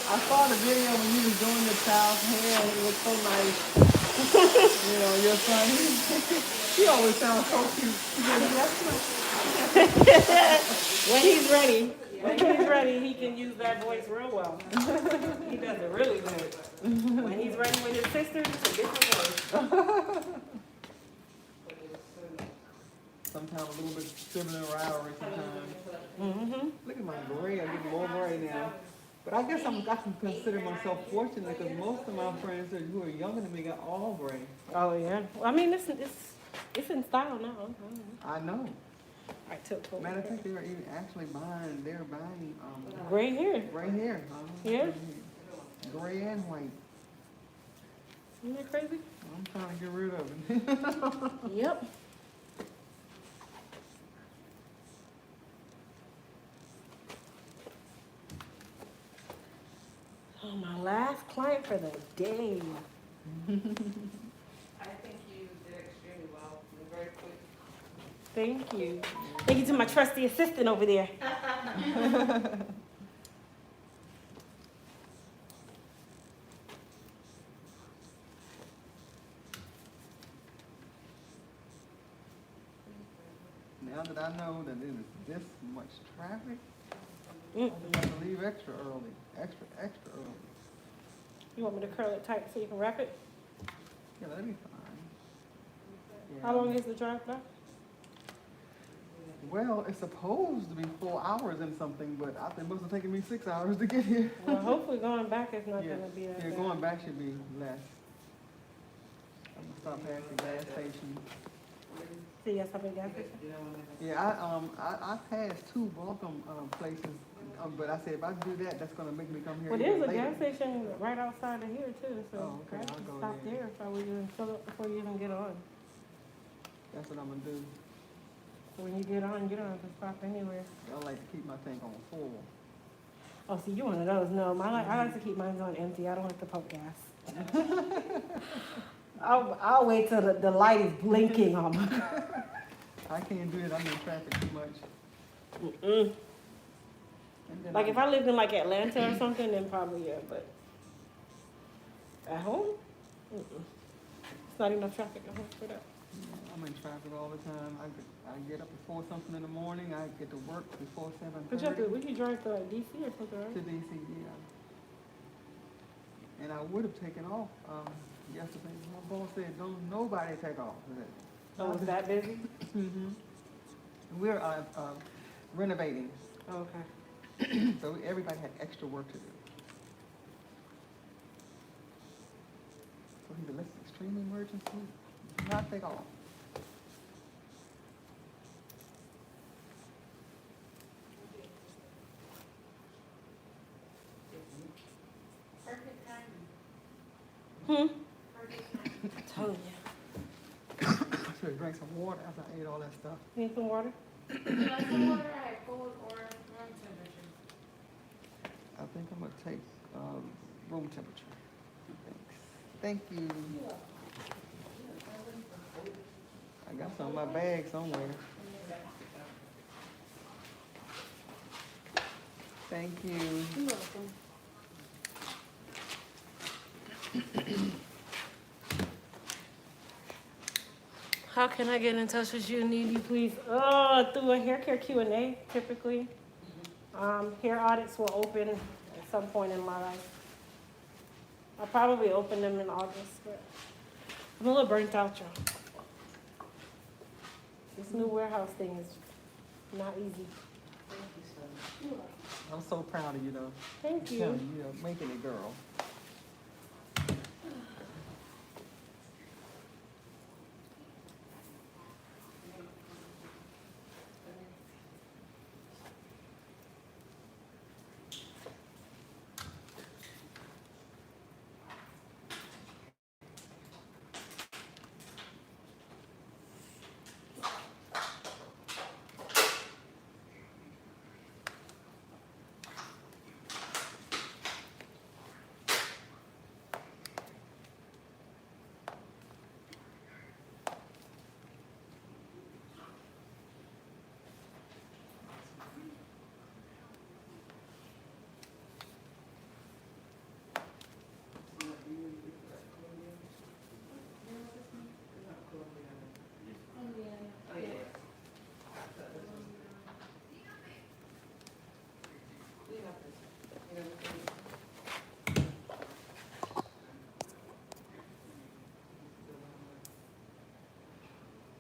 S2: I saw the video when you was doing your child's hair and it was so nice. You know, your son, he always sounds so cute.
S1: When he's ready. When he's ready, he can use that voice real well. He does it really good. When he's ready with his sisters, it's a different voice.
S2: Sometimes a little bit similar rivalry sometimes.
S1: Mm-hmm.
S2: Look at my gray, I'm getting more gray now. But I guess I can consider myself fortunate because most of my friends who are younger than me got all gray.
S1: Oh yeah. Well, I mean, it's in style now.
S2: I know.
S1: I took
S2: Matter of fact, they're buying
S1: gray hair.
S2: gray hair.
S1: Yeah.
S2: Gray and white.
S1: Isn't that crazy?
S2: I'm trying to get rid of it.
S1: Yep. Oh, my last client for the day.
S4: I think you did extremely well. You're very quick.
S1: Thank you. Thank you to my trusty assistant over there.
S2: Now that I know that there is this much traffic,
S1: Mm.
S2: I have to leave extra early. Extra early.
S1: You want me to curl it tight so you can wrap it?
S2: Yeah, that'd be fine. Yeah.
S1: How long is the drive back?
S2: Well, it's supposed to be 4 hours and something, but it must have taken me 6 hours to get here.
S1: Well, hopefully going back is not
S2: Yeah,
S1: going to be that
S2: yeah,
S1: bad.
S2: going back should be less. I'm gonna stop past the gas station.
S1: See, yes, I've been gas station.
S2: Yeah, I passed 2 welcome places, but I said if I do that, that's gonna make me come here.
S1: Well,
S2: even
S1: there's a
S2: later.
S1: gas station right outside of here too, so
S2: Oh, okay,
S1: I
S2: I'll
S1: can
S2: go
S1: stop
S2: there.
S1: there if I were you and fill up before you even get on.
S2: That's what I'm gonna do.
S1: So when you get on, you don't have to stop anywhere.
S2: I like to keep my tank on full.
S1: Oh, see, you one of those? No, I like to keep mine on empty. I don't like to pump gas. I'll wait till the light is blinking on my car.
S2: I can't do it. I'm in traffic too much.
S1: Mm-mm.
S2: And then
S1: Like if I lived in like Atlanta or something, then probably yeah. But at home, it's not enough traffic at home for that.
S2: I'm in traffic all the time. I get up before something in the morning. I get to work before 7:30.
S1: But you have to, would you drive to like DC or something,
S2: To
S1: right?
S2: DC, yeah. And I would have taken off yesterday. My boss said, "Don't nobody take off today."
S1: Oh, was that busy?
S2: Mm-hmm. We're renovating,
S1: Oh, okay.
S2: so everybody had extra work to do. So he said, "This is extreme emergency. Do not take off."
S4: Perfect timing.
S1: Hmm?
S4: Perfect timing.
S1: I told you.
S2: I should have drank some water after I ate all that stuff.
S1: Need some water?
S4: Would you like some water at cold or room temperature?
S2: I think I'm gonna take room temperature. Thanks. Thank you. I got some in my bag somewhere. Thank you.
S1: You're welcome. How can I get in touch with you? Need you please? Through a hair care Q&A typically. Hair audits will open at some point in my life. I'll probably open them in August, but I'm a little burnt out, y'all. This new warehouse thing is not easy.
S9: I'm so proud of you though.
S1: Thank
S9: I'm
S1: you.
S9: telling you, you're making it, girl.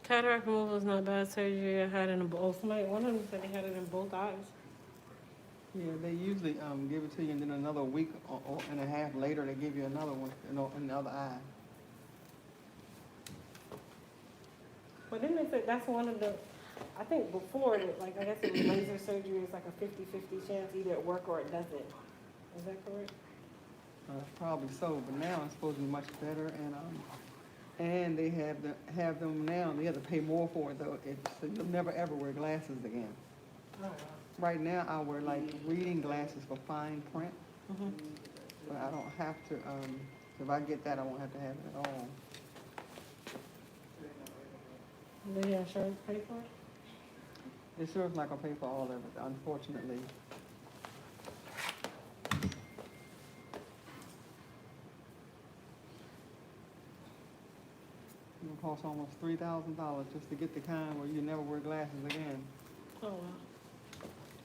S1: Cataract removal is not bad surgery. I had it in both. Somebody, one of them said they had it in both eyes.
S9: Yeah, they usually give it to you, and then another week or and a half later, they give you another one, in the other eye.
S1: But then they said that's one of the, I think before, like, I guess it was laser surgery is like a 50-50 chance either it work or it doesn't. Is that correct?
S9: Probably so, but now it's supposed to be much better, and they have them now. They have to pay more for it though. So you'll never ever wear glasses again.
S1: Oh, wow.
S9: Right now, I wear like reading glasses for fine print,
S1: Mm-hmm.
S9: but I don't have to. If I get that, I won't have to have it at all.
S1: Did the insurance pay for it?
S9: It sure is not gonna pay for all of it, unfortunately. It'll cost almost $3,000 just to get the kind where you never wear glasses again.
S1: Oh, wow.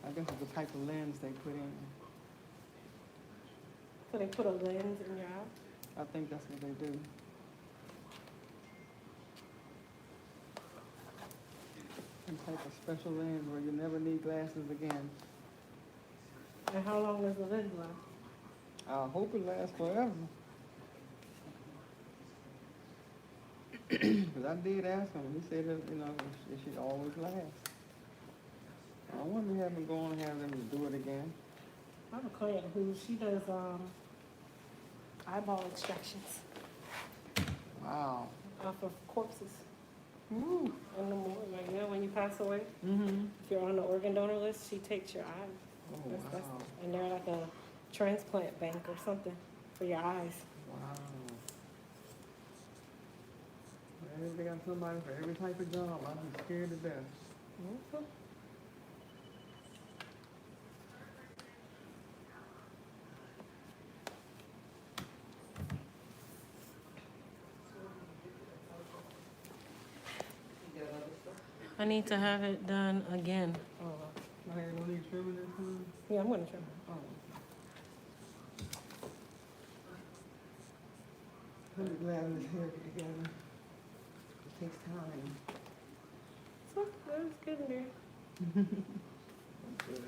S9: I guess it's the type of lens they put in.
S1: So they put a lens in your eye?
S9: I think that's what they do. Some type of special lens where you never need glasses again.
S1: And how long does the lens last?
S9: I hope it lasts forever. Because I did ask him, he said that, it should always last. I wonder if we go on and have them do it again.
S1: I have a client who, she does eyeball extractions
S9: Wow.
S1: off of corpses.
S9: Woo.
S1: In the morning, like, when you pass away,
S9: Mm-hmm.
S1: if you're on the organ donor list, she takes your eyes.
S9: Oh,
S1: That's,
S9: wow.
S1: and they're like a transplant bank or something for your eyes.
S9: Wow. Man, they got somebody for every type of job. I'm scared to death.
S1: Mhm. I need to have it done again.
S9: Oh, my hair don't need trimming this time?
S1: Yeah, I'm gonna try.
S9: Oh. I'm glad this hair get together. It takes time.
S1: So, that was good in there.
S9: Good, good.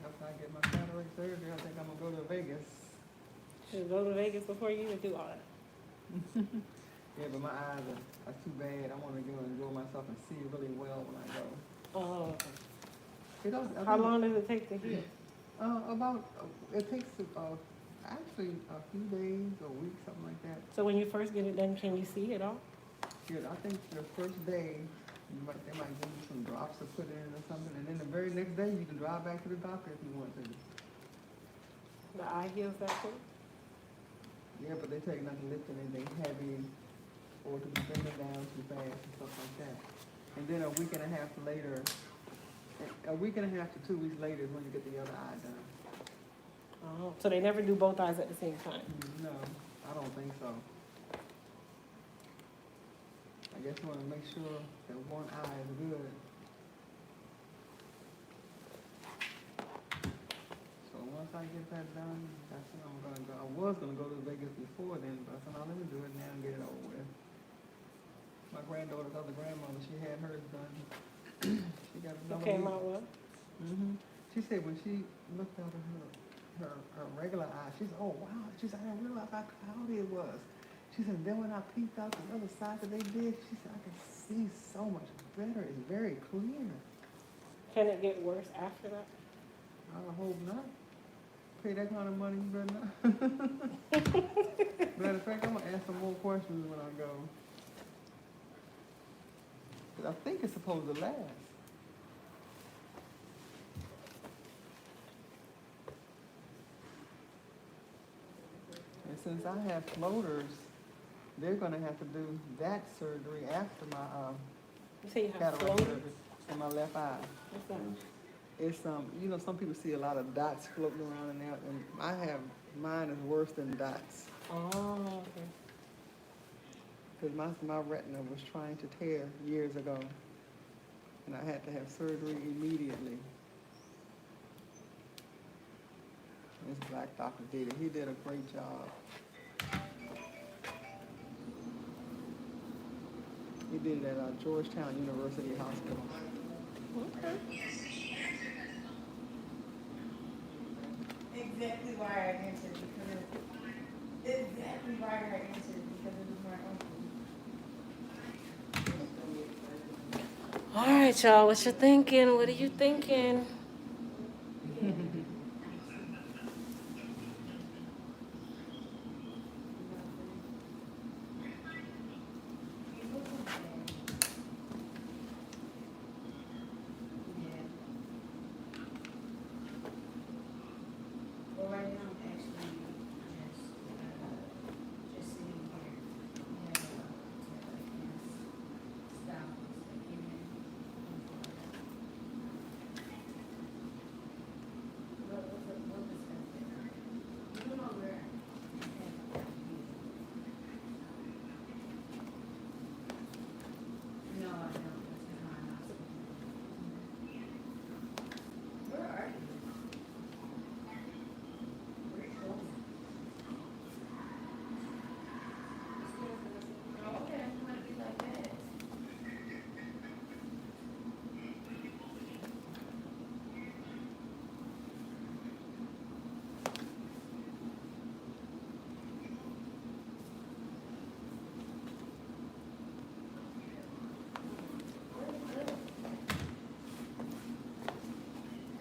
S9: After I get my cataract surgery, I think I'm gonna go to Vegas.
S1: Should go to Vegas before you even do all that.
S9: Yeah, but my eyes are too bad. I want to go and enjoy myself and see really well when I go.
S1: Oh, okay.
S9: I
S1: How
S9: think,
S1: long does it take to heal?
S9: it takes actually a few days or weeks, something like that.
S1: So when you first get it done, can you see it all?
S9: Yeah, I think the first day, they might give you some drops to put in or something, and then the very next day, you can drive back to the doctor if you want to.
S1: The eye heals that quick?
S9: Yeah, but they tell you not to lift anything heavy or to bend it down too fast and stuff like that. And then a week and a half to 2 weeks later is when you get the other eye done.
S1: Oh, so they never do both eyes at the same time?
S9: No, I don't think so. I guess you wanna make sure that one eye is good. So once I get that done, that's when I'm gonna go. I was gonna go to Vegas before then, but I said, no, let me do it now and get it over with. My granddaughter's other grandmother, she had hers done. She got
S1: It
S9: another
S1: came
S9: week.
S1: out well?
S9: She said when she looked out of her regular eye, she said, oh wow, she said, I didn't realize how cloudy it was. She said, then when I peeked out the other side that they did, she said, I can see so much better, it's very clear.
S1: Can it get worse after that?
S9: I hope not. Pay that kind of money, you better not. Matter of fact, I'm gonna ask some more questions when I go. 'Cause I think it's supposed to last. And since I have floaters, they're gonna have to do that surgery after my
S1: You say you have
S9: cataract
S1: floaters?
S9: surgery in my left eye.
S1: What's that?
S9: It's you know, some people see a lot of dots floating around in there, and mine is worse than dots.
S1: Oh, okay.
S9: Because my retina was trying to tear years ago, and I had to have surgery immediately. This black doctor did it. He did a great job. He did it at Georgetown University Hospital.
S1: Okay.
S3: Exactly why I answered, because exactly why I answered, because it was my uncle.
S1: All right, y'all, what you thinking? What are you thinking?
S3: Well, right now, I'm actually just sitting here. Yeah, stop. No, I don't. Where are you? Where are you going? Oh, okay, I'm gonna be like that.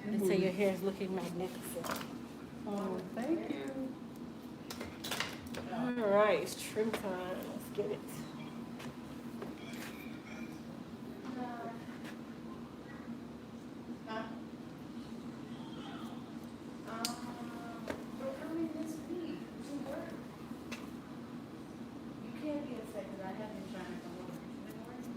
S1: They say your hair is looking magnificent.
S9: Oh, thank you.
S1: All right, it's trim time. Let's get it.
S3: We're coming this week to work. You can't be upset because I have been trying to come over. It's been working.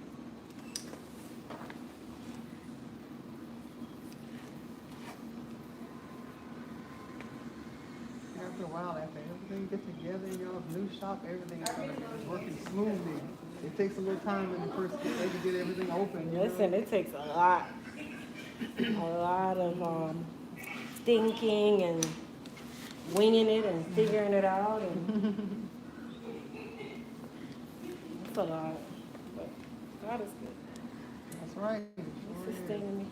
S9: After a while, after everything gets together in y'all's new shop, everything is gonna be working smoothly. It takes a little time when you first get everything open. You
S1: Listen,
S9: know?
S1: it takes a lot of thinking and winging it and figuring it out, and it's a lot. But God is good.
S9: That's right.
S1: He's sustaining me.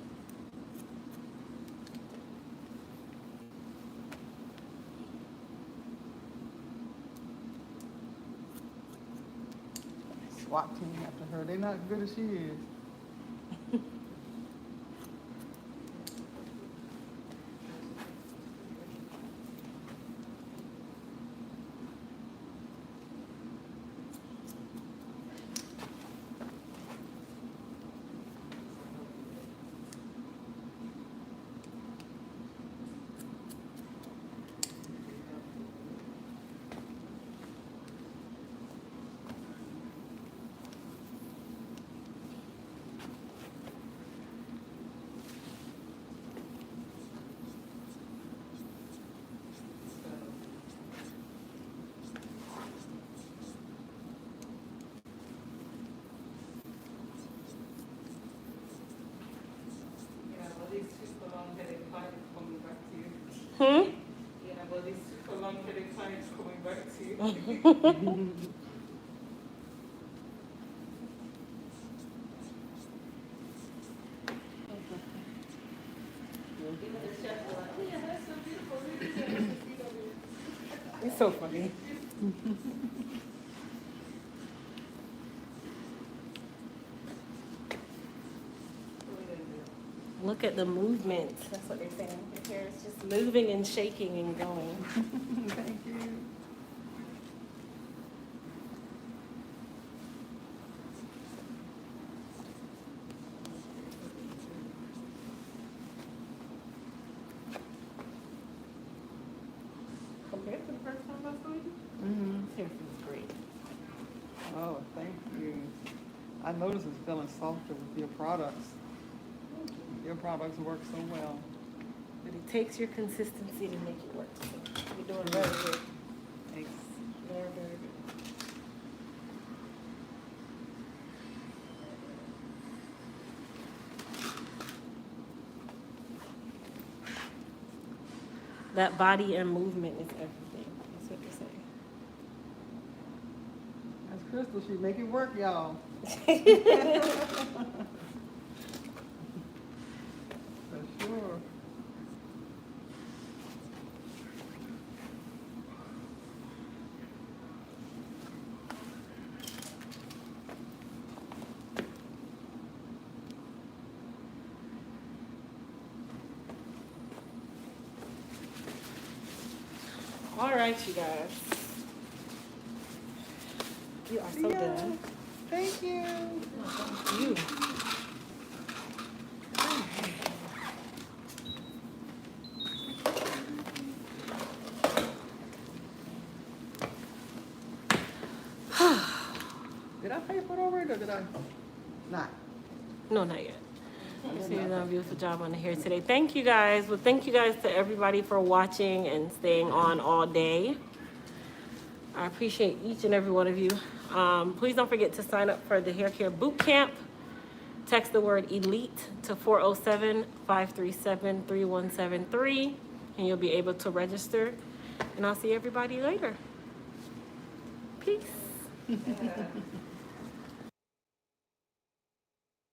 S9: SWAT team after her. They're not as good as she is.
S1: Hmm?
S6: Yeah, well, these super long fitted tights coming back to you.
S1: It's so funny. Look at the movement. That's what they're saying. Your hair is just moving and shaking and going.
S9: Thank you.
S1: Compared to the first time I saw you,
S9: Mm-hmm.
S1: hair feels great.
S9: Oh, thank you. I noticed it's feeling softer with your products. Your products work so well.
S1: But it takes your consistency to make it work. So you're doing very good.
S9: Thanks.
S1: Very, very good. That body and movement is everything. That's what they're saying.
S9: That's Crystal. She make it work, y'all. For sure.
S1: All right, you guys. You are so good.
S9: Thank you.
S1: You.
S9: Did I pay for it already or did I not?
S1: No, not yet. So you've done a beautiful job on the hair today. Thank you guys. Well, thank you guys to everybody for watching and staying on all day. I appreciate each and every one of you. Please don't forget to sign up for the hair care boot camp. Text the word ELITE to 407-537-3173 and you'll be able to register. And I'll see everybody later. Peace.